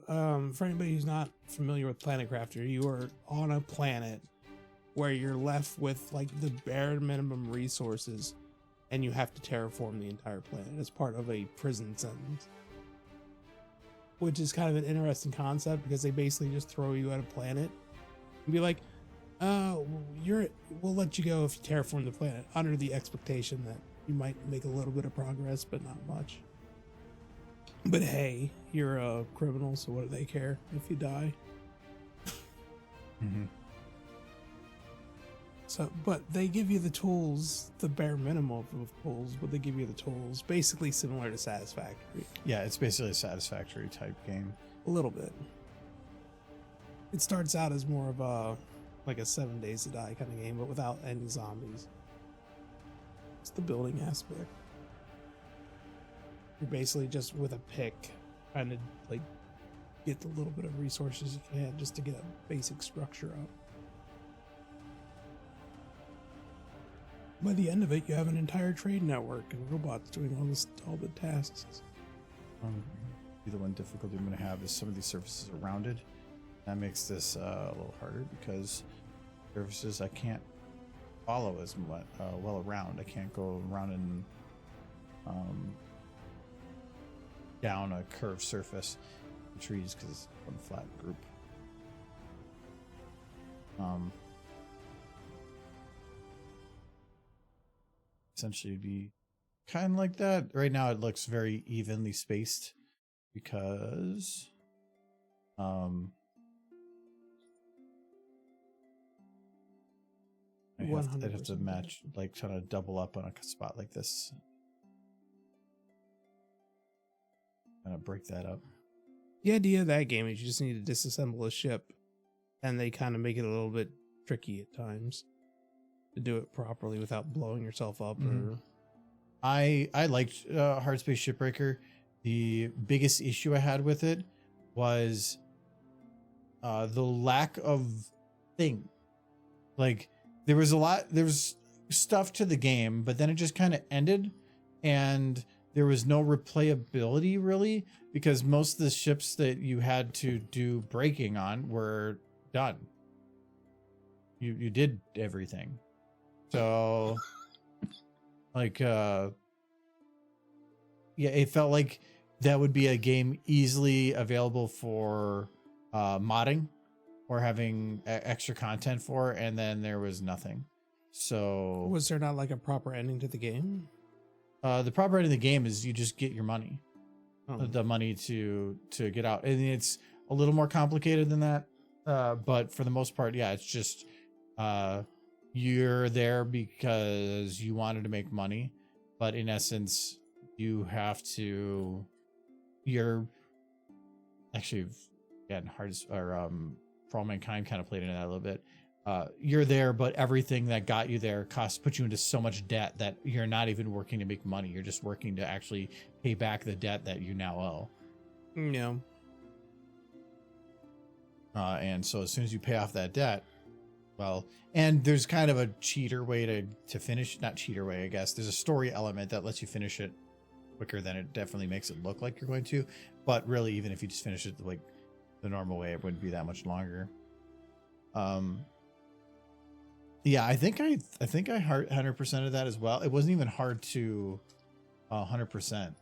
for anybody who's not familiar with Planet Crafter, you are on a planet where you're left with like the bare minimum resources, and you have to terraform the entire planet as part of a prison sentence. Which is kind of an interesting concept because they basically just throw you at a planet and be like, we'll let you go if you terraform the planet, under the expectation that you might make a little bit of progress, but not much. But hey, you're a criminal, so what do they care if you die? Mm-hmm. So, but they give you the tools, the bare minimum of tools, but they give you the tools, basically similar to Satisfactory. Yeah, it's basically a Satisfactory type game. A little bit. It starts out as more of a, like a 7 Days to Die kind of game, but without any zombies. It's the building aspect. you're basically just with a pick trying to like get the little bit of resources you can just to get a basic structure up. By the end of it, you have an entire trade network and robots doing all the tasks. The one difficulty I'm going to have is some of these surfaces are rounded. That makes this a little harder because surfaces I can't follow as well around. I can't go around and down a curved surface in trees because it's one flat group. Essentially, it'd be kind of like that. Right now, it looks very evenly spaced because I'd have to match, like, trying to double up on a spot like this. Kind of break that up. The idea of that game is you just need to disassemble a ship, and they kind of make it a little bit tricky at times to do it properly without blowing yourself up. Or I liked Hard Space Shipbreaker. The biggest issue I had with it was the lack of thing. Like, there was stuff to the game, but then it just kind of ended, and there was no replayability really, because most of the ships that you had to do braking on were done. You did everything. So like yeah, it felt like that would be a game easily available for modding or having extra content for, and then there was nothing. So was there not like a proper ending to the game? The proper ending of the game is you just get your money. Oh. The money to get out, and it's a little more complicated than that, but for the most part, yeah, it's just you're there because you wanted to make money, but in essence you have to, you're actually, again, For All Mankind kind of played into that a little bit. You're there, but everything that got you there put you into so much debt that you're not even working to make money. You're just working to actually pay back the debt that you now owe. No. And so as soon as you pay off that debt, well, and there's kind of a cheater way to finish, not cheater way, I guess. There's a story element that lets you finish it quicker than it definitely makes it look like you're going to. But really, even if you just finish it like the normal way, it wouldn't be that much longer. Yeah, I think I 100% of that as well. It wasn't even hard to 100%.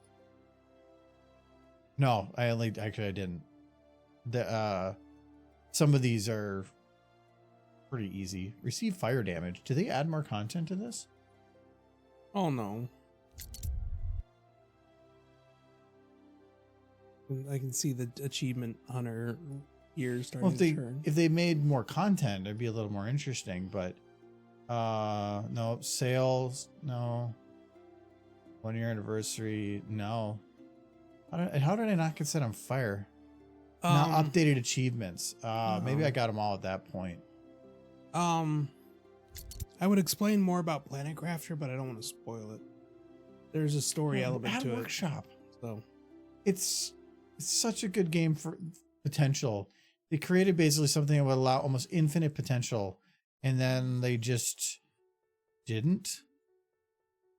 No, I didn't. Some of these are pretty easy. Receive fire damage. Do they add more content to this? Oh no. I can see the achievement hunter gears starting to turn. If they made more content, it'd be a little more interesting, but no. Sales, no. 1 year anniversary, no. How did I not get set on fire? Not updated achievements. Maybe I got them all at that point. I would explain more about Planet Crafter, but I don't want to spoil it. There's a story element to Workshop. it. So it's such a good game for potential. They created basically something that would allow almost infinite potential, and then they just didn't.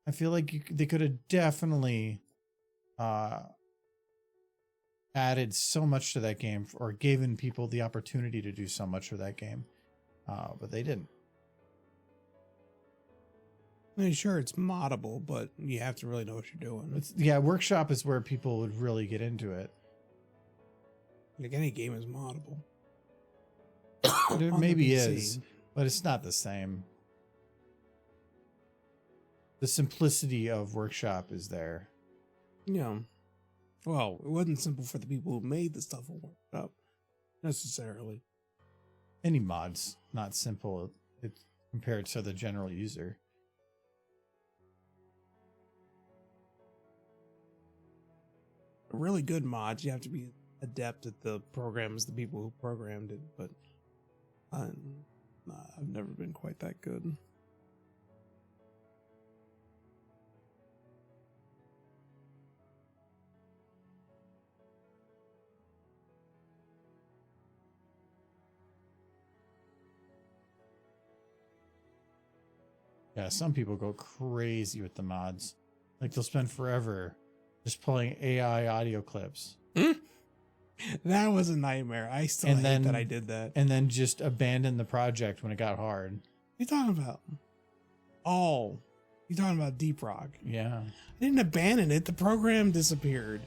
I feel like they could have definitely added so much to that game, or given people the opportunity to do so much for that game, but they didn't. I mean, sure, it's moddable, but you have to really know what you're doing. Yeah, Workshop is where people would really get into it. Like any game is moddable. It maybe is, but it's not the same. The simplicity of Workshop is there. Yeah. Well, it wasn't simple for the people who made the stuff on Workshop, necessarily. Any mod's not simple compared to the general user. Really good mods, you have to be adept at the programs, the people who programmed it, but I've never been quite that good. Yeah, some people go crazy with the mods. Like they'll spend forever just pulling AI audio clips. That was a nightmare. I still hate that I did that. And then just abandon the project when it got hard. What are you talking about? Oh, you're talking about Deep Rock. Yeah. I didn't abandon it. The program disappeared.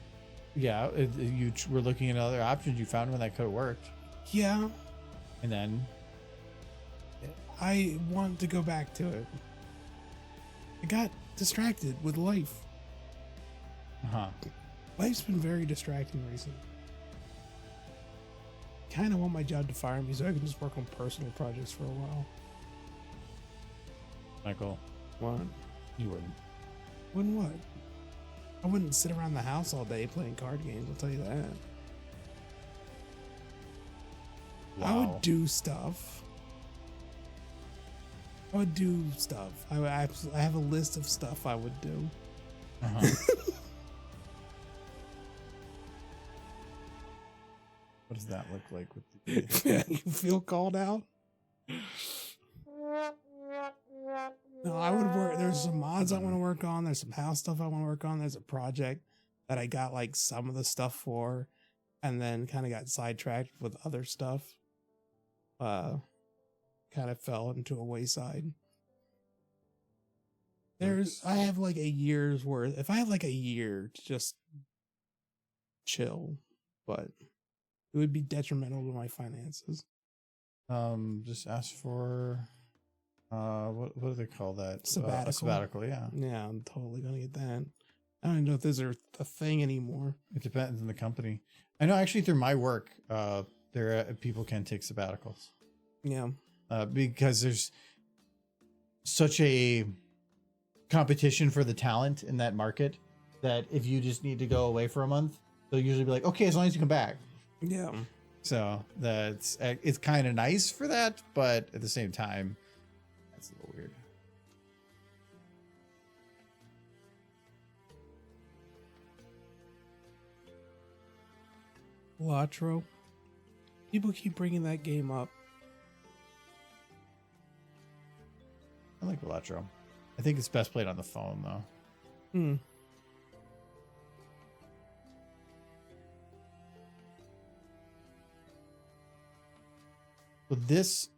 Yeah, you were looking at other options. You found one that could have worked. Yeah. And then? I want to go back to it. I got distracted with life. Uh-huh. Life's been very distracting recently. Kind of want my job to fire me so I can just work on personal projects for a while. Michael, What? you wouldn't. Wouldn't what? I wouldn't sit around the house all day playing card games, I'll tell you that. Wow. I would do stuff. I have a list of stuff I would do. Uh-huh. What does that look like with the You feel called out? No, I would work. There's some mods I want to work on. There's some house stuff I want to work on. There's a project that I got like some of the stuff for, and then kind of got sidetracked with other stuff. Kind of fell into a wayside. I have like a year's worth. If I have like a year to just chill, but it would be detrimental to my finances. Just ask for what do they call that? Sabbatical. A sabbatical, yeah. Yeah, I'm totally gonna get that. I don't even know if those are a thing anymore. It depends on the company. I know actually through my work, people can take sabbaticals. Yeah. Because there's such a competition for the talent in that market that if you just need to go away for a month, they'll usually be like, okay, as long as you come back. Yeah. So it's kind of nice for that, but at the same time, that's a little weird. Latro. People keep bringing that game up. I like Velatro. I think it's best played on the phone though. But this,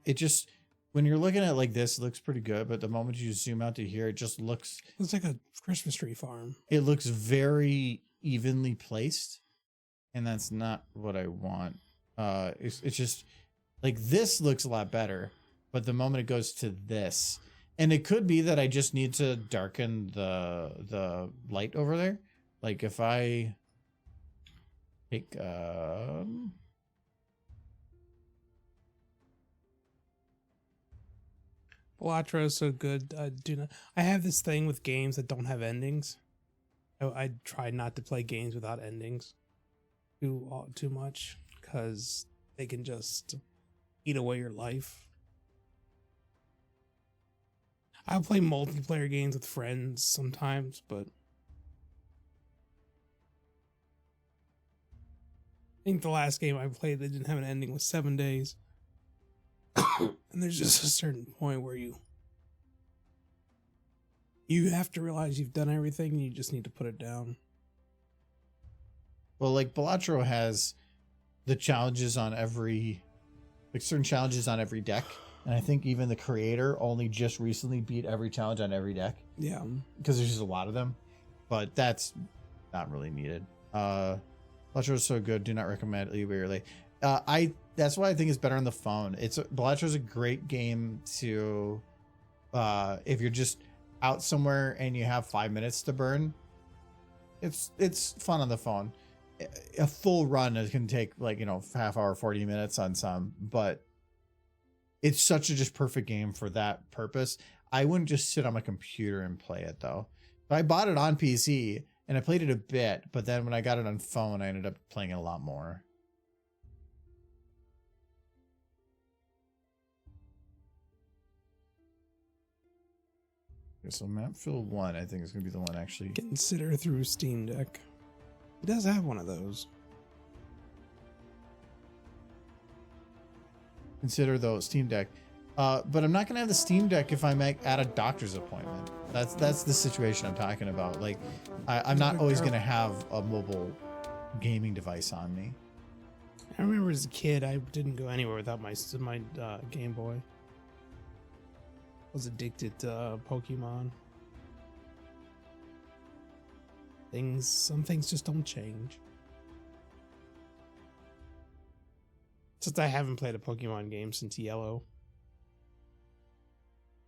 when you're looking at it like this, it looks pretty good. But the moment you zoom out to here, it just looks. It's like a Christmas tree farm. It looks very evenly placed, and that's not what I want. It's just like this looks a lot better, but the moment it goes to this, and it could be that I just need to darken the light over there. Like if I take Latro is so good. I have this thing with games that don't have endings. I try not to play games without endings too much because they can just eat away your life. I'll play multiplayer games with friends sometimes, but I think the last game I played that didn't have an ending was 7 Days. And there's just a certain point where you have to realize you've done everything and you just need to put it down. well, like Balatro has the challenges on certain challenges on every deck. And I think even the creator only just recently beat every challenge on every deck. Yeah. Because there's just a lot of them. But that's not really needed. Balatro is so good. Do not recommend it really. That's why I think it's better on the phone. Balatro is a great game to if you're just out somewhere and you have 5 minutes to burn. It's fun on the phone. A full run can take like half hour, 40 minutes on some, but it's such a just perfect game for that purpose. I wouldn't just sit on my computer and play it though. I bought it on PC and I played it a bit, but then when I got it on phone, I ended up playing it a lot more. Okay, so Mapfill 1, I think is going to be the one actually. Consider through Steam Deck. It does have one of those. Consider though Steam Deck. But I'm not gonna have the Steam Deck if I'm at a doctor's appointment. That's the situation I'm talking about. Like, I'm not always gonna have a mobile gaming device on me. I remember as a kid, I didn't go anywhere without my Game Boy. I was addicted to Pokemon. Some things just don't change. Just I haven't played a Pokemon game since Yellow.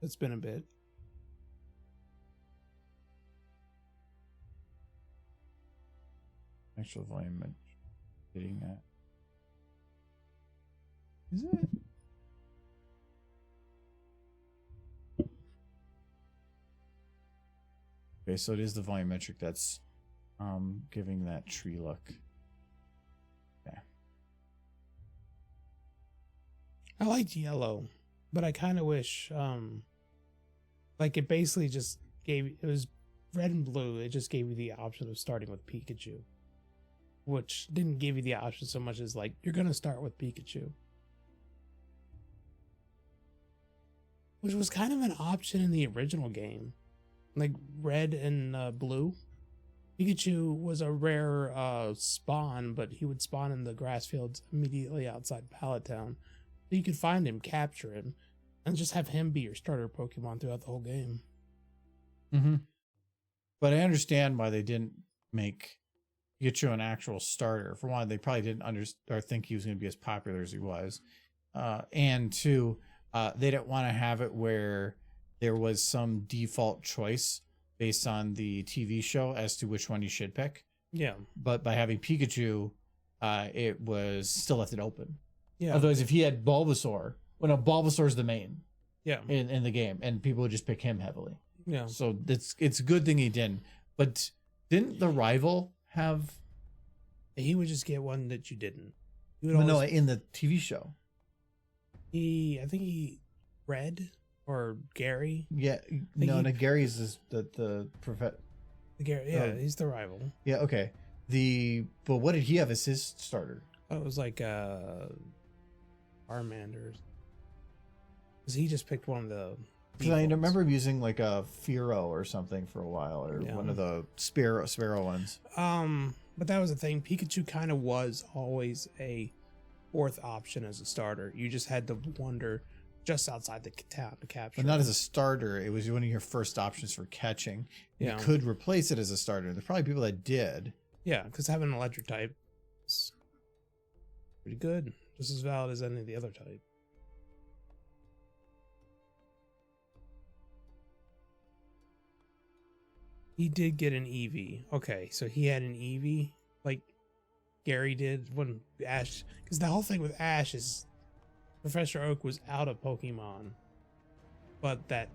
It's been a bit. Actual volume I'm hitting that. Is it? Okay, so it is the volumetric that's giving that tree look. Yeah. I liked Yellow, but I kind of wish, like it basically just it was red and blue. It just gave you the option of starting with Pikachu, which didn't give you the option so much as like, you're going to start with Pikachu. Which was kind of an option in the original game. Like red and blue. Pikachu was a rare spawn, but he would spawn in the grass fields immediately outside Pallet Town. So you could find him, capture him, and just have him be your starter Pokemon throughout the whole game. Mm-hmm. But I understand why they didn't make Pikachu an actual starter. For one, they probably didn't or think he was going to be as popular as he was. And two, they didn't want to have it where there was some default choice based on the TV show as to which one you should pick. Yeah. But by having Pikachu, it was still left it open. Yeah. Otherwise, if he had Bulbasaur, well, no, Bulbasaur's the main. Yeah. In the game, and people would just pick him heavily. Yeah. So it's a good thing he didn't. But didn't the rival have? He would just get one that you didn't. No, in the TV show. I think he Red or Gary. Yeah, no, Gary's is the prophet. Gary, yeah, he's the rival. Yeah, okay. But what did he have as his starter? Oh, it was like Charmander. Because he just picked one of the. Because I remember him using like a Fearow or something for a while, or one of the Sparrow ones. But that was the thing. Pikachu kind of was always a fourth option as a starter. You just had to wander just outside the town to capture. But not as a starter. It was one of your first options for catching. Yeah. You could replace it as a starter. There's probably people that did. Yeah, because having an electric type is pretty good. Just as valid as any of the other type. He did get an Eevee. Okay, so he had an Eevee like Gary did when Ash. Because the whole thing with Ash is Professor Oak was out of Pokemon, but that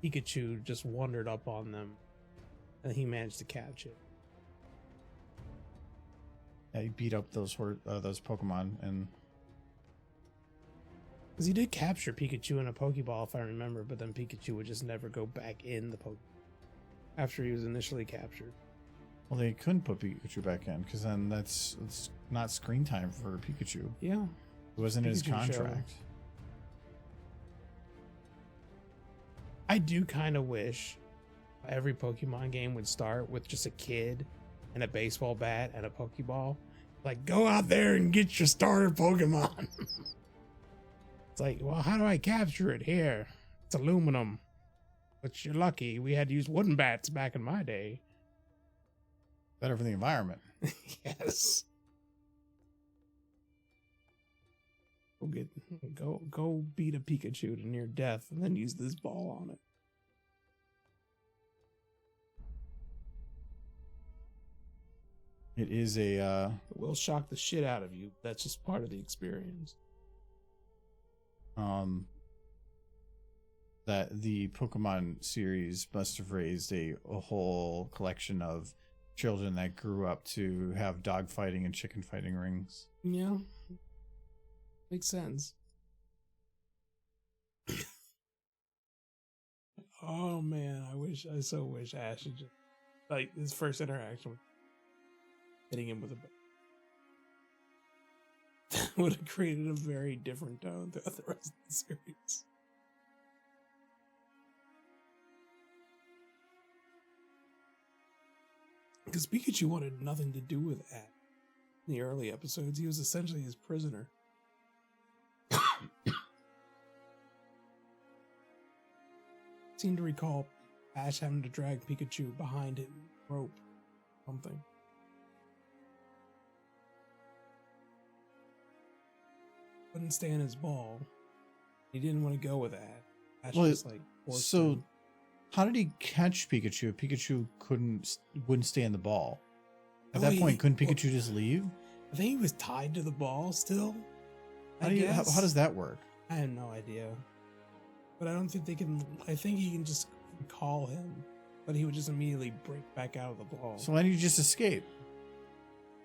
Pikachu just wandered up on them, and he managed to catch it. Yeah, he beat up those Pokemon, and because he did capture Pikachu in a Pokeball, if I remember, but then Pikachu would just never go back in the Pokeball after he was initially captured. Well, they couldn't put Pikachu back in because then it's not screen time for Pikachu. Yeah, it wasn't in his Pikachu contract. show. I do kind of wish every Pokemon game would start with just a kid and a baseball bat and a Pokeball. Like, go out there and get your starter Pokemon. It's like, well, how do I capture it? Here, it's aluminum. But you're lucky. We had to use wooden bats back in my day. Better for the environment. Yes. Go beat a Pikachu to near death and then use this ball on it. It is a It will shock the shit out of you. That's just part of the experience. That the Pokemon series must have raised a whole collection of children that grew up to have dog fighting and chicken fighting rings. Yeah. Makes sense. Oh man, I so wish Ash had just, like, his first interaction with hitting him with a bat. That would have created a very different tone throughout the rest of the series. Because Pikachu wanted nothing to do with Ash. In the early episodes, he was essentially his prisoner. Seem to recall Ash having to drag Pikachu behind him, rope, something. Couldn't stand his ball. He didn't want to go with that. Ash Well, just like forced So, him. how did he catch Pikachu? Pikachu wouldn't stay in the ball. At Oh, that point, couldn't Pikachu just leave? I think he was tied to the ball still. How does that work? I have no idea. But I don't think they can. I think he can just call him, but he would just immediately break back out of the ball. So why didn't you just escape?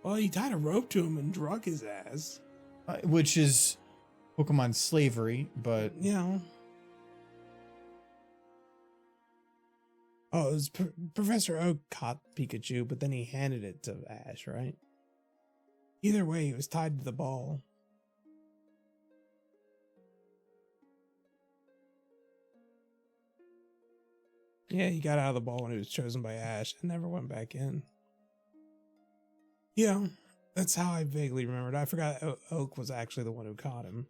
Well, he tied a rope to him and drug his ass. Which is Pokemon slavery, but You know. Oh, it was Professor Oak caught Pikachu, but then he handed it to Ash, right? Either way, he was tied to the ball. Yeah, he got out of the ball when he was chosen by Ash and never went back in. Yeah, that's how I vaguely remembered. I forgot Oak was actually the one who caught him.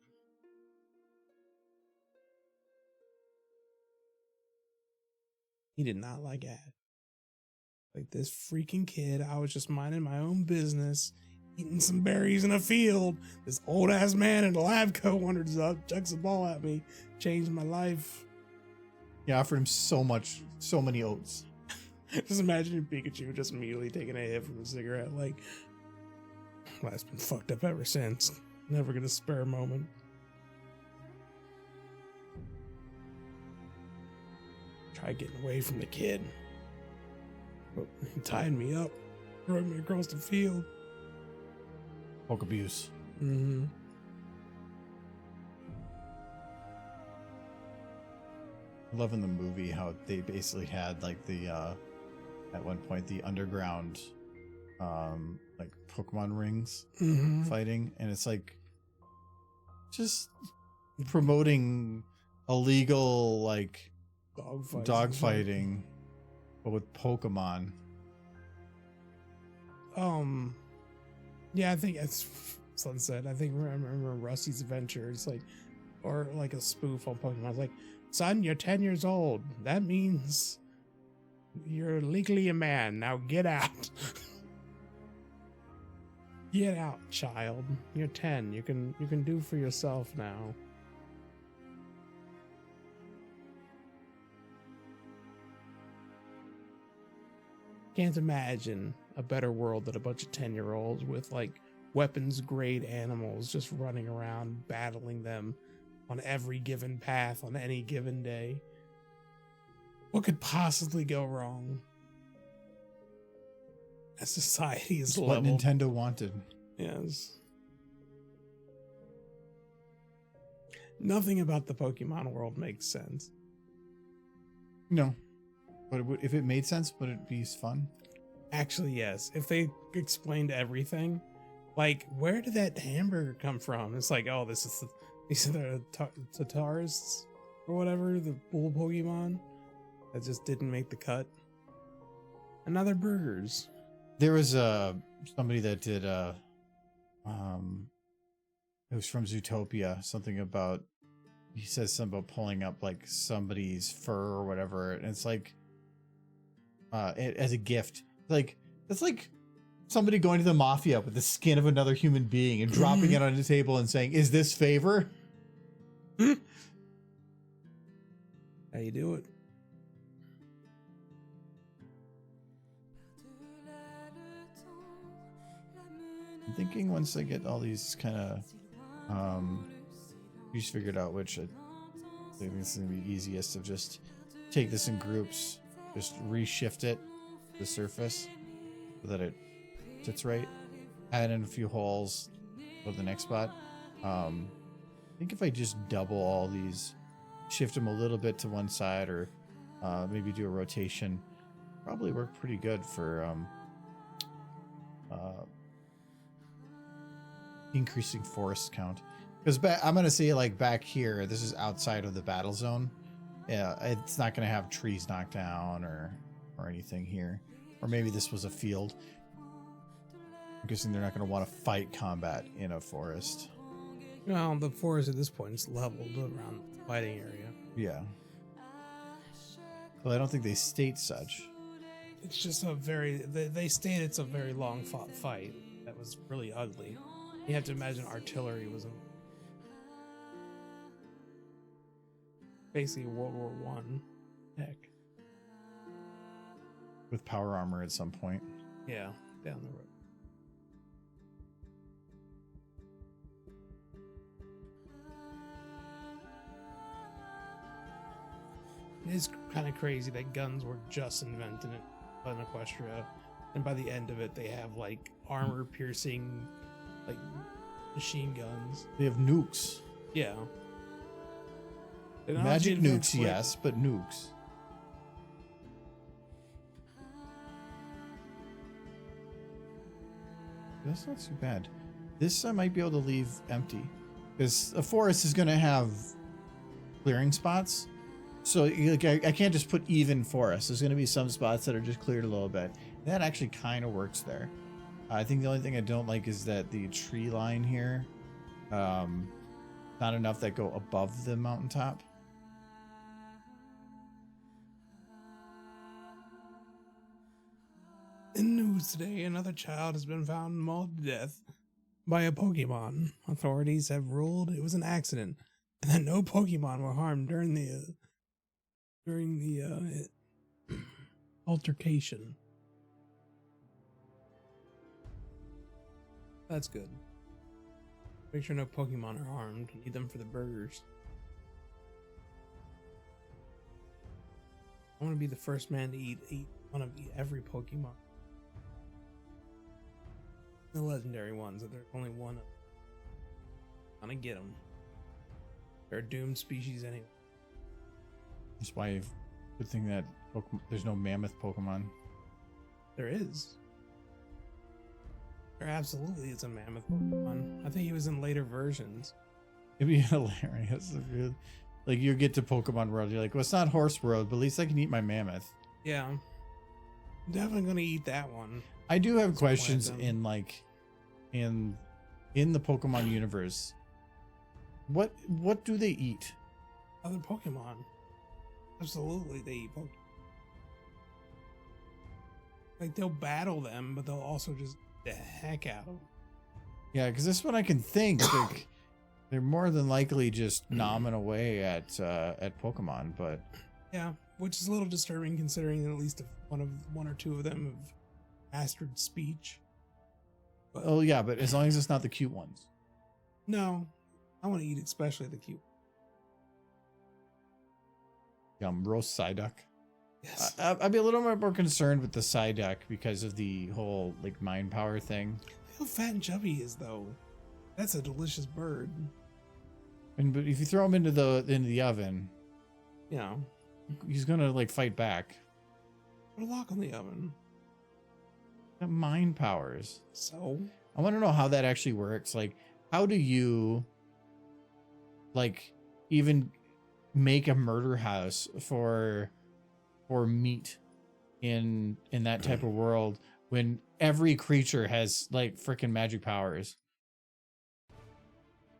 He did not like Ash. Like, this freaking kid, I was just minding my own business, eating some berries in a field. This old ass man in a lab coat wanders up, chucks a ball at me, changed my life. you offered him so many oats. Just imagining Pikachu just immediately taking a hit from a cigarette. Like, life's been fucked up ever since. Never gonna spare a moment. Try getting away from the kid. But he tied me up, threw me across the field. Poke abuse. Mm-hmm. I love in the movie how they basically had like the at one point the underground like Pokemon rings Mm-hmm. fighting, and it's like just promoting illegal like dog fighting, but with Pokemon. Yeah, I think it's Sunset. I think I remember Rusty's Adventure. It's like, or like a spoof on Pokemon. It's like, son, you're 10 years old. That means you're legally a man. Now get out. Get out, child. You're 10. You can do for yourself now. Can't imagine a better world than a bunch of 10-year-olds with like weapons grade animals just running around battling them on every given path on any given day. What could possibly go wrong? A society is It's what leveled. Nintendo wanted. Yes. Nothing about the Pokemon world makes sense. No, but if it made sense, would it be fun? Actually, yes. If they explained everything, like, where did that hamburger come from? It's like, oh, these are the Tatarists or whatever, the bull Pokemon that just didn't make the cut. And now they're burgers. There was somebody that did it was from Zootopia, something about, he says something about pulling up like somebody's fur or whatever, and it's like as a gift. Like, that's like somebody going to the mafia with the skin of another human being and dropping it on the table and saying, "Is this favor?" How you do it? I'm thinking once I get all these kind of just figured out, which I think this is gonna be easiest, of just take this in groups, just reshift it to the surface so that it sits right, add in a few holes, go to the next spot. I think if I just double all these, shift them a little bit to one side, or maybe do a rotation, probably work pretty good for increasing forest count. Because I'm gonna say, like, back here, this is outside of the battle zone. Yeah, it's not gonna have trees knocked down or anything here. Or maybe this was a field. I'm guessing they're not going to want to fight combat in a forest. Well, the forest at this point is leveled around the fighting area. Yeah. Well, I don't think they state such. It's just a very, they state it's a very long fought fight that was really ugly. You have to imagine artillery was basically World War One. Heck. With power armor at some point. Yeah, down the road. It is kind of crazy that guns were just invented in Equestria, and by the end of it, they have like armor-piercing, like machine guns. They have nukes. Yeah. Magic nukes, yes, but nukes. That's not too bad. This I might be able to leave empty, because a forest is going to have clearing spots. So like, I can't just put even forest. There's going to be some spots that are just cleared a little bit. That actually kind of works there. I think the only thing I don't like is that the tree line here, not enough that go above the mountaintop. In news today, another child has been found mauled to death by a Pokemon. Authorities have ruled it was an accident and that no Pokemon were harmed during the altercation. That's good. Make sure no Pokemon are harmed. Need them for the burgers. I want to be the first man to eat every Pokemon. The legendary ones, that there's only one. I'm gonna get them. They're a doomed species anyway. That's why good thing that there's no mammoth Pokemon. There is. There absolutely is a mammoth Pokemon. I think he was in later versions. It'd be hilarious if you, like, you get to Pokemon World, you're like, well, it's not Horse World, but at least I can eat my mammoth. Yeah. I'm definitely gonna eat that one. I do have questions in like in the Pokemon universe. What do they eat? Other Pokemon. Absolutely, they eat Pokemon. Like, they'll battle them, but they'll also just eat the heck out of them. Yeah, because this one I can think like they're more than likely just nomming away at Pokemon, but yeah, which is a little disturbing considering that at least one or two of them have mastered speech. But, oh yeah, but as long as it's not the cute ones. No, I want to eat especially the cute. Roast Psyduck. Yes. I'd be a little more concerned with the Psyduck because of the whole like mind power thing. How fat and chubby he is though. That's a delicious bird. And but if you throw him into the oven, You know, he's gonna like fight back. put a lock on the oven. Got mind powers. So I want to know how that actually works. Like, how do you like even make a murder house for meat in that type of world when every creature has like freaking magic powers?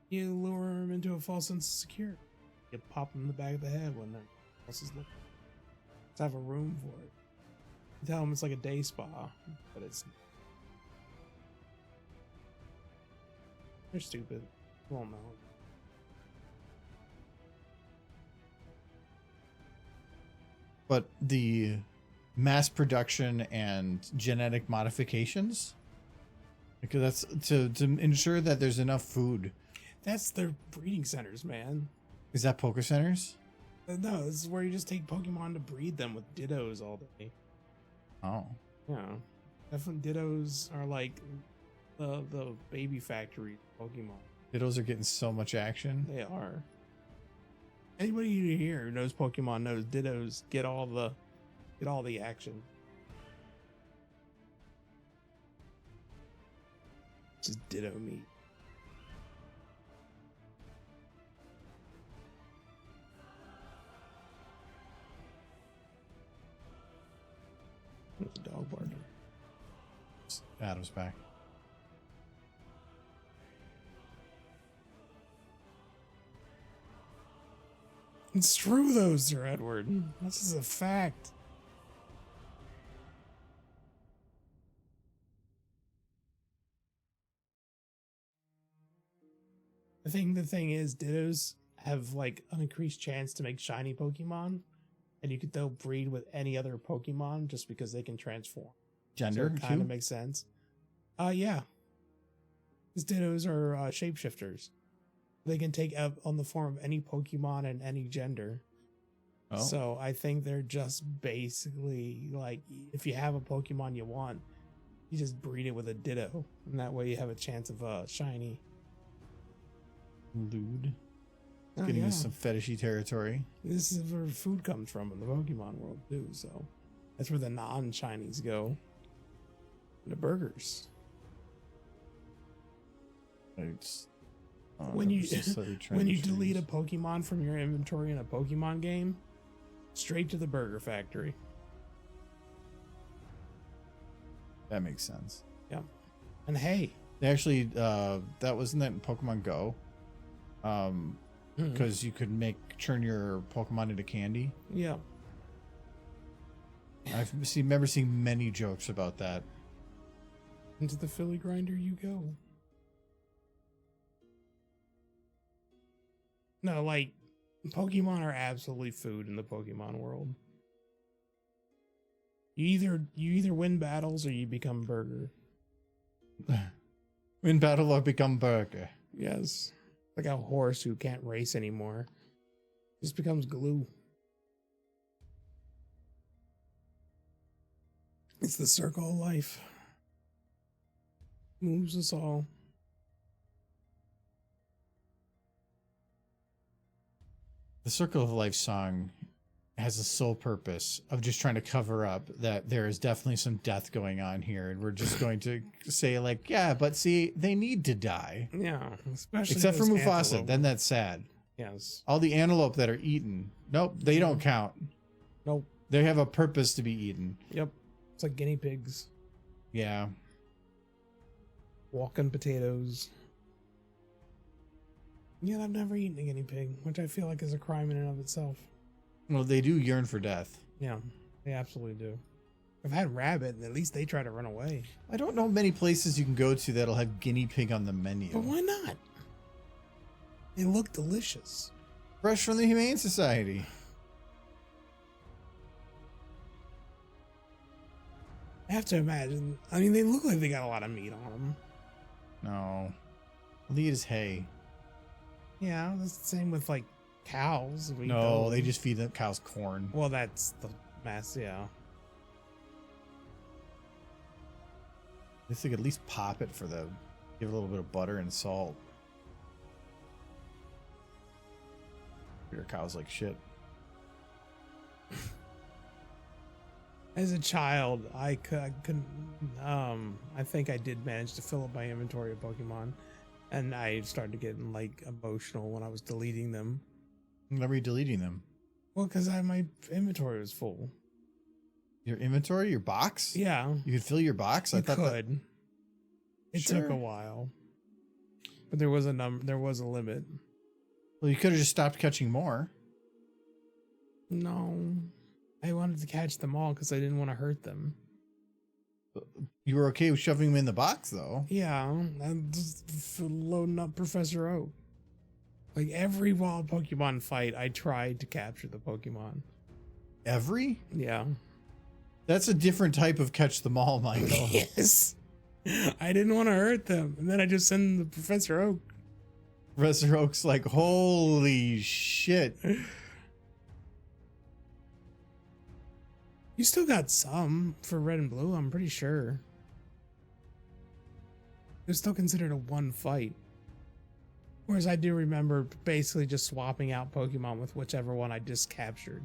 you lure him into a false sense of security. You pop him in the back of the head when no else is looking. Let's have a room for it. You tell him it's like a day spa, but it's. They're stupid. You won't know. But the mass production and genetic modifications, because that's to ensure that there's enough food. That's their breeding centers, man. Is that Poke Centers? No, this is where you just take Pokemon to breed them with Dittos all day. Oh, Yeah. Definitely Dittos are like the baby factory Pokemon. Dittos are getting so much action. They are. Anybody here who knows Pokemon knows Dittos get all the action. Just Ditto meat. was a dog barking. Adam's back. It's true though, Sir Edward. This is a fact. I think the thing is, Dittos have like an increased chance to make shiny Pokemon, and they'll breed with any other Pokemon just because they can transform. Gender, so kind too? of makes sense. Yeah. Because Dittos are shapeshifters. They can take up on the form of any Pokemon and any gender. Oh. So I think they're just basically like, if you have a Pokemon you want, you just breed it with a Ditto, and that way you have a chance of shiny. Lewd. Oh, Getting yeah. into some fetishy territory. This is where food comes from in the Pokemon world too, so that's where the non-shinies go. The burgers. It's, When you delete a Pokemon from your inventory in a Pokemon game, straight to the burger factory. That makes sense. Yeah. And hey, They actually, that wasn't that in Pokemon Go. Because you could turn your Pokemon into candy. yeah. Remember seeing many jokes about that. Into the Philly grinder you go. No, like, Pokemon are absolutely food in the Pokemon world. You either win battles or you become burger. In battle or become burger. Yes. Like a horse who can't race anymore. Just becomes glue. It's the circle of life. Moves us all. The Circle of Life song has a sole purpose of just trying to cover up that there is definitely some death going on here, and we're just going to say like, yeah, but see, they need to die. Yeah, especially Except for those Mufasa, antelope. then that's sad. Yes. All the antelope that are eaten, nope, they don't count. Nope. They have a purpose to be eaten. Yep. It's like guinea pigs. Yeah. Walking potatoes. Yeah, I've never eaten a guinea pig, which I feel like is a crime in and of itself. Well, they do yearn for death. Yeah, they absolutely do. I've had rabbit, and at least they try to run away. I don't know many places you can go to that'll have guinea pig on the menu. But why not? They look delicious. Fresh from the Humane Society. I have to imagine. I mean, they look like they got a lot of meat on them. No. Lead is hay. Yeah, that's the same with like cows. We No, don't- they just feed the cows corn. Well, that's the mess. Yeah. I guess they could at least pop it give it a little bit of butter and salt. Your cows like shit. As a child, I couldn't. I think I did manage to fill up my inventory of Pokemon, and I started getting like emotional when I was deleting them. Remember you deleting them? Well, because my inventory was full. Your inventory, your box? Yeah, You could fill your box? you I thought could. It took Sure. a while, but there was a limit. Well, you could have just stopped catching more. No, I wanted to catch them all because I didn't want to hurt them. You were okay with shoving them in the box, though. Yeah, I'm just loading up Professor Oak. Like every wild Pokemon fight, I tried to capture the Pokemon. Every? Yeah. That's a different type of catch them all, Michael. Yes. I didn't want to hurt them. And then I just send them to Professor Oak. Professor Oak's like, holy shit. You still got some for red and blue, I'm pretty sure. They're still considered a one fight. Whereas I do remember basically just swapping out Pokemon with whichever one I just captured.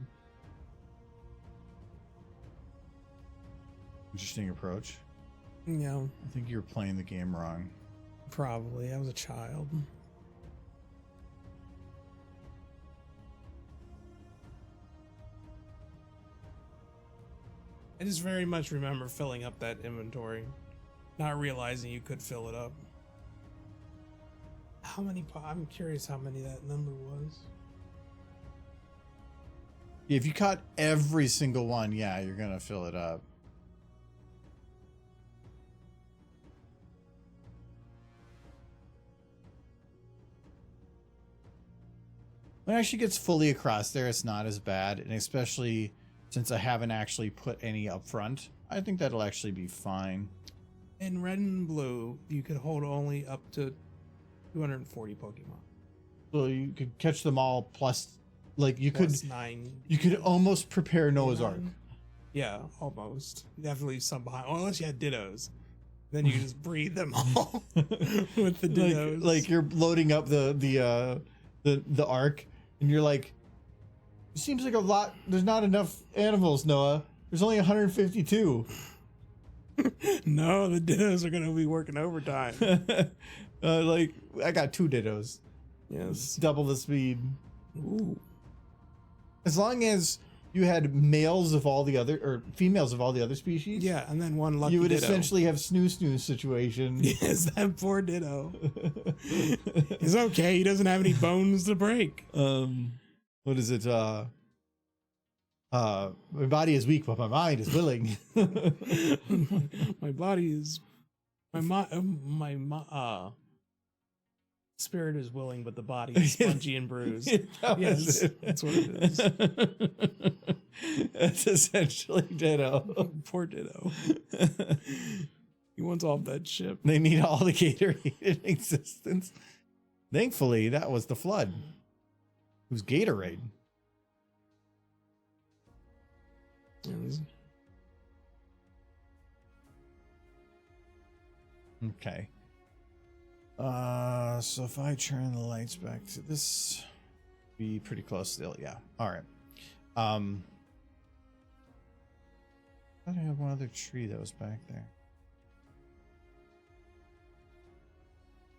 Interesting approach. Yeah, I think you were playing the game wrong. probably. I was a child. I just very much remember filling up that inventory, not realizing you could fill it up. How many? I'm curious how many that number was. If you caught every single one, yeah, you're gonna fill it up. When it actually gets fully across there, it's not as bad, and especially since I haven't actually put any up front, I think that'll actually be fine. In red and blue, you could hold only up to 240 Pokemon. So you could catch them all plus, like you Plus could, 9. you could almost prepare Noah's Ark. Yeah, almost. Definitely some behind. Well, unless you had Dittos. Then you can just breed them all with the Dittos. Like you're loading up the Ark, and you're like, it seems like a lot. There's not enough animals, Noah. There's only 152. No, the Dittos are going to be working overtime. Like I got 2 Dittos. Yes. Double the speed. Ooh. As long as you had males of all the other, or females of all the other species. Yeah, and then one lucky You would Ditto. essentially have snoo situation. Yes, that poor Ditto. He's okay. He doesn't have any bones to break. What is it? My body is weak, but my mind is willing. My body is, my spirit is willing, but the body is spongy and bruised. Yes, that's what it is. That's essentially Ditto. Poor Ditto. He wants off that ship. They need all the Gatorade in existence. Thankfully, that was the flood. It was Gatorade. Yes. Okay. So if I turn the lights back to this, be pretty close still. Yeah. All right. I thought I had one other tree that was back there.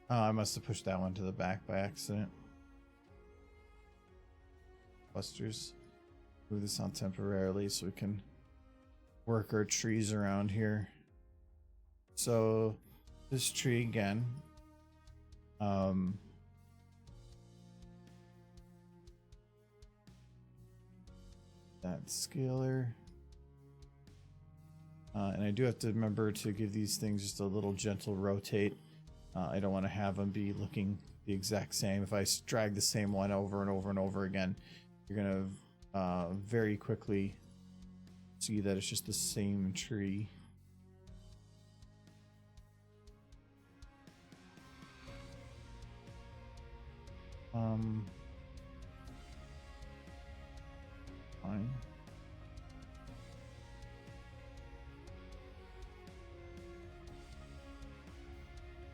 Oh, I must have pushed that one to the back by accident. Clusters. Move this on temporarily so we can work our trees around here. So this tree again. That scalar. And I do have to remember to give these things just a little gentle rotate. I don't want to have them be looking the exact same. If I drag the same one over and over and over again, you're going to very quickly see that it's just the same tree. Fine.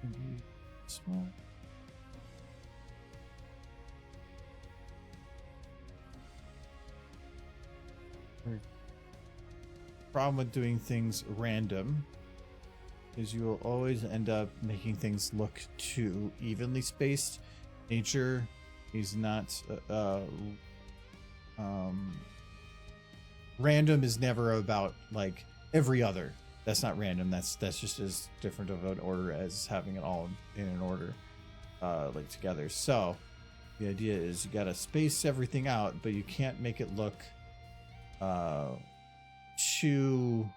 Maybe small. Problem with doing things random is you will always end up making things look too evenly spaced. Nature is not random is never about like every other. That's not random. That's just as different of an order as having it all in an order like together. So the idea is you got to space everything out, but you can't make it look too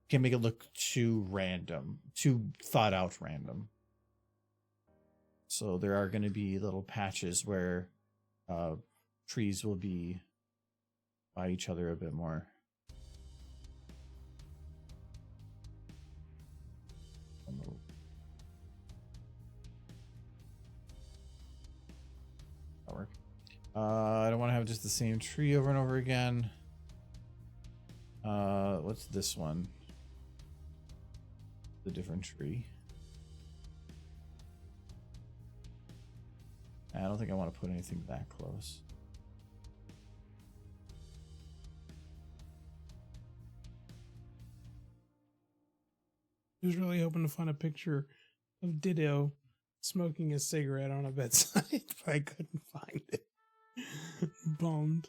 can make it look too random, too thought out random. So there are going to be little patches where trees will be by each other a bit more. That work. I don't want to have just the same tree over and over again. What's this one? The different tree. I don't think I want to put anything that close. I was really hoping to find a picture of Ditto smoking a cigarette on a bedside, but I couldn't find it. Bummed.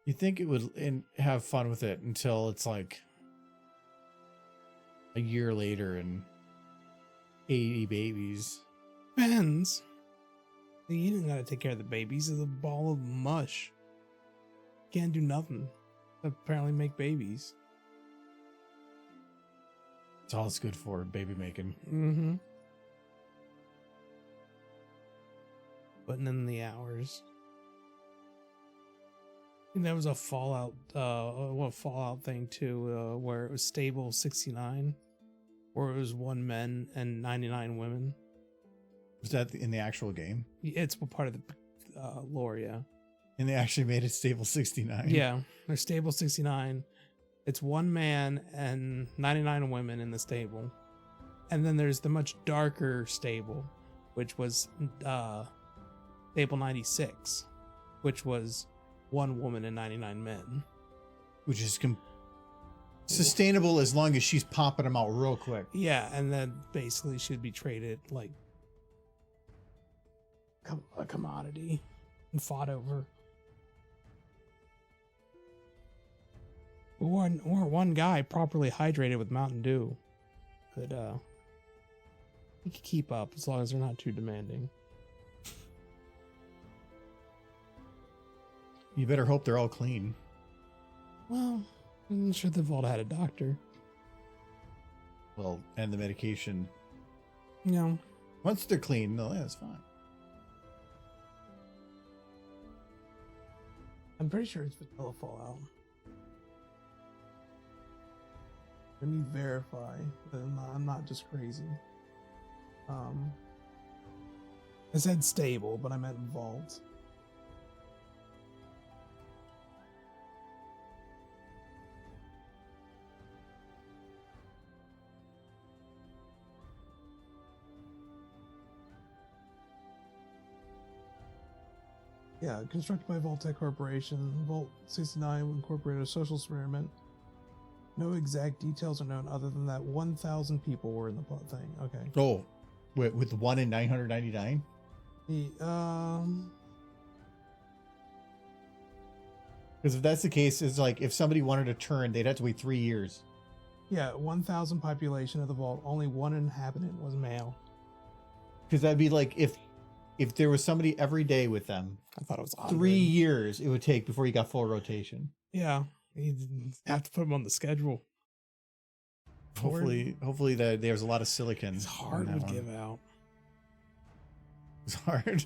You think it would have fun with it until it's like a year later and 80 babies. Depends. You didn't gotta take care of the babies. It's a ball of mush. Can't do nothing. Apparently make babies. It's all it's good for, baby making. Mm-hmm. Putting in the hours. And there was a Fallout thing too, where it was stable 69, where it was 1 man and 99 women. Was that in the actual game? It's part of the lore, yeah. And they actually made it stable 69. Yeah, they're stable 69. It's 1 man and 99 women in the stable. And then there's the much darker stable, which was stable 96, which was 1 woman and 99 men. Which is sustainable as long as she's popping them out real quick. Yeah, and then basically should be traded like a commodity and fought over. Or one guy properly hydrated with Mountain Dew could he could keep up as long as they're not too demanding. You better hope they're all clean. Well, I'm sure they've all had a doctor. Well, and the medication. You know, Once they're clean, no, that's fine. I'm pretty sure it's vanilla Fallout. Let me verify that I'm not just crazy. I said stable, but I meant vault. Yeah, constructed by Vault-Tec Corporation. Vault 69 incorporated a social experiment. No exact details are known other than that 1,000 people were in the thing. Okay. Oh, with 1 in 999? Because if that's the case, it's like if somebody wanted to turn, they'd have to wait 3 years. Yeah, 1,000 population of the vault. Only 1 inhabitant was male. Because that'd be like if there was somebody every day with them, I thought it was 100. 3 years it would take before you got full rotation. Yeah, you have to put them on the schedule. Hopefully that there's a lot of silicon. His heart would give out. It's hard.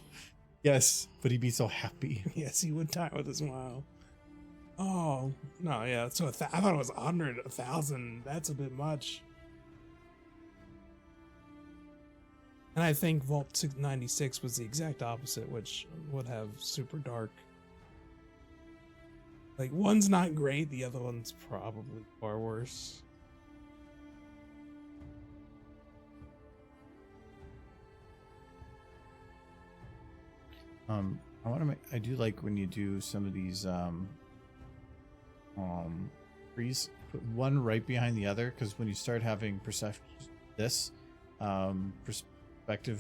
Yes, but he'd be so happy. Yes, he would die with a smile. Oh, no, yeah. So I thought it was 100, 1,000. That's a bit much. And I think Vault 96 was the exact opposite, which would have super dark. Like, one's not great, the other one's probably far worse. I do like when you do some of these trees, put one right behind the other, because when you start having perspective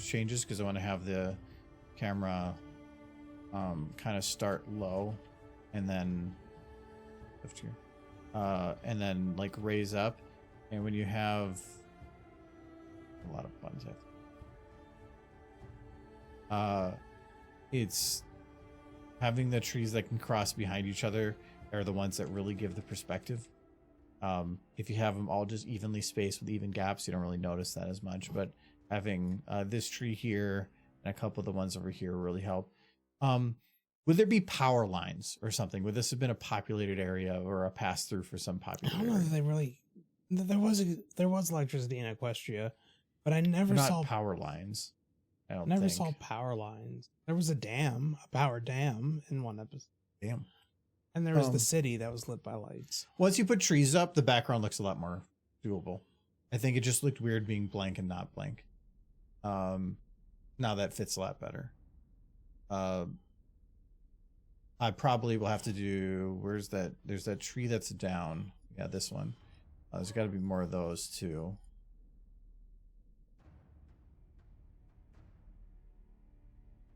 changes, because I want to have the camera kind of start low and then lift here, and then like raise up, and when you have a lot of buttons, it's having the trees that can cross behind each other are the ones that really give the perspective. If you have them all just evenly spaced with even gaps, you don't really notice that as much, but having this tree here and a couple of the ones over here really help. Would there be power lines or something? Would this have been a populated area or a pass through for some populated I don't know area? if they really... There was electricity in Equestria, but I never Not saw... power lines. I don't never think. saw power lines. There was a power dam in one episode. Damn. And there was the city that was lit by lights. Once you put trees up, the background looks a lot more doable. I think it just looked weird being blank and not blank. Now that fits a lot better. I probably will have to do, where's that? There's that tree that's down. Yeah, this one. There's got to be more of those too.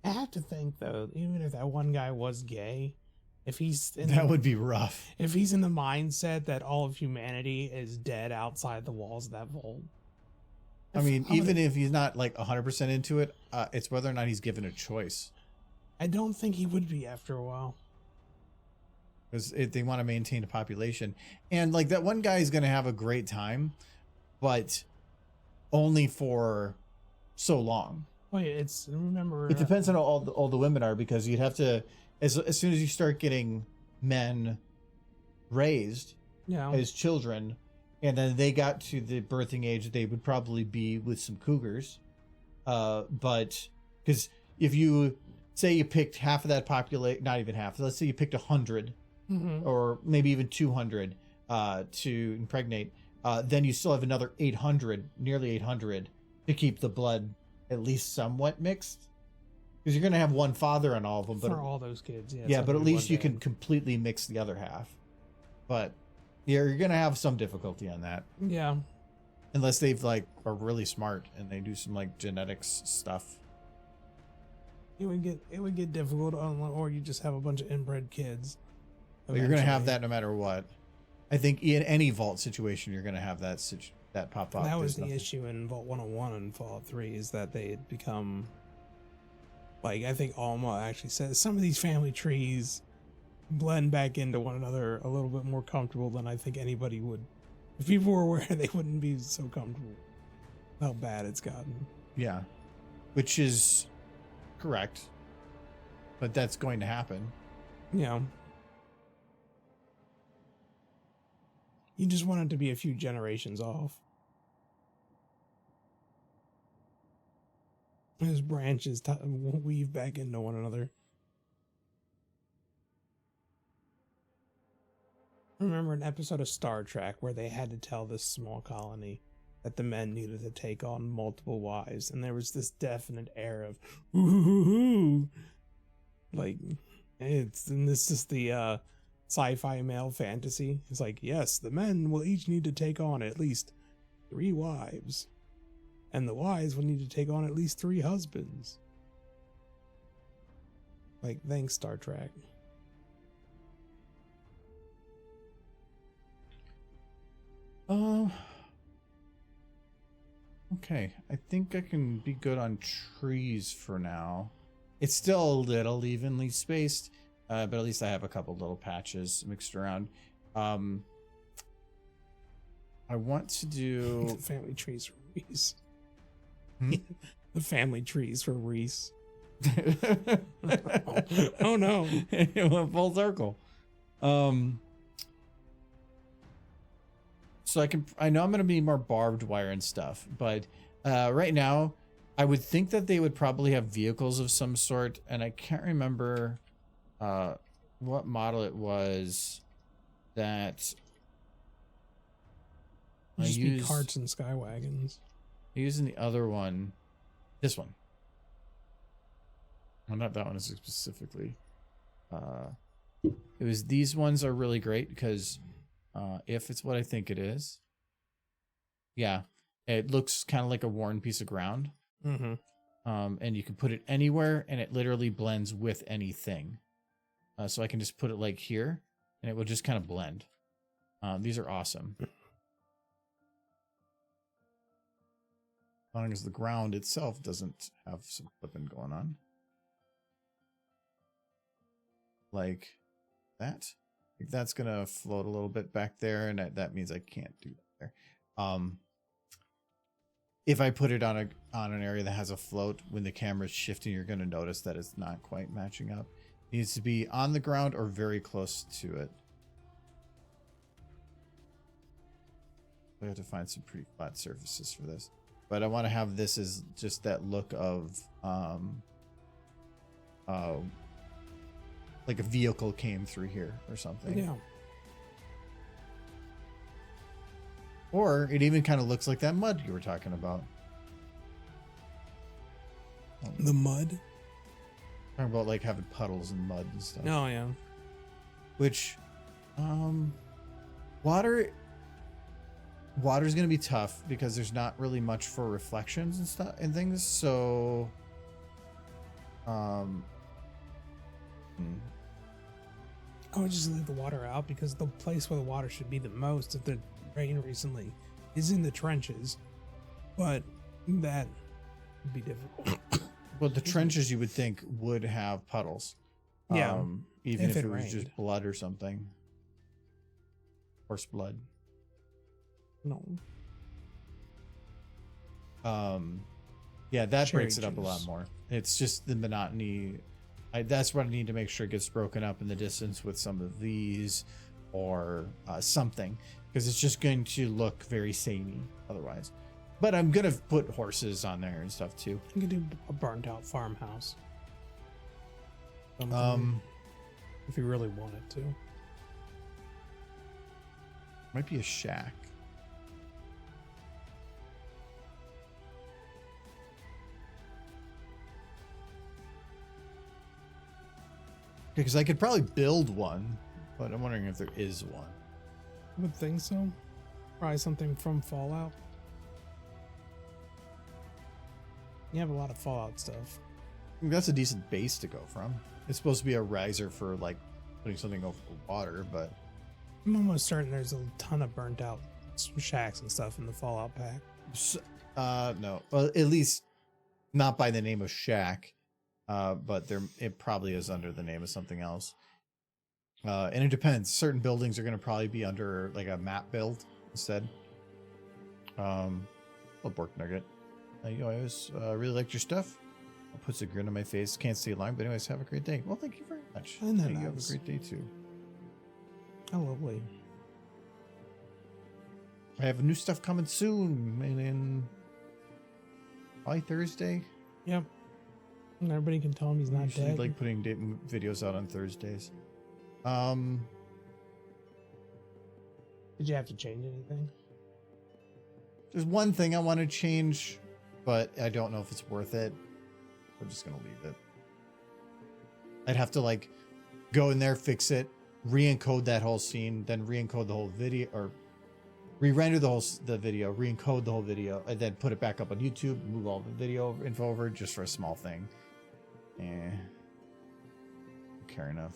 I have to think, though, even if that one guy was gay, If he's in That would be rough. if he's in the mindset that all of humanity is dead outside the walls of that vault. I mean, even if he's not like 100% into it, it's whether or not he's given a choice. I don't think he would be after a while. Because they want to maintain a population. And like that one guy is going to have a great time, but only for so long. Oh yeah, it's remember. It depends on how all the women are, because you'd have to, as soon as you start getting men raised Yeah. as children, and then they got to the birthing age, they would probably be with some cougars. But because if you say you picked half of that population, not even half, let's say you picked 100 or maybe even 200 to impregnate, then you still have another 800, nearly 800 to keep the blood at least somewhat mixed. Because you're going to have one father on all of them. But for all those kids, yeah. yeah, but at least you can. can completely mix the other half. But yeah, you're going to have some difficulty on that. Yeah. Unless they've like are really smart and they do some like genetics stuff. It would get difficult, or you just have a bunch of inbred kids. But you're going to have eventually. that no matter what. I think in any vault situation, you're going to have that that pop up. That was the issue in Vault 101 and Fallout 3, is that they had become, like, I think Alma actually says some of these family trees blend back into one another a little bit more comfortable than I think anybody would. If people were aware, they wouldn't be so comfortable how bad it's gotten. Yeah, which is correct. But that's going to happen. Yeah. You just want it to be a few generations off. As branches weave back into one another. I remember an episode of Star Trek where they had to tell this small colony that the men needed to take on multiple wives, and there was this definite air of ooh, like it's just the sci-fi male fantasy. It's like, yes, the men will each need to take on at least 3 wives, and the wives will need to take on at least 3 husbands. Like, thanks, Star Trek. Okay, I think I can be good on trees for now. It's still a little evenly spaced, but at least I have a couple little patches mixed around. I want to do The family trees for Reese. Hmm? The family trees for Reese. Oh no. It went full circle. So I know I'm going to be more barbed wire and stuff, but right now I would think that they would probably have vehicles of some sort, and I can't remember what model it was that I Just be used. carts and skywagons. Using the other one, this one. Well, not that one specifically. It was these ones are really great because if it's what I think it is, yeah, it looks kind of like a worn piece of ground. Mm-hmm. And you can put it anywhere, and it literally blends with anything. So I can just put it like here, and it will just kind of blend. These are awesome. As long as the ground itself doesn't have some flipping going on. Like that. Like that's going to float a little bit back there, and that means I can't do that there. If I put it on an area that has a float, when the camera's shifting, you're going to notice that it's not quite matching up. It needs to be on the ground or very close to it. I have to find some pretty flat surfaces for this. But I want to have this as just that look of like a vehicle came through here or something. Yeah. Or it even kind of looks like that mud you were talking about. The mud? Talking about like having puddles and mud and stuff. Oh, yeah. Which, water's going to be tough because there's not really much for reflections and stuff and things. So, I would just leave the water out because the place where the water should be the most, if the rain recently, is in the trenches. But that would be difficult. Well, the trenches you would think would have puddles. Yeah, Even if if it it was rained. just blood or something. Horse blood. No. Yeah, that Cherry breaks it up a lot juice. more. It's just the monotony. That's what I need to make sure it gets broken up in the distance with some of these or something, because it's just going to look very samey otherwise. But I'm gonna put horses on there and stuff too. You could do a burnt out farmhouse. Something, if you really wanted to. Might be a shack. Because I could probably build one, but I'm wondering if there is one. I would think so. Probably something from Fallout. You have a lot of Fallout stuff. I think that's a decent base to go from. It's supposed to be a riser for like putting something over water, but I'm almost certain there's a ton of burnt out shacks and stuff in the Fallout pack. no. Well, at least not by the name of shack. But it probably is under the name of something else. And it depends. Certain buildings are going to probably be under like a map build instead. A pork nugget. You know, I always really liked your stuff. It puts a grin on my face. Can't stay long, but anyways, have a great day. Well, thank you very much. And then You have a nice. great day too. How lovely. I have new stuff coming soon, and in probably Thursday. Yep. And everybody can tell him he's not Usually dead. like putting videos out on Thursdays. Did you have to change anything? There's one thing I want to change, but I don't know if it's worth it. We're just gonna leave it. I'd have to like go in there, fix it, re-encode that whole scene, then re-encode the whole video, or re-render the video, re-encode the whole video, and then put it back up on YouTube, move all the video info over just for a small thing. Don't care enough.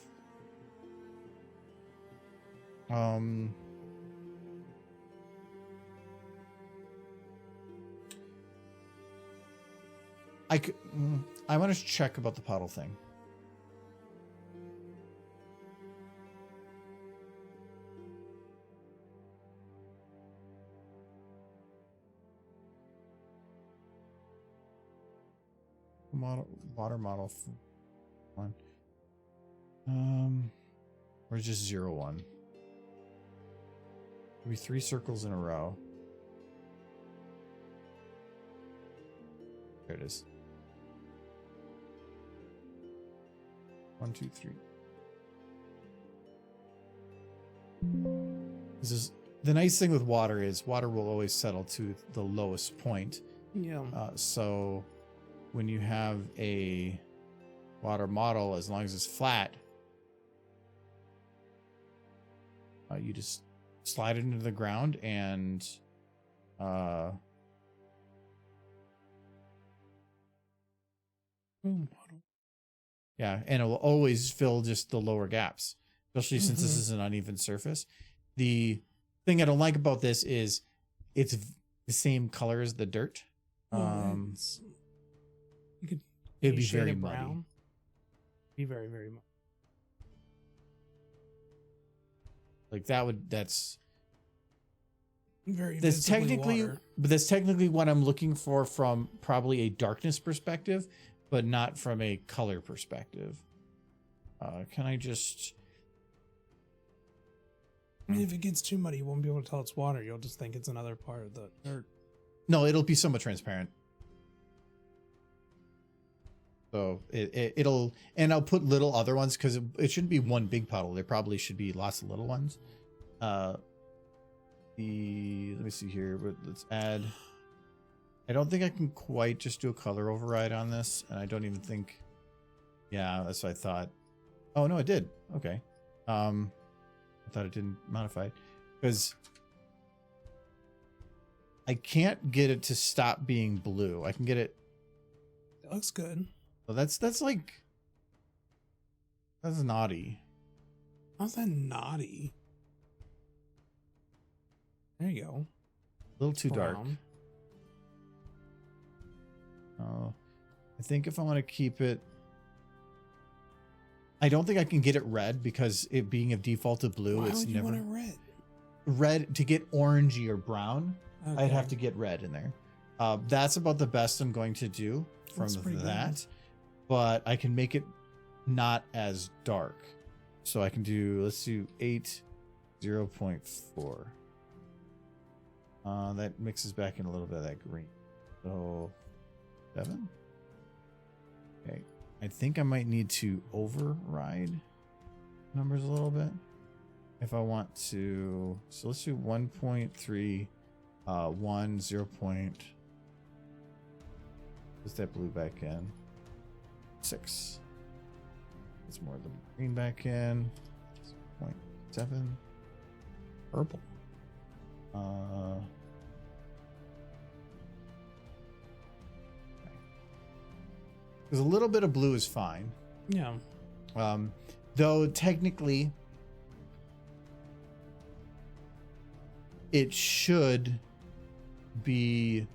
I want to check about the puddle thing. Water model one. Or just 0-1. Maybe 3 circles in a row. There it is. 1, 2, 3. This is the nice thing with water is water will always settle to the lowest point. Yeah. So when you have a water model, as long as it's flat, you just slide it into the ground and yeah, and it will always fill just the lower gaps, especially since this is an uneven surface. The thing I don't like about this is it's the same color as the dirt. You could It'd be shade very it muddy. brown. Be very, very muddy. Like that's Very that's visibly technically water. but that's technically what I'm looking for from probably a darkness perspective, but not from a color perspective. Can I just I mean, if it gets too muddy, you won't be able to tell it's water. You'll just think it's another part of the dirt. No, it'll be somewhat transparent. So it'll, and I'll put little other ones because it shouldn't be one big puddle. There probably should be lots of little ones. Let me see here. Let's add. I don't think I can quite just do a color override on this, and I don't even think. Yeah, that's what I thought. Oh no, it did. Okay. I thought it didn't modify it because I can't get it to stop being blue. I can get it. It looks good. So that's like that's naughty. How's that naughty? There you go. A little too dark. Brown. Oh, I think if I want to keep it, I don't think I can get it red because it being a defaulted blue, Why it's would you never want it red? red. To get orangey or brown, Okay. I'd have to get red in there. That's about the best I'm going to do from That's pretty that, good. but I can make it not as dark. So I can do, let's do 8, 0.4. That mixes back in a little bit of that green. So 7. Okay. I think I might need to override numbers a little bit if I want to. So let's do 1.3, 0. Put that blue back in. 6. It's more of the green back in. 0.7. Purple. Because a little bit of blue is fine. Yeah. Though technically it should be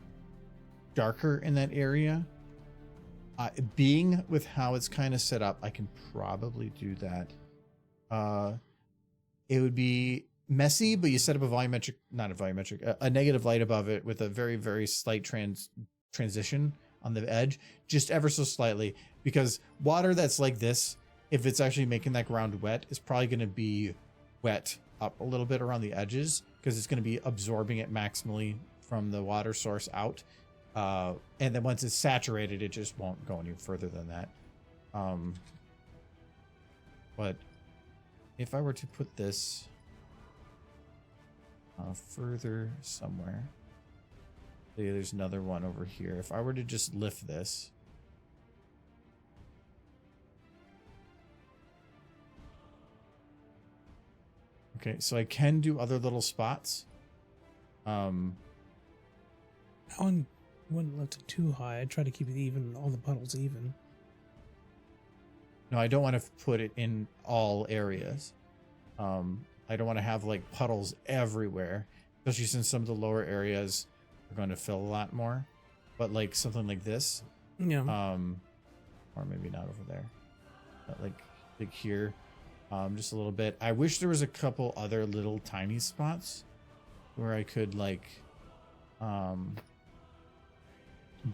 darker in that area. Being with how it's kind of set up, I can probably do that. It would be messy, but you set up a negative light above it with a very, very slight transition on the edge, just ever so slightly, because water that's like this, if it's actually making that ground wet, is probably going to be wet up a little bit around the edges because it's going to be absorbing it maximally from the water source out. And then once it's saturated, it just won't go any further than that. But if I were to put this further somewhere, say there's another one over here. If I were to just lift this, okay, so I can do other little spots. That one wouldn't lift it too high. I'd try to keep it even, all the puddles even. No, I don't want to put it in all areas. I don't want to have like puddles everywhere, especially since some of the lower areas are going to fill a lot more. But like something like this, Yeah. or maybe not over there, but like here, just a little bit. I wish there was a couple other little tiny spots where I could like,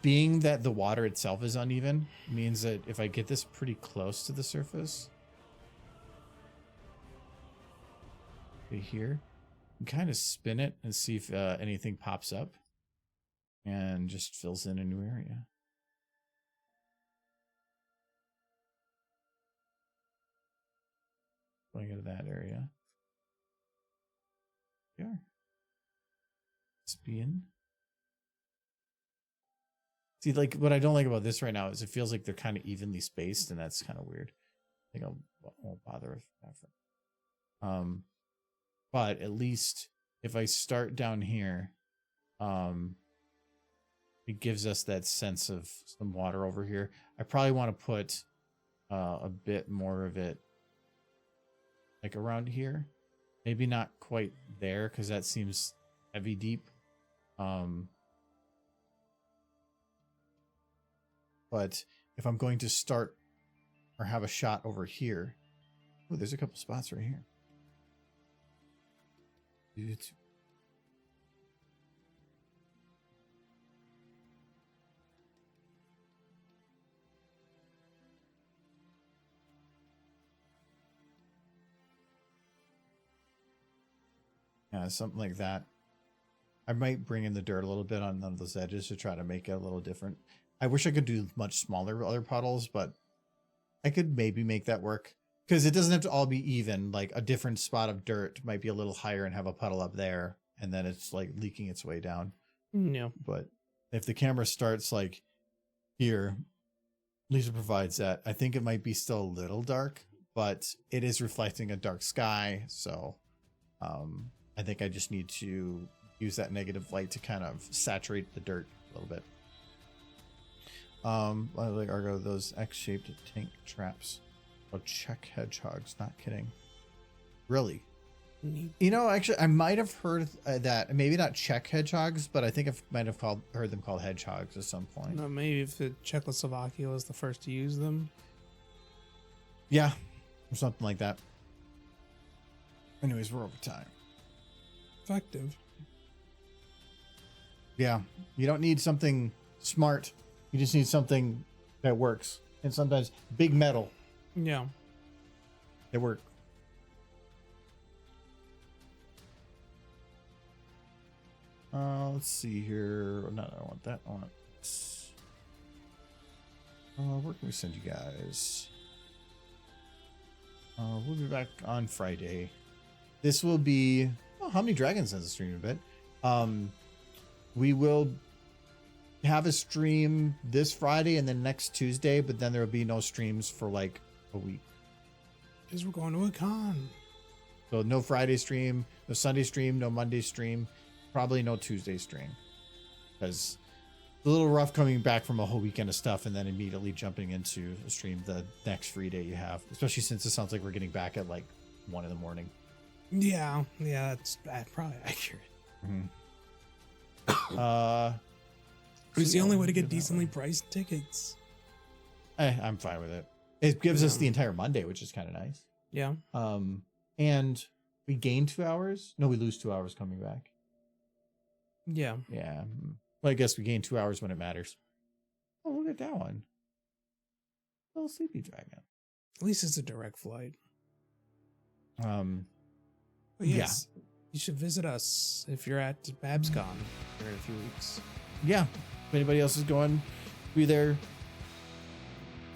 being that the water itself is uneven means that if I get this pretty close to the surface, here, you can kind of spin it and see if anything pops up and just fills in a new area. Going into that area. Here. Spin. See, like what I don't like about this right now is it feels like they're kind of evenly spaced, and that's kind of weird. I think I won't bother with that. But at least if I start down here, it gives us that sense of some water over here. I probably want to put a bit more of it like around here. Maybe not quite there because that seems heavy deep. But if I'm going to start or have a shot over here, oh, there's a couple spots right here. Yeah, something like that. I might bring in the dirt a little bit on none of those edges to try to make it a little different. I wish I could do much smaller other puddles, but I could maybe make that work. Because it doesn't have to all be even. Like a different spot of dirt might be a little higher and have a puddle up there, and then it's like leaking its way down. No. But if the camera starts like here, Lisa provides that. I think it might be still a little dark, but it is reflecting a dark sky. So I think I just need to use that negative light to kind of saturate the dirt a little bit. Like Argo, those X-shaped tank traps. Oh, check hedgehogs, not kidding. Really? Neat. You know, actually, I might have heard that. Maybe not Czech hedgehogs, but I think I might have heard them called hedgehogs at some point. No, maybe if Czechoslovakia was the first to use them. Yeah, or something like that. Anyways, we're over time. Effective. Yeah, you don't need something smart. You just need something that works. And sometimes big metal, Yeah. they work. Let's see here. No, I don't want that. I want this. Where can we send you guys? We'll be back on Friday. This will be, oh, how many dragons has a stream a bit? We will have a stream this Friday and then next Tuesday, but then there will be no streams for like a week. Because we're going to a con. So no Friday stream, no Sunday stream, no Monday stream, probably no Tuesday stream. Because it's a little rough coming back from a whole weekend of stuff and then immediately jumping into a stream the next free day you have. Especially since it sounds like we're getting back at like 1 in the morning. Yeah, that's probably accurate. Mm-hmm. It's the only way to get decently priced tickets. I'm fine with it. It gives us the entire Monday, which is kind of nice. Yeah. And we gain 2 hours. No, we lose 2 hours coming back. Yeah. Yeah. Well, I guess we gain 2 hours when it matters. Oh, look at that one. Little sleepy dragon. At least it's a direct flight. But Yeah. yes, you should visit us if you're at BabsCon here in a few weeks. Yeah. If anybody else is going, be there.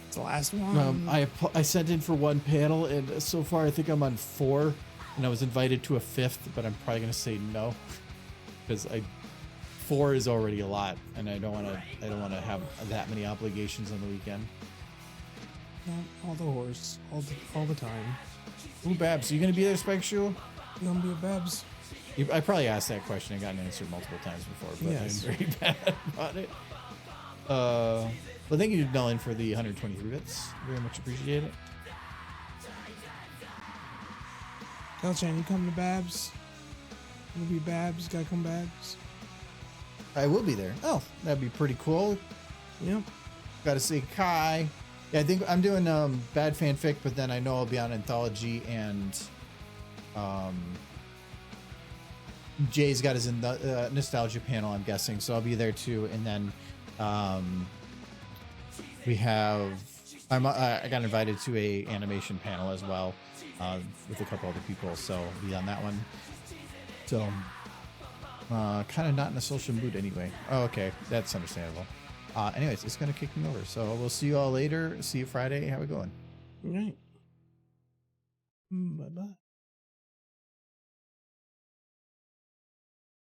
It's the last one. I sent in for 1 panel, and so far I think I'm on 4, and I was invited to a 5th, but I'm probably gonna say no because 4 is already a lot, and I don't want to have that many obligations on the weekend. All the horse, all the time. Ooh, Babs, are you gonna be there, Spike Shoe? You gonna be a Babs? I probably asked that question and gotten answered multiple times before, but Yes. I'm very bad about it. Well, thank you, Nolan, for the 123 bits. Very much appreciate it. Kelchan, you come to Babs? You be Babs? Gotta come Babs? I will be there. Oh, that'd be pretty cool. Yep. Gotta say Kai. Yeah, I think I'm doing bad fanfic, but then I know I'll be on Anthology, and Jay's got his nostalgia panel, I'm guessing, so I'll be there too. And then I got invited to a animation panel as well with a couple other people, so I'll be on that one. So kind of not in a social mood anyway. Oh, okay, that's understandable. Anyways, it's gonna kick me over, so we'll see you all later. See you Friday. How we going? All right. Bye-bye.